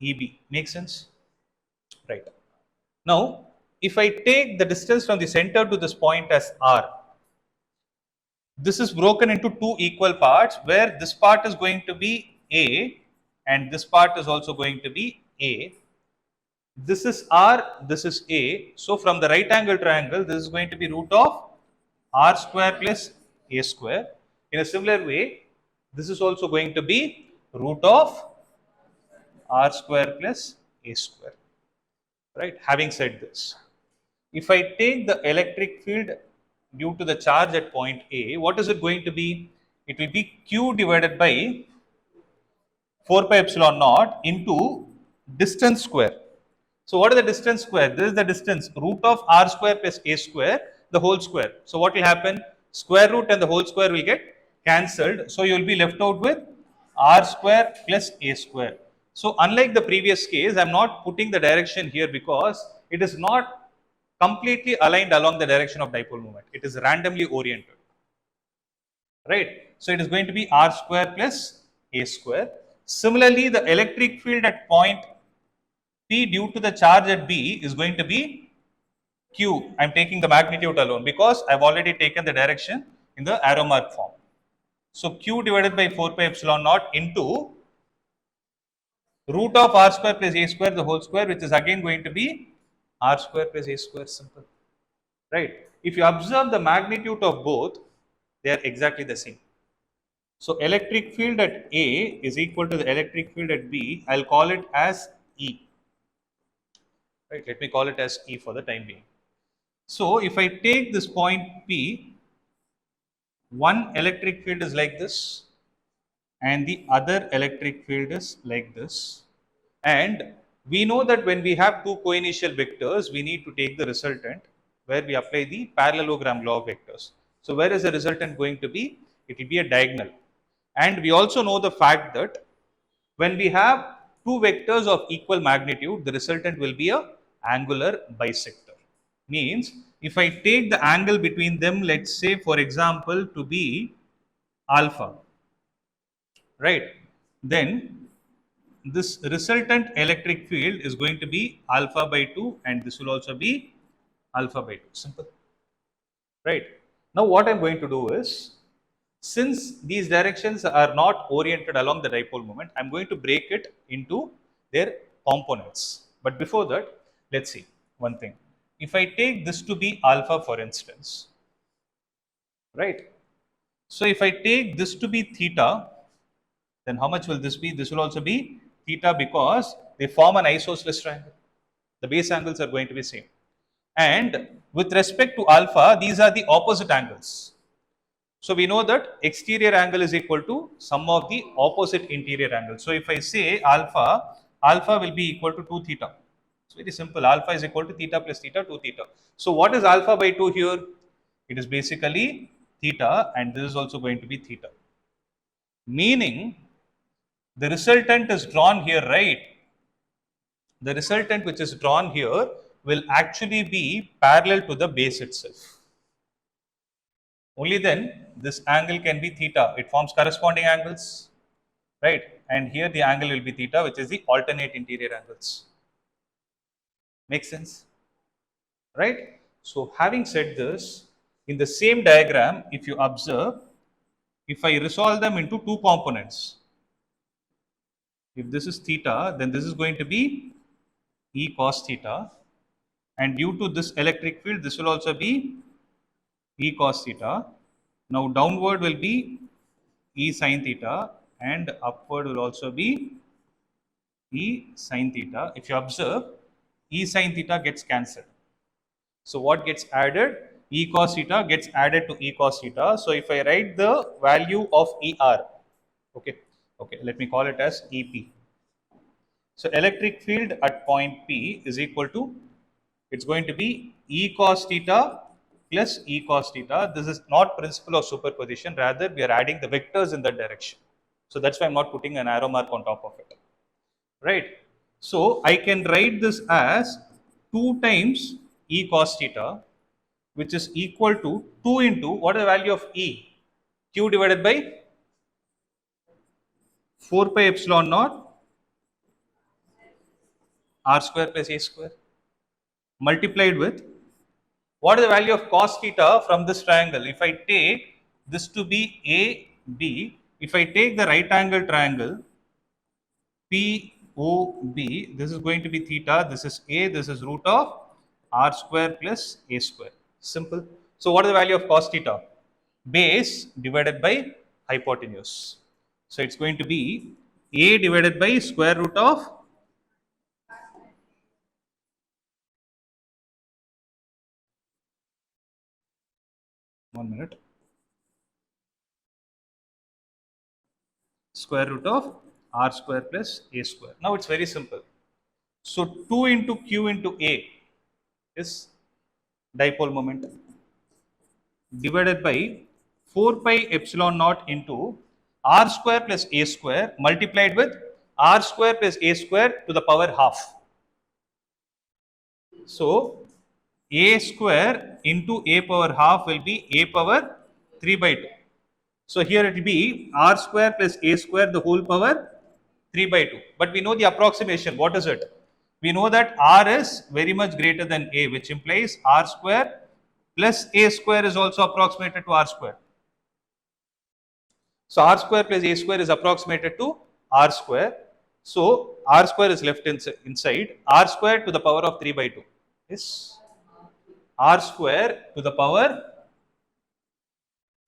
EB. Make sense? Right. Now, if I take the distance from the center to this point as R, this is broken into two equal parts where this part is going to be A and this part is also going to be A. This is R, this is A. So from the right angle triangle, this is going to be root of R square plus A square. In a similar way, this is also going to be root of R square plus A square. Right? Having said this, if I take the electric field due to the charge at point A, what is it going to be? It will be Q divided by 4 pi epsilon naught into distance square. So what is the distance square? This is the distance root of R square plus A square, the whole square. So what will happen? Square root and the whole square will get cancelled. So you will be left out with R square plus A square. So unlike the previous case, I am not putting the direction here because it is not completely aligned along the direction of dipole moment. It is randomly oriented. Right? So it is going to be R square plus A square. Similarly, the electric field at point P due to the charge at B is going to be Q. I am taking the magnitude alone because I have already taken the direction in the arrow mark form. So Q divided by 4 pi epsilon naught into root of R square plus A square the whole square, which is again going to be R square plus A square, simple. Right? If you observe the magnitude of both, they are exactly the same. So electric field at A is equal to the electric field at B. I'll call it as E. Right, let me call it as E for the time being. So if I take this point P, one electric field is like this and the other electric field is like this. And we know that when we have two coinitial vectors, we need to take the resultant where we apply the parallelogram law of vectors. So where is the resultant going to be? It will be a diagonal. And we also know the fact that when we have two vectors of equal magnitude, the resultant will be a angular bisector. Means if I take the angle between them, let's say for example to be alpha, right? Then this resultant electric field is going to be alpha by 2 and this will also be alpha by 2. Simple. Right. Now what I'm going to do is, since these directions are not oriented along the dipole moment, I'm going to break it into their components. But before that, let's see one thing. If I take this to be alpha, for instance, right? So if I take this to be theta, then how much will this be? This will also be theta because they form an isosceles triangle. The base angles are going to be same. And with respect to alpha, these are the opposite angles. So we know that exterior angle is equal to sum of the opposite interior angles. So if I say alpha, alpha will be equal to 2 theta. It's very simple. Alpha is equal to theta plus theta, 2 theta. So what is alpha by 2 here? It is basically theta, and this is also going to be theta. Meaning the resultant is drawn here, right? The resultant which is drawn here will actually be parallel to the base itself. Only then this angle can be theta. It forms corresponding angles, right? And here the angle will be theta, which is the alternate interior angles. Make sense? Right? So having said this, in the same diagram, if you observe, if I resolve them into two components, if this is theta, then this is going to be E cos theta, and due to this electric field, this will also be E cos theta. Now downward will be E sin theta, and upward will also be E sin theta. If you observe, E sin theta gets cancelled. So what gets added? E cos theta gets added to E cos theta. So if I write the value of ER, okay, let me call it as EP. So electric field at point P is equal to, it's going to be E cos theta plus E cos theta. This is not principle of superposition, rather we are adding the vectors in that direction. So that's why I'm not putting an arrow mark on top of it, right? So I can write this as 2 times E cos theta, which is equal to 2 into, what is the value of E? Q divided by 4 pi epsilon naught R square plus A square, multiplied with, what is the value of cos theta from this triangle? If I take this to be AB, if I take the right angle triangle POB, this is going to be theta, this is A, this is root of R square plus A square. Simple. So what is the value of cos theta? Base divided by hypotenuse. So it's going to be A divided by square root of 1 minute. Square root of R square plus A square. Now it's very simple. So 2 into Q into A is dipole moment divided by 4 pi epsilon naught into R square plus A square multiplied with R square plus A square to the power half. So A square into A power half will be A power 3 by 2. So here it will be R square plus A square the whole power 3 by 2. But we know the approximation. What is it? We know that R is very much greater than A, which implies R square plus A square is also approximated to R square. So R square plus A square is approximated to R square. So R square is left inside. R square to the power of 3 by 2 is R square to the power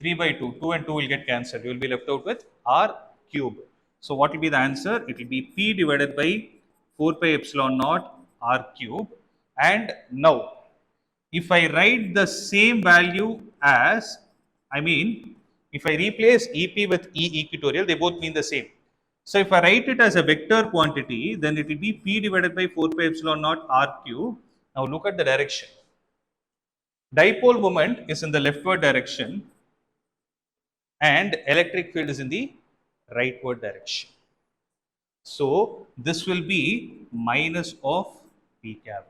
3 by 2. 2 and 2 will get cancelled. You will be left out with R cube. So what will be the answer? It will be P divided by 4 pi epsilon naught R cube. And now, if I write the same value as, if I replace EP with E equatorial, they both mean the same. So if I write it as a vector quantity, then it will be P divided by 4 pi epsilon naught R cube. Now look at the direction. Dipole moment is in the leftward direction and electric field is in the rightward direction. So this will be minus of P cap,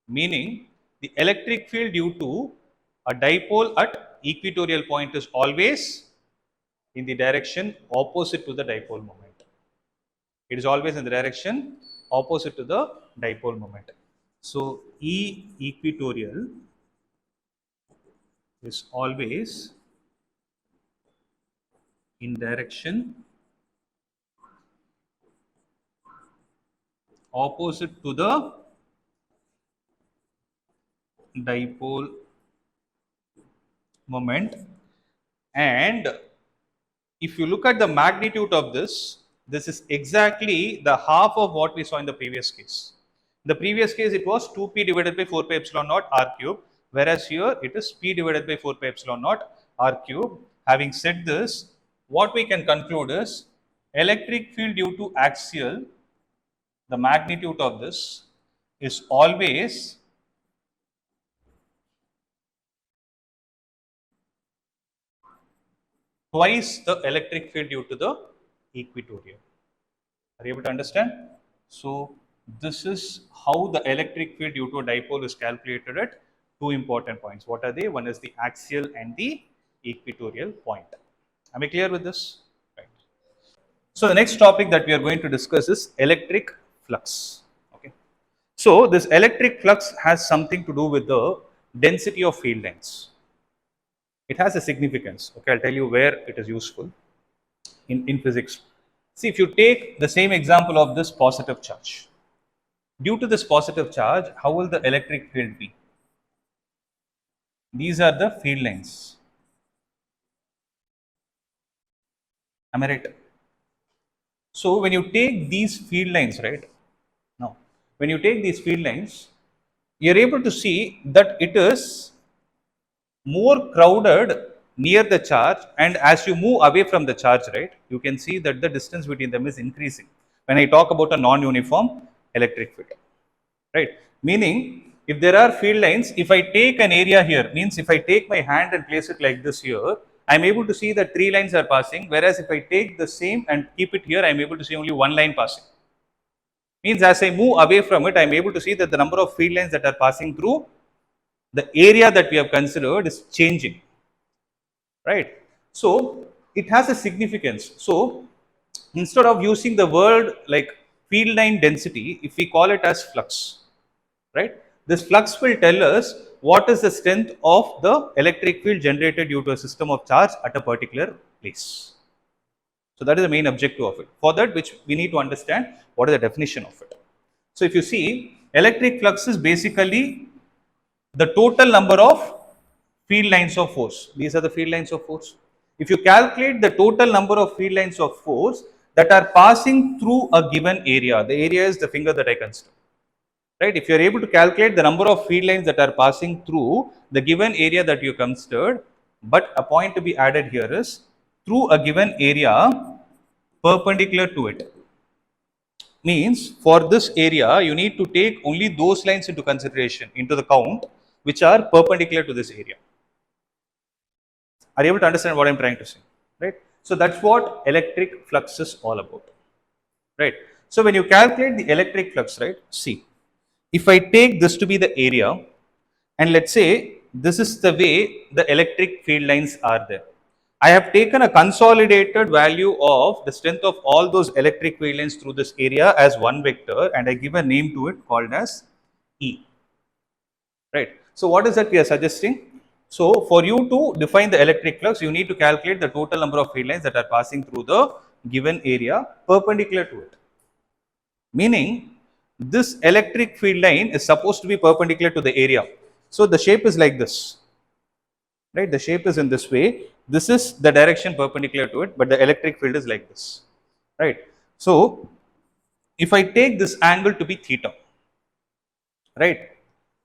meaning the electric field due to a dipole at equatorial point is always in the direction opposite to the dipole moment. It is always in the direction opposite to the dipole moment. So E equatorial is always in direction opposite to the dipole moment. And if you look at the magnitude of this, This is exactly the half of what we saw in the previous case. In the previous case, it was 2p divided by 4 pi epsilon naught r cube, whereas here it is p divided by 4 pi epsilon naught r cube. Having said this, what we can conclude is electric field due to axial, the magnitude of this is always twice the electric field due to the equatorial. Are you able to understand? So this is how the electric field due to a dipole is calculated at two important points. What are they? One is the axial and the equatorial point. Am I clear with this? Right. So the next topic that we are going to discuss is electric flux. Okay. So this electric flux has something to do with the density of field lines. It has a significance. Okay, I'll tell you where it is useful in physics. See, if you take the same example of this positive charge, due to this positive charge, how will the electric field be? These are the field lines. Am I right? So when you take these field lines, right? Now, when you take these field lines, you're able to see that it is more crowded near the charge, and as you move away from the charge, right, you can see that the distance between them is increasing when I talk about a non-uniform electric field, right? Meaning, if there are field lines, if I take an area here, means if I take my hand and place it like this here, I'm able to see that three lines are passing, whereas if I take the same and keep it here, I'm able to see only one line passing. Means as I move away from it, I'm able to see that the number of field lines that are passing through the area that we have considered is changing, right? So it has a significance. So instead of using the word like field line density, if we call it as flux, right? This flux will tell us what is the strength of the electric field generated due to a system of charge at a particular place. So that is the main objective of it. For that, which we need to understand what is the definition of it. So if you see, electric flux is basically the total number of field lines of force. These are the field lines of force. If you calculate the total number of field lines of force that are passing through a given area, the area is the finger that I consider, right? If you are able to calculate the number of field lines that are passing through the given area that you considered, but a point to be added here is through a given area perpendicular to it. Means for this area, you need to take only those lines into consideration, into the count, which are perpendicular to this area. Are you able to understand what I'm trying to say? Right? So that's what electric flux is all about. Right? So when you calculate the electric flux, right? See, if I take this to be the area, and let's say this is the way the electric field lines are there. I have taken a consolidated value of the strength of all those electric field lines through this area as one vector, and I give a name to it called as E. Right. So what is that we are suggesting? So for you to define the electric flux, you need to calculate the total number of field lines that are passing through the given area perpendicular to it. Meaning this electric field line is supposed to be perpendicular to the area. So the shape is like this, right? The shape is in this way. This is the direction perpendicular to it, but the electric field is like this, right? So if I take this angle to be theta, right?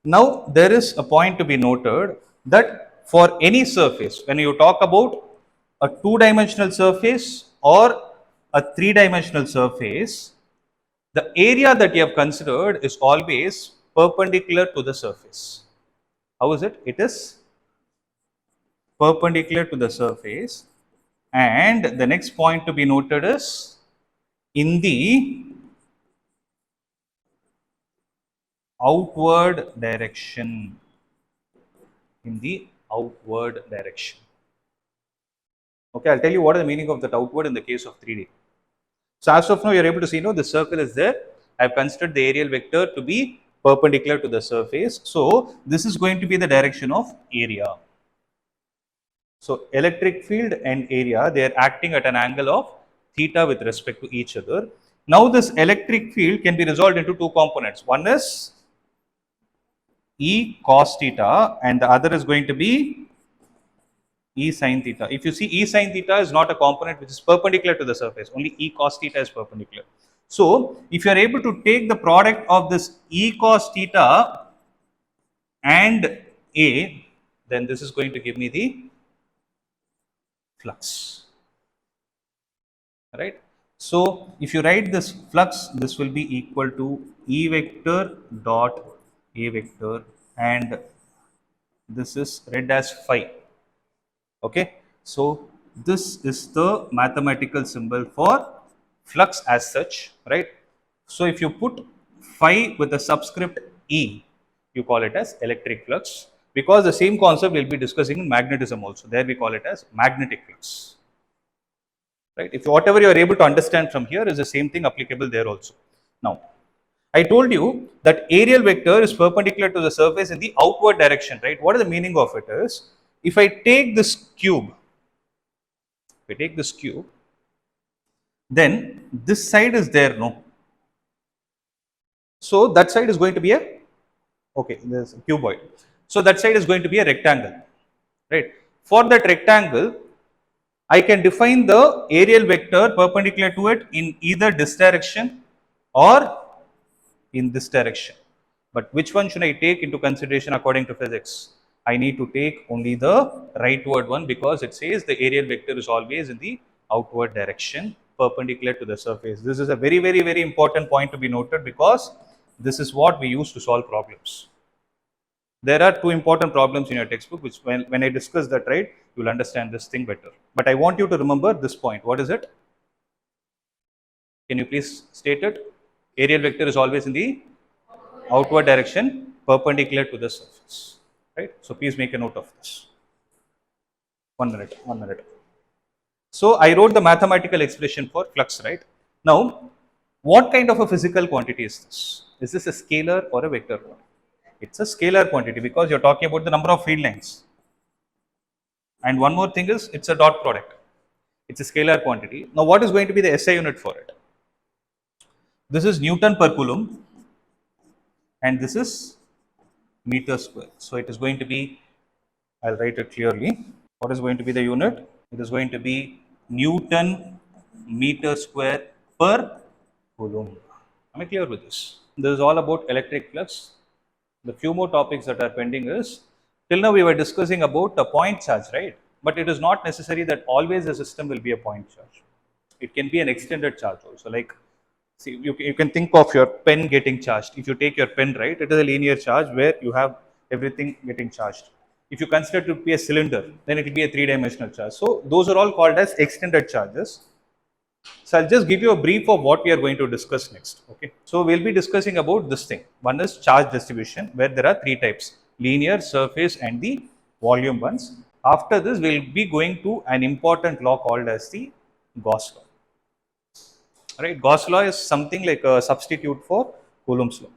Now there is a point to be noted that for any surface, when you talk about a two-dimensional surface or a three-dimensional surface, the area that you have considered is always perpendicular to the surface. How is it? It is perpendicular to the surface, and the next point to be noted is in the outward direction. In the outward direction. Okay, I'll tell you what is the meaning of that outward in the case of 3D. So as of now, you're able to see, the circle is there. I've considered the aerial vector to be perpendicular to the surface. So this is going to be the direction of area. So electric field and area, they are acting at an angle of theta with respect to each other. Now this electric field can be resolved into two components. One is E cos theta and the other is going to be E sin theta. If you see, E sin theta is not a component which is perpendicular to the surface, only E cos theta is perpendicular. So, if you are able to take the product of this E cos theta and A, then this is going to give me the flux, right? So, if you write this flux, this will be equal to E vector dot A vector, and this is read as phi. Okay, so this is the mathematical symbol for flux as such, right? So if you put phi with a subscript E, you call it as electric flux, because the same concept we'll be discussing in magnetism also. There we call it as magnetic flux, right? If whatever you are able to understand from here is the same thing applicable there also. Now, I told you that aerial vector is perpendicular to the surface in the outward direction, right? What is the meaning of it is, if I take this cube, then this side is there, no? So that side is going to be a, okay, there's a cuboid. So that side is going to be a rectangle, right? For that rectangle, I can define the aerial vector perpendicular to it in either this direction or in this direction. But which one should I take into consideration according to physics? I need to take only the rightward one, because it says the aerial vector is always in the outward direction perpendicular to the surface. This is a very, very, very important point to be noted, because this is what we use to solve problems. There are two important problems in your textbook, which when I discuss that, right, you will understand this thing better. But I want you to remember this point. What is it? Can you please state it? Aerial vector is always in the outward direction perpendicular to the surface, right? So please make a note of this. 1 minute, 1 minute. So I wrote the mathematical expression for flux, right? Now, what kind of a physical quantity is this? Is this a scalar or a vector quantity? It's a scalar quantity, because you're talking about the number of field lines. And one more thing is, it's a dot product. It's a scalar quantity. Now, what is going to be the SI unit for it? This is Newton per Coulomb, and this is meter square. So it is going to be, I'll write it clearly. What is going to be the unit? It is going to be Newton meter square per Coulomb. Am I clear with this? This is all about electric flux. The few more topics that are pending is, till now we were discussing about the point charge, right? But it is not necessary that always the system will be a point charge. It can be an extended charge also. Like, see, you can think of your pen getting charged. If you take your pen, right, it is a linear charge where you have everything getting charged. If you consider it to be a cylinder, then it will be a three-dimensional charge. So those are all called as extended charges. So I'll just give you a brief of what we are going to discuss next. Okay. So we'll be discussing about this thing. One is charge distribution, where there are three types: linear, surface, and the volume ones. After this, we'll be going to an important law called as the Gauss law. Right? Gauss law is something like a substitute for Coulomb's law.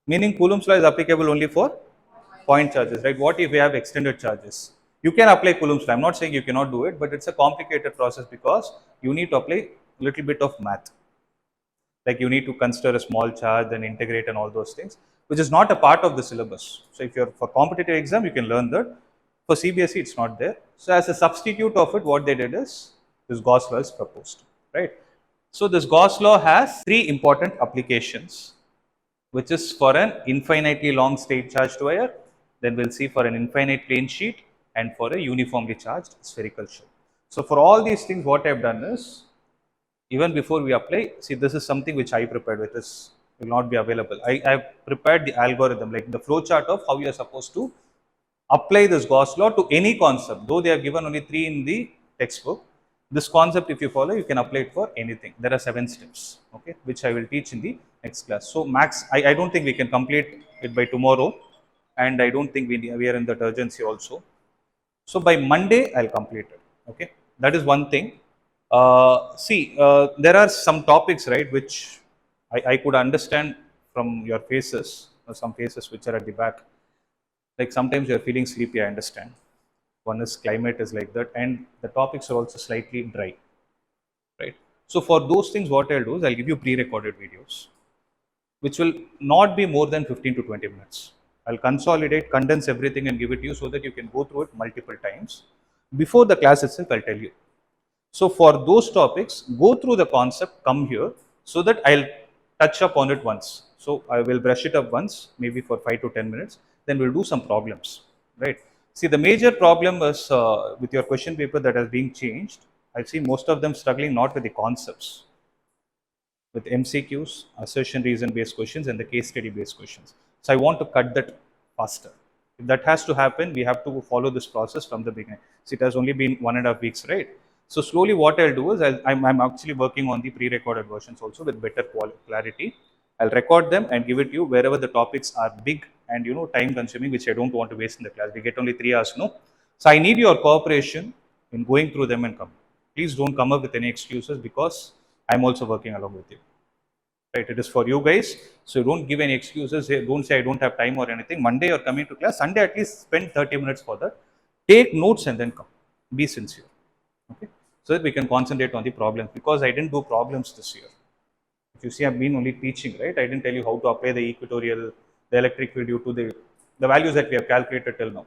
Meaning Coulomb's law is applicable only for point charges, right? What if we have extended charges? You can apply Coulomb's law. I'm not saying you cannot do it, but it's a complicated process, because you need to apply a little bit of math. Like, you need to consider a small charge and integrate and all those things, which is not a part of the syllabus. So if you're for competitive exam, you can learn that. For CBSE, it's not there. So as a substitute of it, what they did is this Gauss law is proposed, right? So this Gauss law has three important applications, which is for an infinitely long straight charged wire, then we'll see for an infinite plane sheet, and for a uniformly charged spherical shell. So for all these things, what I've done is, even before we apply, see, this is something which I prepared, with this will not be available. I've prepared the algorithm, like the flow chart of how you are supposed to apply this Gauss law to any concept. Though they have given only 3 in the textbook, this concept, if you follow, you can apply it for anything. There are 7 steps, okay, which I will teach in the next class. So max, I don't think we can complete it by tomorrow, and I don't think we are in that urgency also. So by Monday, I'll complete it. Okay, that is one thing. There are some topics, right, which I could understand from your faces, or some faces which are at the back. Like, sometimes you're feeling sleepy, I understand. One is climate is like that, and the topics are also slightly dry, right? So for those things, what I'll do is I'll give you pre-recorded videos, which will not be more than 15 to 20 minutes. I'll consolidate, condense everything and give it to you, so that you can go through it multiple times. Before the class itself, I'll tell you. So for those topics, go through the concept, come here, so that I'll touch upon it once. So I will brush it up once, maybe for 5 to 10 minutes, then we'll do some problems, right? See, the major problem is with your question paper that has been changed. I've seen most of them struggling not with the concepts, with MCQs, assertion reason based questions, and the case study based questions. So I want to cut that faster. If that has to happen, we have to follow this process from the beginning. So it has only been 1.5 weeks, right? So slowly what I'll do is I'm actually working on the pre-recorded versions also with better clarity. I'll record them and give it to you wherever the topics are big and time consuming, which I don't want to waste in the class. We get only 3 hours, no? So I need your cooperation in going through them and come. Please don't come up with any excuses because I'm also working along with you. Right? It is for you guys. So don't give any excuses. Don't say I don't have time or anything. Monday you're coming to class. Sunday at least spend 30 minutes for that. Take notes and then come. Be sincere. Okay. So that we can concentrate on the problems, because I didn't do problems this year. If you see, I've been only teaching, right? I didn't tell you how to apply the equatorial, the electric field due to the values that we have calculated till now.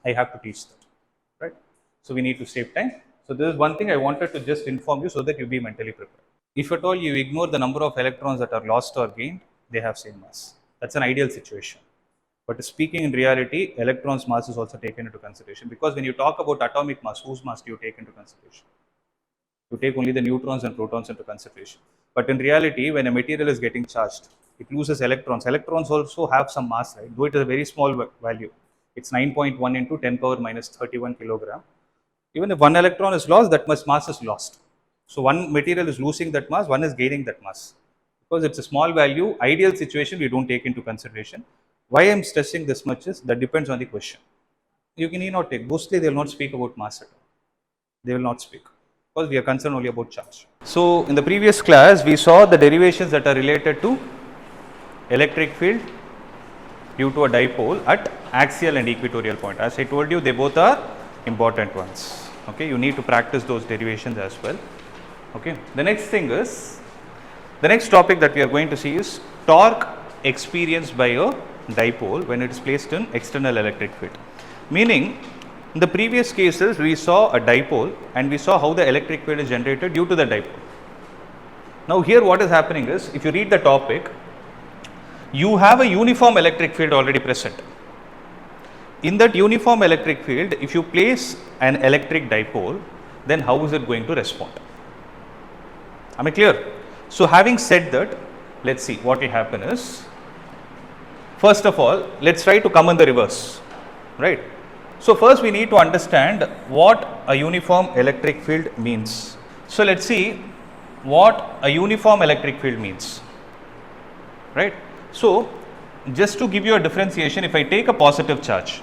I have to teach that, right? So we need to save time. So this is one thing I wanted to just inform you so that you be mentally prepared. If at all you ignore the number of electrons that are lost or gained, they have same mass. That's an ideal situation. But speaking in reality, electrons' mass is also taken into consideration, because when you talk about atomic mass, whose mass do you take into consideration? You take only the neutrons and protons into consideration. But in reality, when a material is getting charged, it loses electrons. Electrons also have some mass, right? Though it is a very small value. It's 9.1 into 10 power minus 31 kilogram. Even if one electron is lost, that much mass is lost. So one material is losing that mass, one is gaining that mass. Because it's a small value, ideal situation we don't take into consideration. Why I'm stressing this much is that depends on the question. You need not take. Mostly they will not speak about mass at all. They will not speak, because we are concerned only about charge. So in the previous class, we saw the derivations that are related to electric field due to a dipole at axial and equatorial point. As I told you, they both are important ones. Okay, you need to practice those derivations as well. Okay, the next thing is, the next topic that we are going to see is torque experienced by a dipole when it is placed in external electric field. Meaning, in the previous cases, we saw a dipole and we saw how the electric field is generated due to the dipole. Now here what is happening is, if you read the topic, you have a uniform electric field already present. In that uniform electric field, if you place an electric dipole, then how is it going to respond? Am I clear? So having said that, let's see what will happen is, first of all, let's try to come in the reverse, right? So first we need to understand what a uniform electric field means. So let's see what a uniform electric field means, right? So just to give you a differentiation, if I take a positive charge,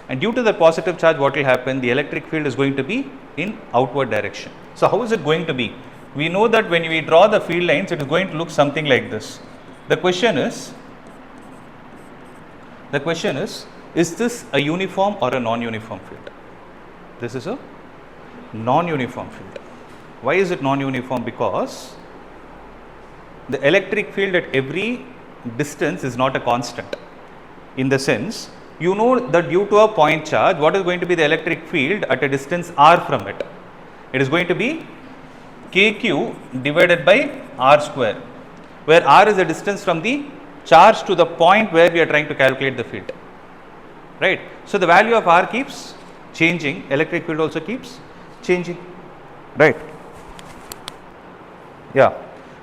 and due to the positive charge, what will happen? The electric field is going to be in outward direction. So how is it going to be? We know that when we draw the field lines, it is going to look something like this. The question is this a uniform or a non-uniform field? This is a non-uniform field. Why is it non-uniform? Because the electric field at every distance is not a constant. In the sense, you know that due to a point charge, what is going to be the electric field at a distance r from it? It is going to be kq divided by r square, where r is the distance from the charge to the point where we are trying to calculate the field, right? So the value of r keeps changing, electric field also keeps changing, right? Yeah.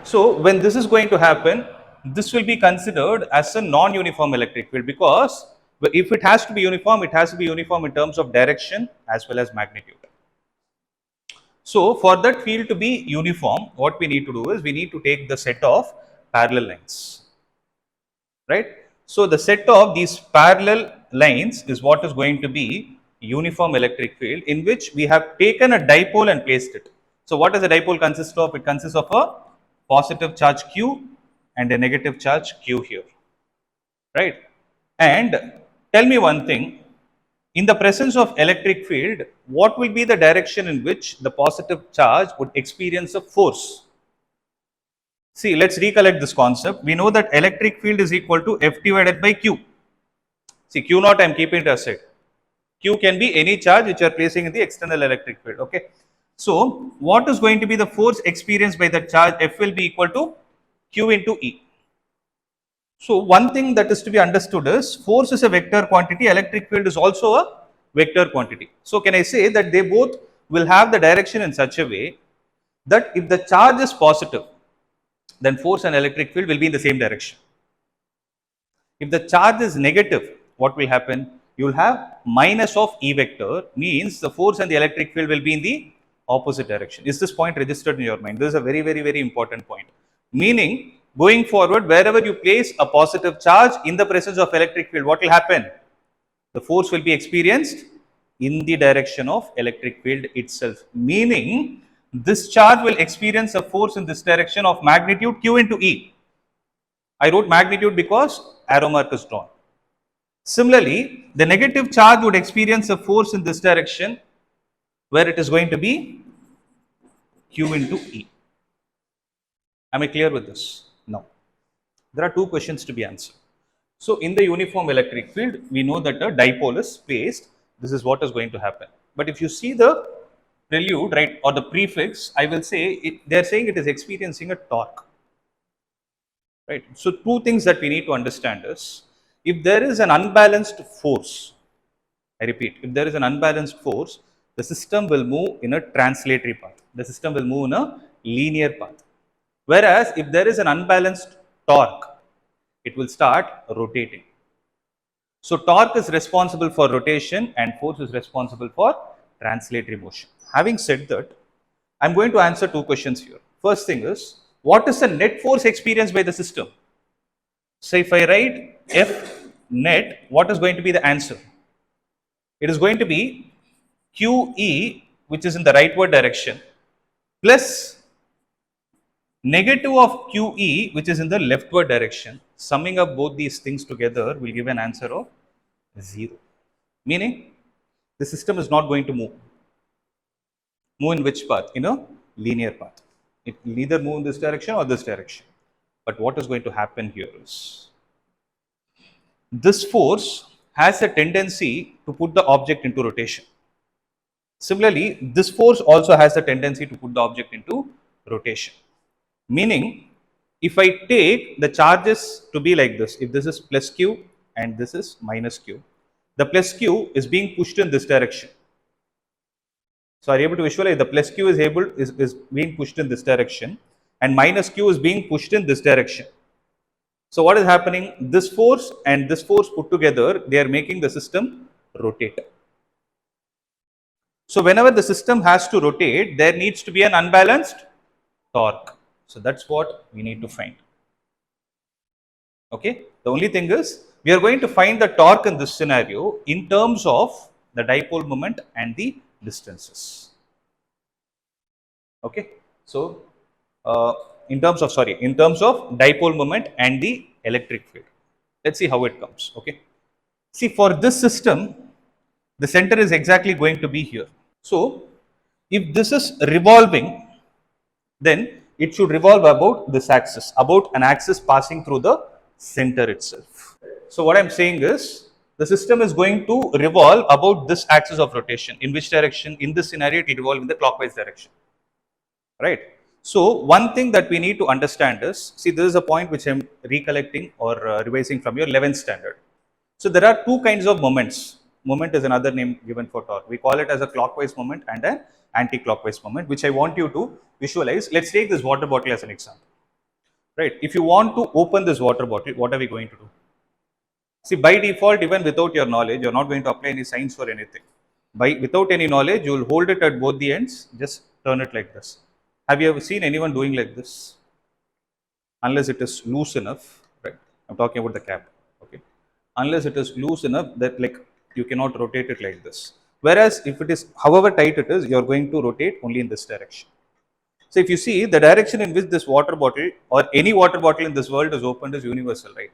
So when this is going to happen, this will be considered as a non-uniform electric field, because if it has to be uniform, it has to be uniform in terms of direction as well as magnitude. So for that field to be uniform, what we need to do is we need to take the set of parallel lines, right? So the set of these parallel lines is what is going to be uniform electric field, in which we have taken a dipole and placed it. So what does a dipole consist of? It consists of a positive charge q and a negative charge q here, right? And tell me one thing, in the presence of electric field, what will be the direction in which the positive charge would experience a force? See, let's recollect this concept. We know that electric field is equal to F divided by Q. See, Q naught I am keeping it aside. Q can be any charge which you are placing in the external electric field. Okay. So what is going to be the force experienced by the charge F will be equal to Q into E. So one thing that is to be understood is force is a vector quantity, electric field is also a vector quantity. So can I say that they both will have the direction in such a way that if the charge is positive, then force and electric field will be in the same direction. If the charge is negative, what will happen? You will have minus of E vector, means the force and the electric field will be in the opposite direction. Is this point registered in your mind? This is a very, very, very important point. Meaning, going forward, wherever you place a positive charge in the presence of electric field, what will happen? The force will be experienced in the direction of electric field itself. Meaning, this charge will experience a force in this direction of magnitude Q into E. I wrote magnitude because arrow mark is drawn. Similarly, the negative charge would experience a force in this direction where it is going to be Q into E. Am I clear with this? No. There are two questions to be answered. So, in the uniform electric field, we know that a dipole is placed. This is what is going to happen. But if you see the prelude, right, or the prefix, I will say they are saying it is experiencing a torque. Right. So, two things that we need to understand is, if there is an unbalanced force, I repeat, if there is an unbalanced force, the system will move in a translatory path. The system will move in a linear path. Whereas, if there is an unbalanced torque, it will start rotating. So, torque is responsible for rotation and force is responsible for translatory motion. Having said that, I am going to answer two questions here. First thing is, what is the net force experienced by the system? So, if I write F net, what is going to be the answer? It is going to be QE, which is in the rightward direction, plus negative of QE, which is in the leftward direction. Summing up both these things together will give an answer of 0. Meaning, the system is not going to move. Move in which path? In a linear path. It will either move in this direction or this direction. But what is going to happen here is, this force has a tendency to put the object into rotation. Similarly, this force also has a tendency to put the object into rotation. Meaning, if I take the charges to be like this, if this is plus Q and this is minus Q, the plus Q is being pushed in this direction. So, are you able to visualize the plus Q is being pushed in this direction and minus Q is being pushed in this direction. So, what is happening? This force and this force put together, they are making the system rotate. So, whenever the system has to rotate, there needs to be an unbalanced torque. So, that is what we need to find. Okay. The only thing is, we are going to find the torque in this scenario in terms of the dipole moment and the distances. Okay. So, in terms of dipole moment and the electric field. Let us see how it comes. Okay. See, for this system, the center is exactly going to be here. So, if this is revolving, then it should revolve about this axis, about an axis passing through the center itself. So, what I am saying is, the system is going to revolve about this axis of rotation. In which direction? In this scenario, it will revolve in the clockwise direction. Right. So, one thing that we need to understand is, see, this is a point which I am recollecting or revising from your 11th standard. So, there are two kinds of moments. Moment is another name given for torque. We call it as a clockwise moment and an anti-clockwise moment, which I want you to visualize. Let us take this water bottle as an example. Right. If you want to open this water bottle, what are we going to do? See, by default, even without your knowledge, you are not going to apply any science or anything. Without any knowledge, you will hold it at both the ends, just turn it like this. Have you ever seen anyone doing like this? Unless it is loose enough, right? I'm talking about the cap, okay? Unless it is loose enough that like you cannot rotate it like this. Whereas if it is, however tight it is, you are going to rotate only in this direction. So if you see, the direction in which this water bottle or any water bottle in this world is opened is universal, right?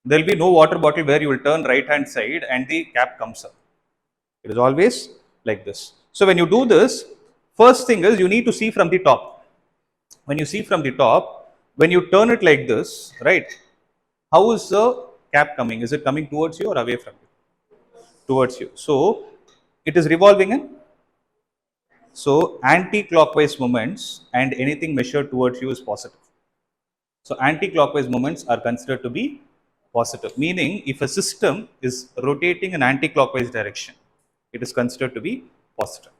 There will be no water bottle where you will turn right hand side and the cap comes up. It is always like this. So when you do this, first thing is you need to see from the top. When you see from the top, when you turn it like this, right, how is the cap coming? Is it coming towards you or away from you? towards you. So it is revolving in, so anti-clockwise moments and anything measured towards you is positive. So anti-clockwise moments are considered to be positive, meaning if a system is rotating in anti-clockwise direction, it is considered to be positive.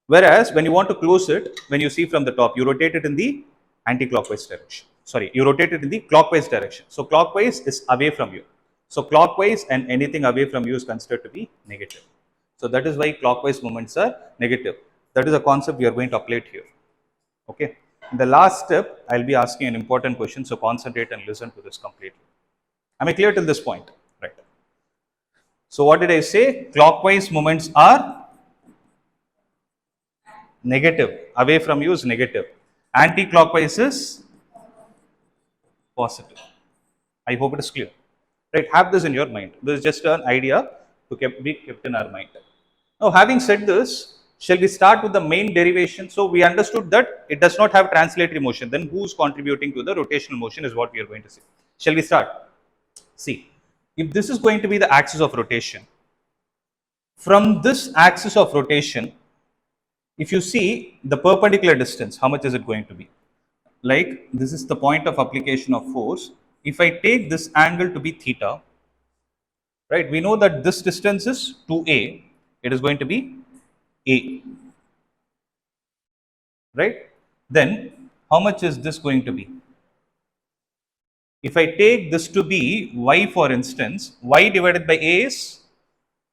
Whereas when you want to close it, when you see from the top, you rotate it in the anti-clockwise direction. Sorry, you rotate it in the clockwise direction. So clockwise is away from you. So clockwise and anything away from you is considered to be negative. So that is why clockwise moments are negative. That is a concept we are going to apply it here. Okay. In the last step, I'll be asking an important question. So concentrate and listen to this completely. Am I clear till this point? Right. So what did I say? Clockwise moments are negative. Away from you is negative. Anti-clockwise is positive. I hope it is clear. Right. Have this in your mind. This is just an idea to be kept in our mind. Now, having said this, shall we start with the main derivation? So we understood that it does not have translatory motion. Then who's contributing to the rotational motion is what we are going to see. Shall we start? See, if this is going to be the axis of rotation, from this axis of rotation, if you see the perpendicular distance, how much is it going to be? Like this is the point of application of force. If I take this angle to be theta, right, we know that this distance is 2a, it is going to be a, right? Then how much is this going to be? If I take this to be y, for instance, y divided by a is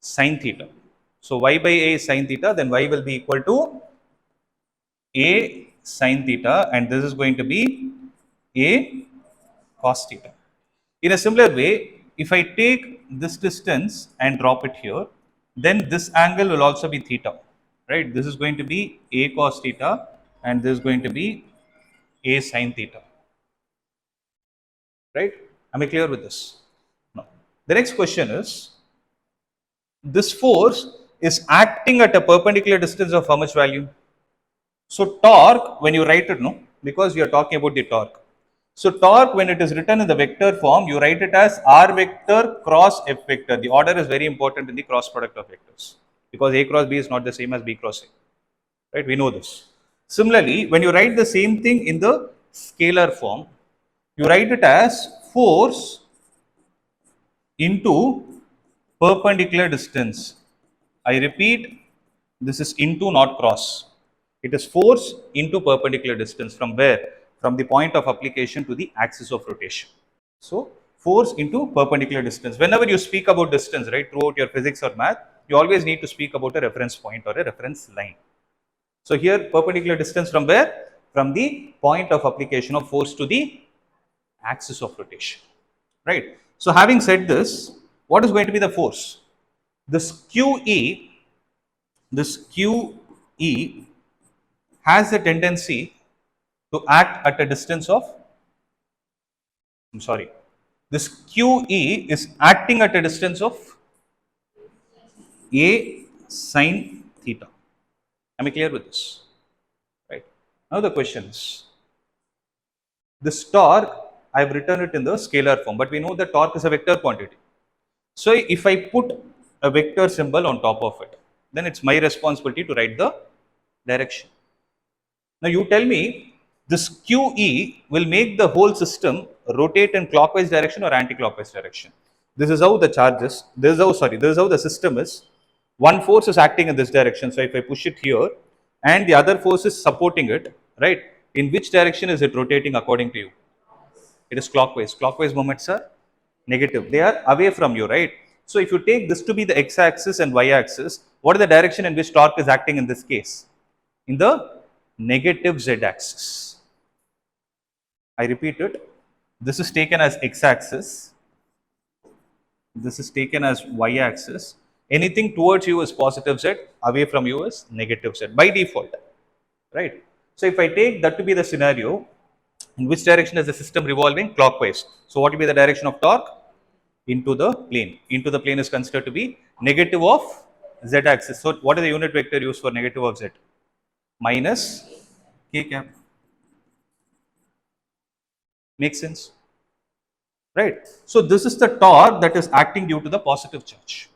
sine theta. So y by a is sine theta, then y will be equal to a sine theta, and this is going to be a cos theta. In a similar way, if I take this distance and drop it here, then this angle will also be theta, right? This is going to be a cos theta, and this is going to be a sine theta, right? Am I clear with this? No. The next question is, this force is acting at a perpendicular distance of how much value? So torque, when you write it, no, because we are talking about the torque. So torque, when it is written in the vector form, you write it as r vector cross f vector. The order is very important in the cross product of vectors, because a cross b is not the same as b cross a, right? We know this. Similarly, when you write the same thing in the scalar form, you write it as force into perpendicular distance. I repeat, this is into, not cross. It is force into perpendicular distance. From where? From the point of application to the axis of rotation. So force into perpendicular distance. Whenever you speak about distance, right, throughout your physics or math, you always need to speak about a reference point or a reference line. So here perpendicular distance from where? From the point of application of force to the axis of rotation, right? So having said this, what is going to be the force? This QE has a tendency to act at a distance of, I'm sorry, this QE is acting at a distance of a sine theta. Am I clear with this? Right. Now the question is, this torque, I have written it in the scalar form, but we know that torque is a vector quantity. So if I put a vector symbol on top of it, then it's my responsibility to write the direction. Now you tell me, this QE will make the whole system rotate in clockwise direction or anti-clockwise direction. This is how the charge is. This is how the system is. One force is acting in this direction. So if I push it here and the other force is supporting it, right? In which direction is it rotating according to you? It is clockwise. Clockwise moments are negative. They are away from you, right? So if you take this to be the x-axis and y-axis, what is the direction in which torque is acting in this case? In the negative z-axis. I repeat it. This is taken as x-axis. This is taken as y-axis. Anything towards you is positive z, away from you is negative z by default, right? So if I take that to be the scenario, in which direction is the system revolving? Clockwise. So what will be the direction of torque? Into the plane. Into the plane is considered to be negative of z-axis. So what is the unit vector used for negative of z? Minus k cap. Makes sense? Right. So this is the torque that is acting due to the positive charge.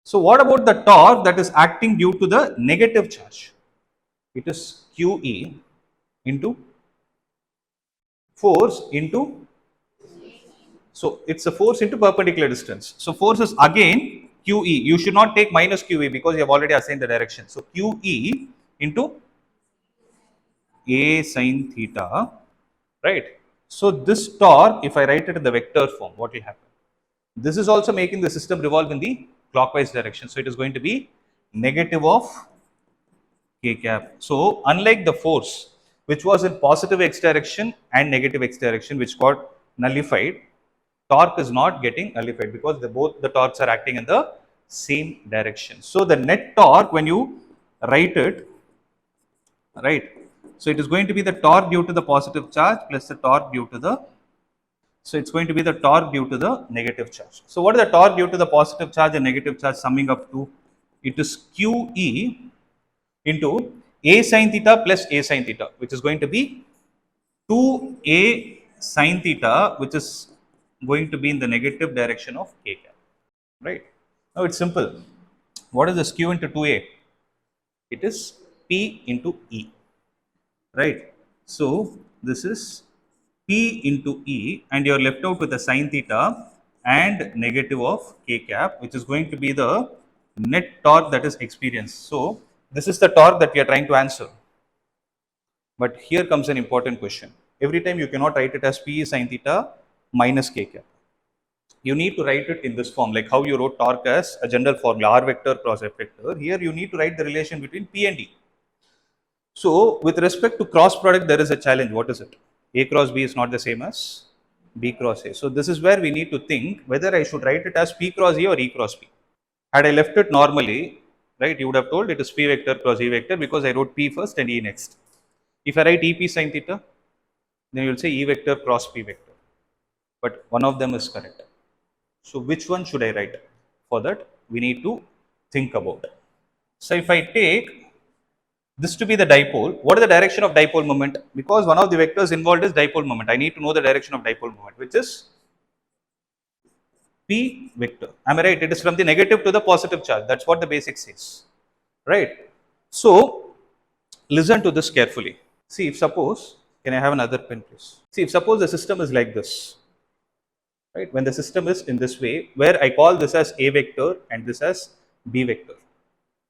So what about the torque that is acting due to the negative charge? It is QE into force into, so it's a force into perpendicular distance. So force is again QE. You should not take minus QE because you have already assigned the direction. So QE into A sin theta, right? So this torque, if I write it in the vector form, what will happen? This is also making the system revolve in the clockwise direction. So it is going to be negative of k cap. So unlike the force, which was in positive x direction and negative x direction, which got nullified, torque is not getting nullified because both the torques are acting in the same direction. So the net torque, when you write it, right? So it is going to be the torque due to the positive charge plus the torque due to the, so it's going to be the torque due to the negative charge. So what is the torque due to the positive charge and negative charge summing up to? It is QE into A sin theta plus A sin theta, which is going to be 2A sin theta, which is going to be in the negative direction of k cap, right? Now it's simple. What is this Q into 2A? It is P into E, right? So this is P into E, and you're left out with a sin theta and negative of k cap, which is going to be the net torque that is experienced. So this is the torque that we are trying to answer. But here comes an important question. Every time you cannot write it as P sin theta minus k cap. You need to write it in this form, like how you wrote torque as a general formula, R vector cross F vector. Here you need to write the relation between P and E. So with respect to cross product, there is a challenge. What is it? A cross B is not the same as B cross A. So this is where we need to think whether I should write it as P cross E or E cross P. Had I left it normally, right, you would have told it is P vector cross E vector because I wrote P first and E next. If I write EP sin theta, then you will say E vector cross P vector. But one of them is correct. So which one should I write? For that, we need to think about it. So if I take this to be the dipole, what is the direction of dipole moment? Because one of the vectors involved is dipole moment. I need to know the direction of dipole moment, which is P vector. Am I right? It is from the negative to the positive charge. That's what the basic says, right? So listen to this carefully. See, if suppose, can I have another pen, please? See, if suppose the system is like this, right? When the system is in this way, where I call this as A vector and this as B vector,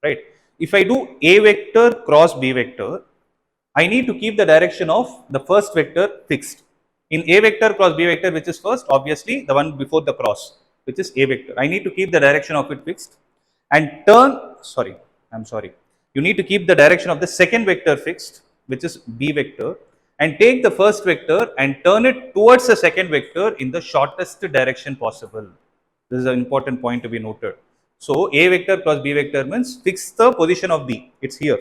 right? If I do A vector cross B vector, I need to keep the direction of the first vector fixed. In A vector cross B vector, which is first, obviously the one before the cross, which is A vector. I need to keep the direction of it fixed and you need to keep the direction of the second vector fixed, which is B vector, and take the first vector and turn it towards the second vector in the shortest direction possible. This is an important point to be noted. So A vector plus B vector means fix the position of B. It's here.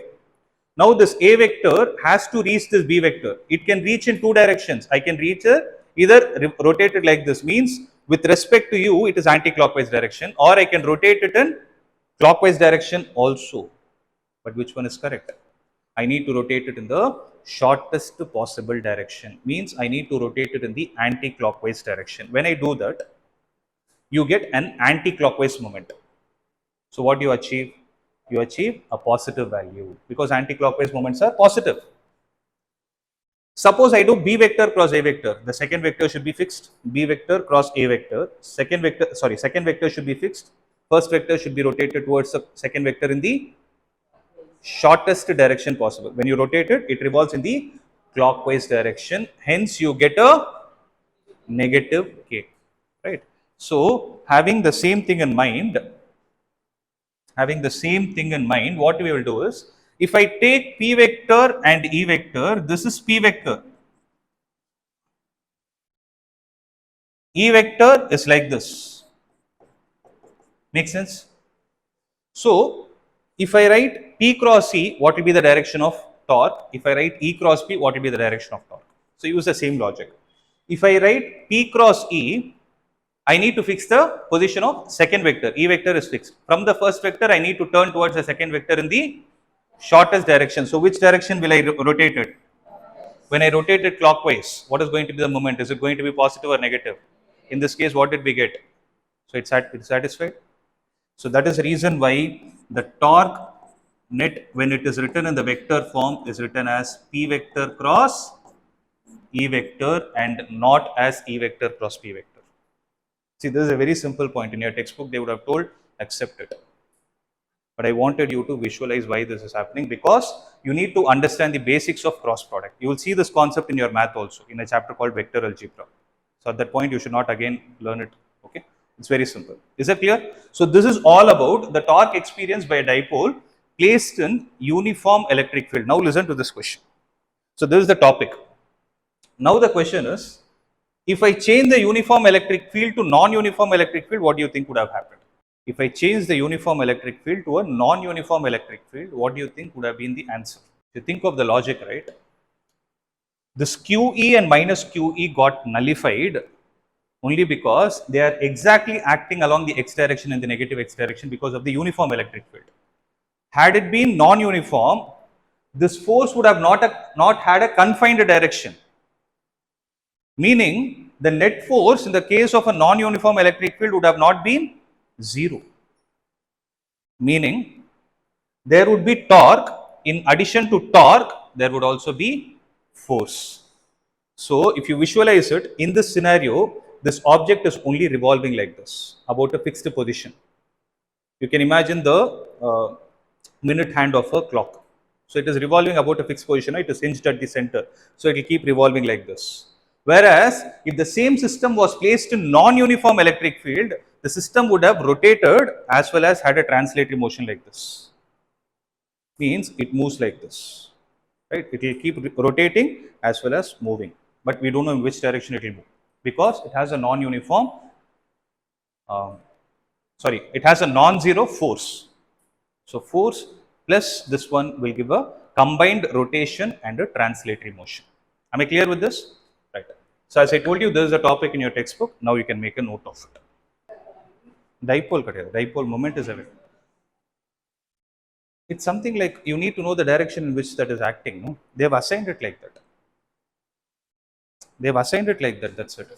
Now this A vector has to reach this B vector. It can reach in two directions. I can reach it either rotated like this, means with respect to you it is anti-clockwise direction, or I can rotate it in clockwise direction also. But which one is correct? I need to rotate it in the shortest possible direction, means I need to rotate it in the anti-clockwise direction. When I do that, you get an anti-clockwise moment. So what do you achieve? You achieve a positive value because anti-clockwise moments are positive. Suppose I do B vector cross A vector, the second vector should be fixed. B vector cross A vector, second vector should be fixed. First vector should be rotated towards the second vector in the shortest direction possible. When you rotate it, it revolves in the clockwise direction. Hence, you get a negative k, right? So, having the same thing in mind, what we will do is, if I take P vector and E vector, this is P vector. E vector is like this. Make sense? So, if I write P cross E, what will be the direction of torque? If I write E cross P, what will be the direction of torque? So, use the same logic. If I write P cross E, I need to fix the position of second vector. E vector is fixed. From the first vector, I need to turn towards the second vector in the shortest direction. So, which direction will I rotate it? When I rotate it clockwise, what is going to be the moment? Is it going to be positive or negative? In this case, what did we get? So, it's satisfied. So that is the reason why the torque net, when it is written in the vector form, is written as P vector cross E vector and not as E vector cross P vector. See, this is a very simple point. In your textbook, they would have told accept it. But I wanted you to visualize why this is happening, because you need to understand the basics of cross product. You will see this concept in your math also in a chapter called vector algebra. So at that point, you should not again learn it. Okay, it's very simple. Is that clear? So this is all about the torque experienced by a dipole placed in uniform electric field. Now listen to this question. So this is the topic. Now the question is, if I change the uniform electric field to non-uniform electric field, what do you think would have happened? If I change the uniform electric field to a non-uniform electric field, what do you think would have been the answer? If you think of the logic, right? This QE and minus QE got nullified only because they are exactly acting along the x direction and the negative x direction because of the uniform electric field. Had it been non-uniform, this force would have not had a confined direction. Meaning, the net force in the case of a non-uniform electric field would have not been 0. Meaning, there would be torque. In addition to torque, there would also be force. So, if you visualize it, in this scenario, this object is only revolving like this, about a fixed position. You can imagine the minute hand of a clock. So, it is revolving about a fixed position, it is hinged at the center. So, it will keep revolving like this. Whereas, if the same system was placed in non-uniform electric field, the system would have rotated as well as had a translatory motion like this. Means it moves like this, right? It will keep rotating as well as moving, but we don't know in which direction it will move because it has a non-uniform, it has a non-zero force. So force plus this one will give a combined rotation and a translatory motion. Am I clear with this? Right. So as I told you, there is a topic in your textbook. Now you can make a note of it. Dipole moment is available. It's something like you need to know the direction in which that is acting. No? They have assigned it like that. They have assigned it like that. That's it.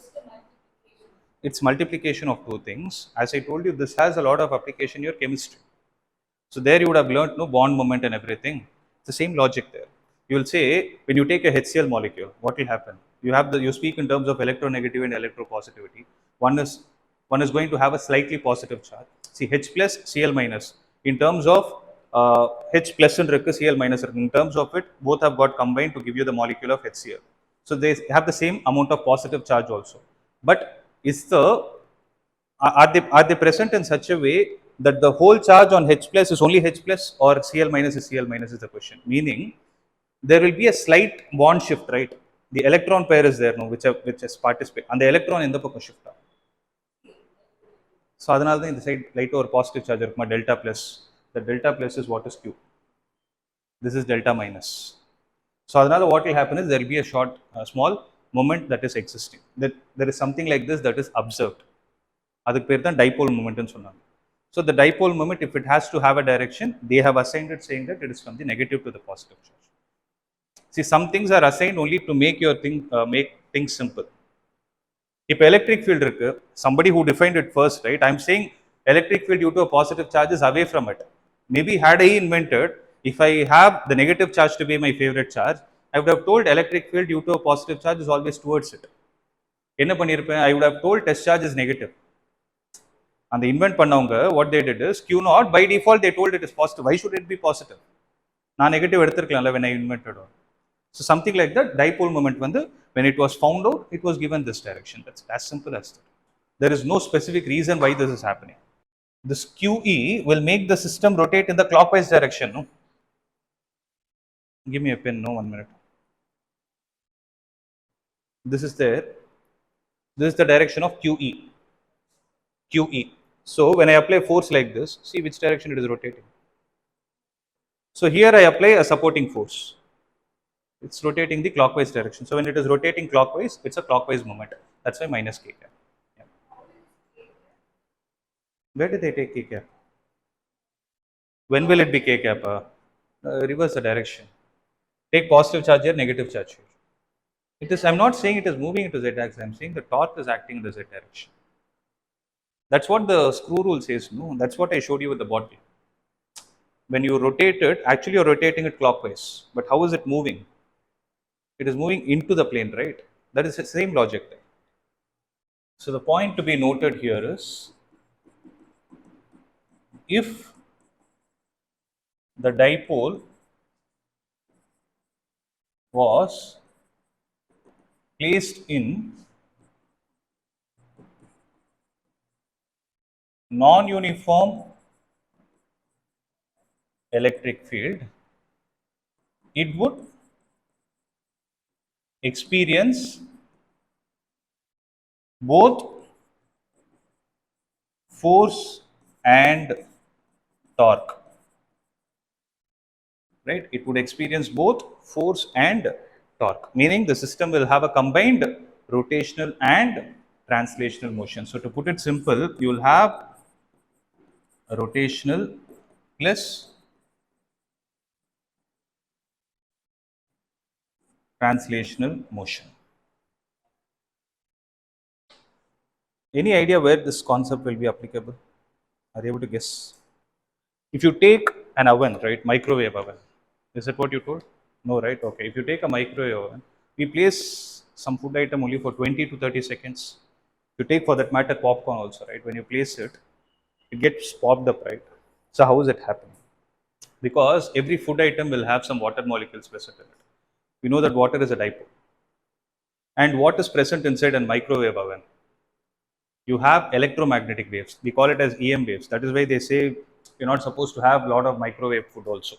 It's multiplication of two things. As I told you, this has a lot of application in your chemistry. So there you would have learned no bond moment and everything. It's the same logic there. You will say when you take a HCl molecule, what will happen? You speak in terms of electronegativity and electropositivity. One is going to have a slightly positive charge. See H plus Cl minus. In terms of H plus and Cl minus, in terms of it, both have got combined to give you the molecule of HCl. So they have the same amount of positive charge also. But are they present in such a way that the whole charge on H plus is only H plus or Cl minus is Cl minus is the question. Meaning there will be a slight bond shift, right? The electron pair is there, no, which has participated, and the electron in the shift. So அதனால தான் இந்த side light or positive charge இருக்குமா delta plus. The delta plus is what is Q. This is delta minus. So அதனால what will happen is there will be a small moment that is existing. That there is something like this that is observed. அதுக்கு பேர் தான் dipole moment ன்னு சொன்னாங்க. So the dipole moment, if it has to have a direction, they have assigned it saying that it is from the negative to the positive charge. See, some things are assigned only to make make things simple. If electric field irukku, somebody who defined it first, right? I'm saying electric field due to a positive charge is away from it. Maybe had I invented, if I have the negative charge to be my favorite charge, I would have told electric field due to a positive charge is always towards it. என்ன பண்ணிருப்பேன்? I would have told test charge is negative. And the invent பண்ணவங்க what they did is Q naught by default they told it is positive. Why should it be positive? நான் negative எடுத்திருக்கலாம்ல when I invented it. So something like that, dipole moment when it was found out, it was given this direction. That's as simple as that. There is no specific reason why this is happening. This QE will make the system rotate in the clockwise direction. No? Give me a pen, no, 1 minute. This is there. This is the direction of QE. QE. So when I apply force like this, see which direction it is rotating. So here I apply a supporting force. It's rotating the clockwise direction. So when it is rotating clockwise, it's a clockwise moment. That's why minus k cap. Yeah. Where did they take k cap? When will it be k cap? Reverse the direction. Take positive charge here, negative charge here. It is. I'm not saying it is moving into z axis. I'm saying the torque is acting in the z direction. That's what the screw rule says. No, that's what I showed you with the bottle. When you rotate it, actually you're rotating it clockwise. But how is it moving? It is moving into the plane, right? That is the same logic there. So the point to be noted here is, if the dipole was placed in non-uniform electric field, it would experience both force and torque, right? It would experience both force and torque, meaning the system will have a combined rotational and translational motion. So to put it simple, you will have a rotational plus translational motion. Any idea where this concept will be applicable? Are you able to guess? If you take an oven, right, microwave oven, is that what you told? No, right? Okay. If you take a microwave oven, we place some food item only for 20 to 30 seconds. You take for that matter popcorn also, right? When you place it, it gets popped up, right? So how is it happening? Because every food item will have some water molecules present in it. We know that water is a dipole. And what is present inside a microwave oven? You have electromagnetic waves. We call it as EM waves. That is why they say you're not supposed to have a lot of microwave food also,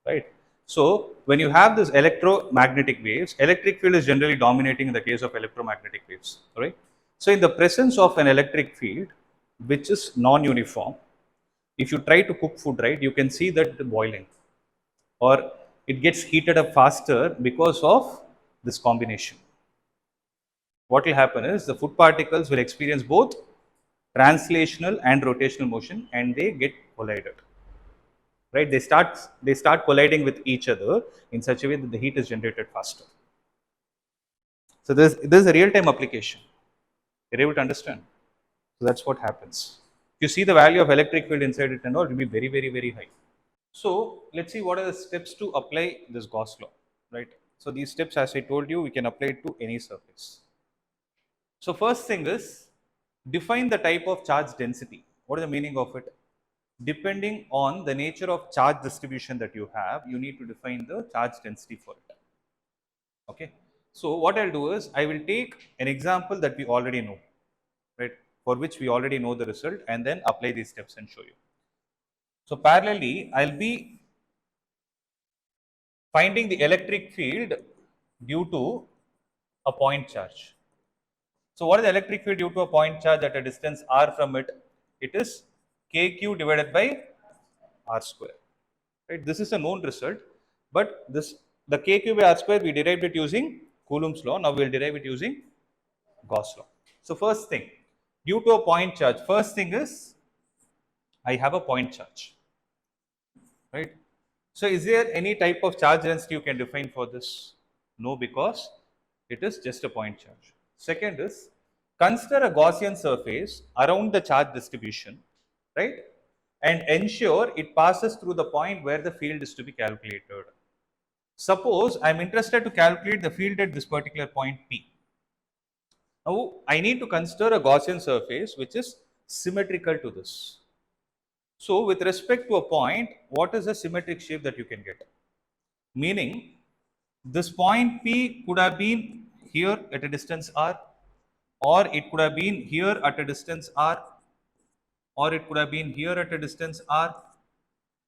right? So when you have this electromagnetic waves, electric field is generally dominating in the case of electromagnetic waves, right? So in the presence of an electric field, which is non-uniform, if you try to cook food, right, you can see that the boiling or it gets heated up faster because of this combination. What will happen is the food particles will experience both translational and rotational motion and they get collided, right? They start colliding with each other in such a way that the heat is generated faster. So there's a real-time application. You're able to understand. So that's what happens. If you see the value of electric field inside it and all, it will be very, very, very high. So let's see what are the steps to apply this Gauss law, right? So these steps, as I told you, we can apply it to any surface. So first thing is, define the type of charge density. What is the meaning of it? Depending on the nature of charge distribution that you have, you need to define the charge density for it. Okay. So what I'll do is, I will take an example that we already know, right? For which we already know the result, and then apply these steps and show you. So parallelly, I'll be finding the electric field due to a point charge. So what is the electric field due to a point charge at a distance r from it? It is kq divided by r square. Right? This is a known result, but the kq by r square we derived it using Coulomb's law. Now we will derive it using Gauss law. So first thing, due to a point charge, first thing is I have a point charge, right? So is there any type of charge density you can define for this? No, because it is just a point charge. Second is, consider a Gaussian surface around the charge distribution, right? And ensure it passes through the point where the field is to be calculated. Suppose I'm interested to calculate the field at this particular point P. Now I need to consider a Gaussian surface which is symmetrical to this. So with respect to a point, what is the symmetric shape that you can get? Meaning, this point P could have been here at a distance r, or it could have been here at a distance r, or it could have been here at a distance r.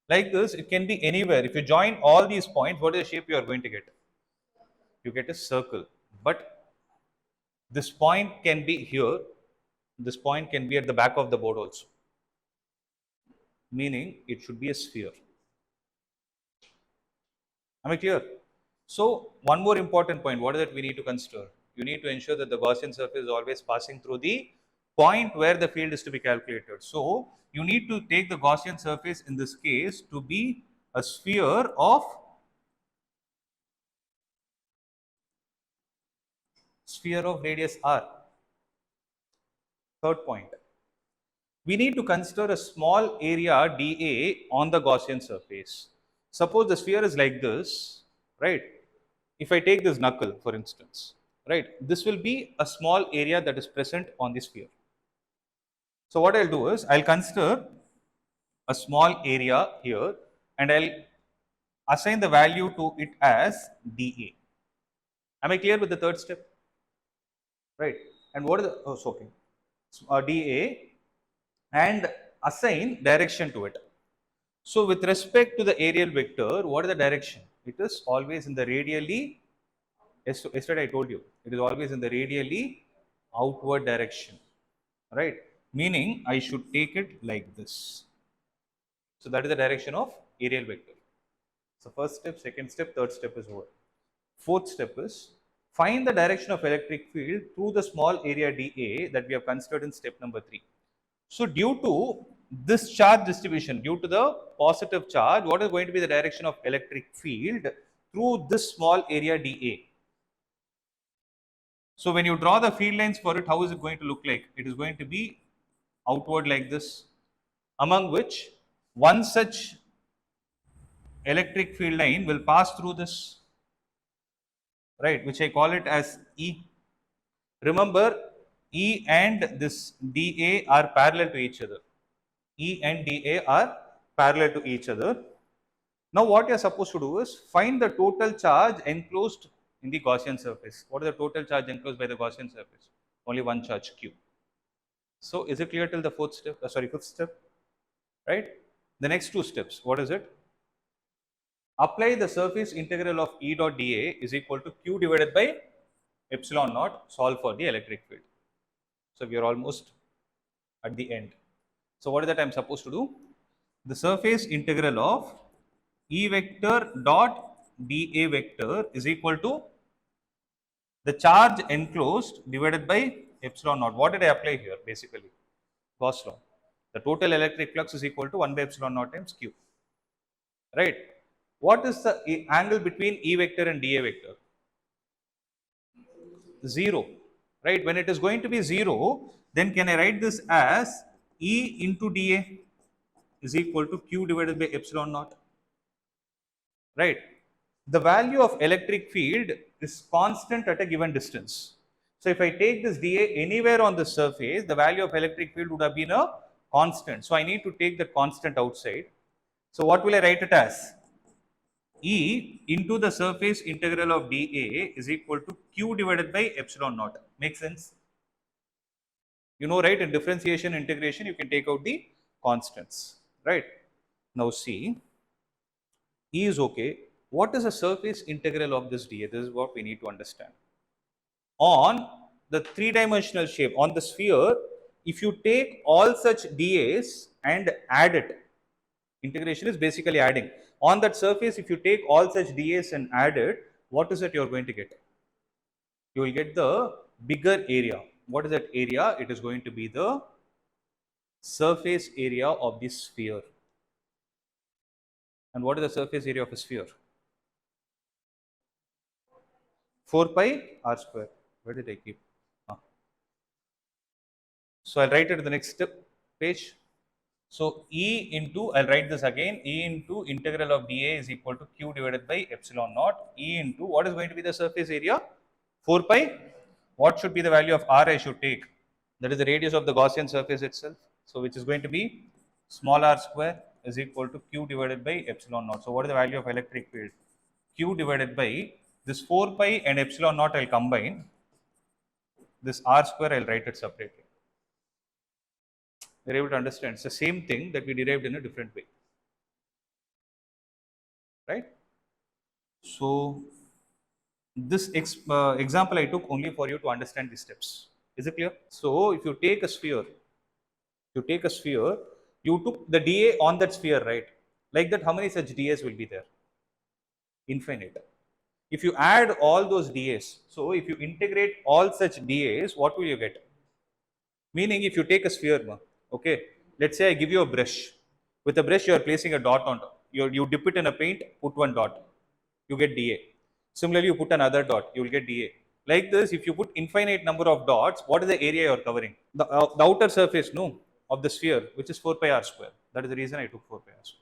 Like this, it can be anywhere. If you join all these points, what is the shape you are going to get? You get a circle. But this point can be here, this point can be at the back of the board also, meaning it should be a sphere. Am I clear? So one more important point, what is that we need to consider? You need to ensure that the Gaussian surface is always passing through the point where the field is to be calculated. So you need to take the Gaussian surface in this case to be a sphere of radius r. Third point. we need to consider a small area dA on the Gaussian surface. Suppose the sphere is like this, right? If I take this knuckle, for instance, right, this will be a small area that is present on the sphere. So what I'll do is I'll consider a small area here and I'll assign the value to it as dA. Am I clear with the third step? Right. And what is the, oh, so okay. dA and assign direction to it. So with respect to the aerial vector, what is the direction? It is always in the radially, yesterday I told you, it is always in the radially outward direction, right? Meaning I should take it like this. So that is the direction of aerial vector. So first step, second step, third step is over. Fourth step is find the direction of electric field through the small area dA that we have considered in step number 3. So due to this charge distribution, due to the positive charge, what is going to be the direction of electric field through this small area dA? So when you draw the field lines for it, how is it going to look like? It is going to be outward like this, among which one such electric field line will pass through this, right, which I call it as E. Remember, E and this dA are parallel to each other. E and dA are parallel to each other. Now what you are supposed to do is find the total charge enclosed in the Gaussian surface. What is the total charge enclosed by the Gaussian surface? Only one charge, Q. So is it clear till the fifth step, right? The next two steps, what is it? Apply the surface integral of E dot dA is equal to Q divided by epsilon naught, solve for the electric field. So we are almost at the end. So what is that I am supposed to do? The surface integral of E vector dot dA vector is equal to the charge enclosed divided by epsilon naught. What did I apply here basically? Gauss law. The total electric flux is equal to 1 by epsilon naught times Q. Right. What is the angle between E vector and dA vector? 0. Right. When it is going to be 0, then can I write this as E into dA is equal to Q divided by epsilon naught? Right. The value of electric field is constant at a given distance. So if I take this dA anywhere on the surface, the value of electric field would have been a constant. So I need to take the constant outside. So what will I write it as? E into the surface integral of dA is equal to Q divided by epsilon naught. Makes sense? You know, right, in differentiation integration, you can take out the constants, right? Now see, E is okay. What is the surface integral of this dA? This is what we need to understand. On the three-dimensional shape, on the sphere, if you take all such dAs and add it, integration is basically adding. On that surface, if you take all such dAs and add it, what is it you are going to get? You will get the bigger area. What is that area? It is going to be the surface area of the sphere. And what is the surface area of a sphere? 4 pi r square. Where did I keep? So I'll write it in the next page. So E into, I'll write this again, E into integral of dA is equal to Q divided by epsilon naught. E into, what is going to be the surface area? 4 pi. What should be the value of R I should take? That is the radius of the Gaussian surface itself. So which is going to be small r square is equal to Q divided by epsilon naught. So what is the value of electric field? Q divided by this 4 pi and epsilon naught I'll combine. This r square I'll write it separately. We're able to understand. It's the same thing that we derived in a different way. Right? So this example I took only for you to understand the steps. Is it clear? So if you take a sphere, you took the dA on that sphere, right? Like that, how many such dAs will be there? Infinite. If you add all those dAs, so if you integrate all such dAs, what will you get? Meaning, if you take a sphere, okay, let's say I give you a brush. With a brush, you are placing a dot on top. You dip it in a paint, put one dot, you get dA. Similarly, you put another dot, you will get dA. Like this, if you put infinite number of dots, what is the area you are covering? The outer surface, no. of the sphere, which is 4 pi r square. That is the reason I took 4 pi r square.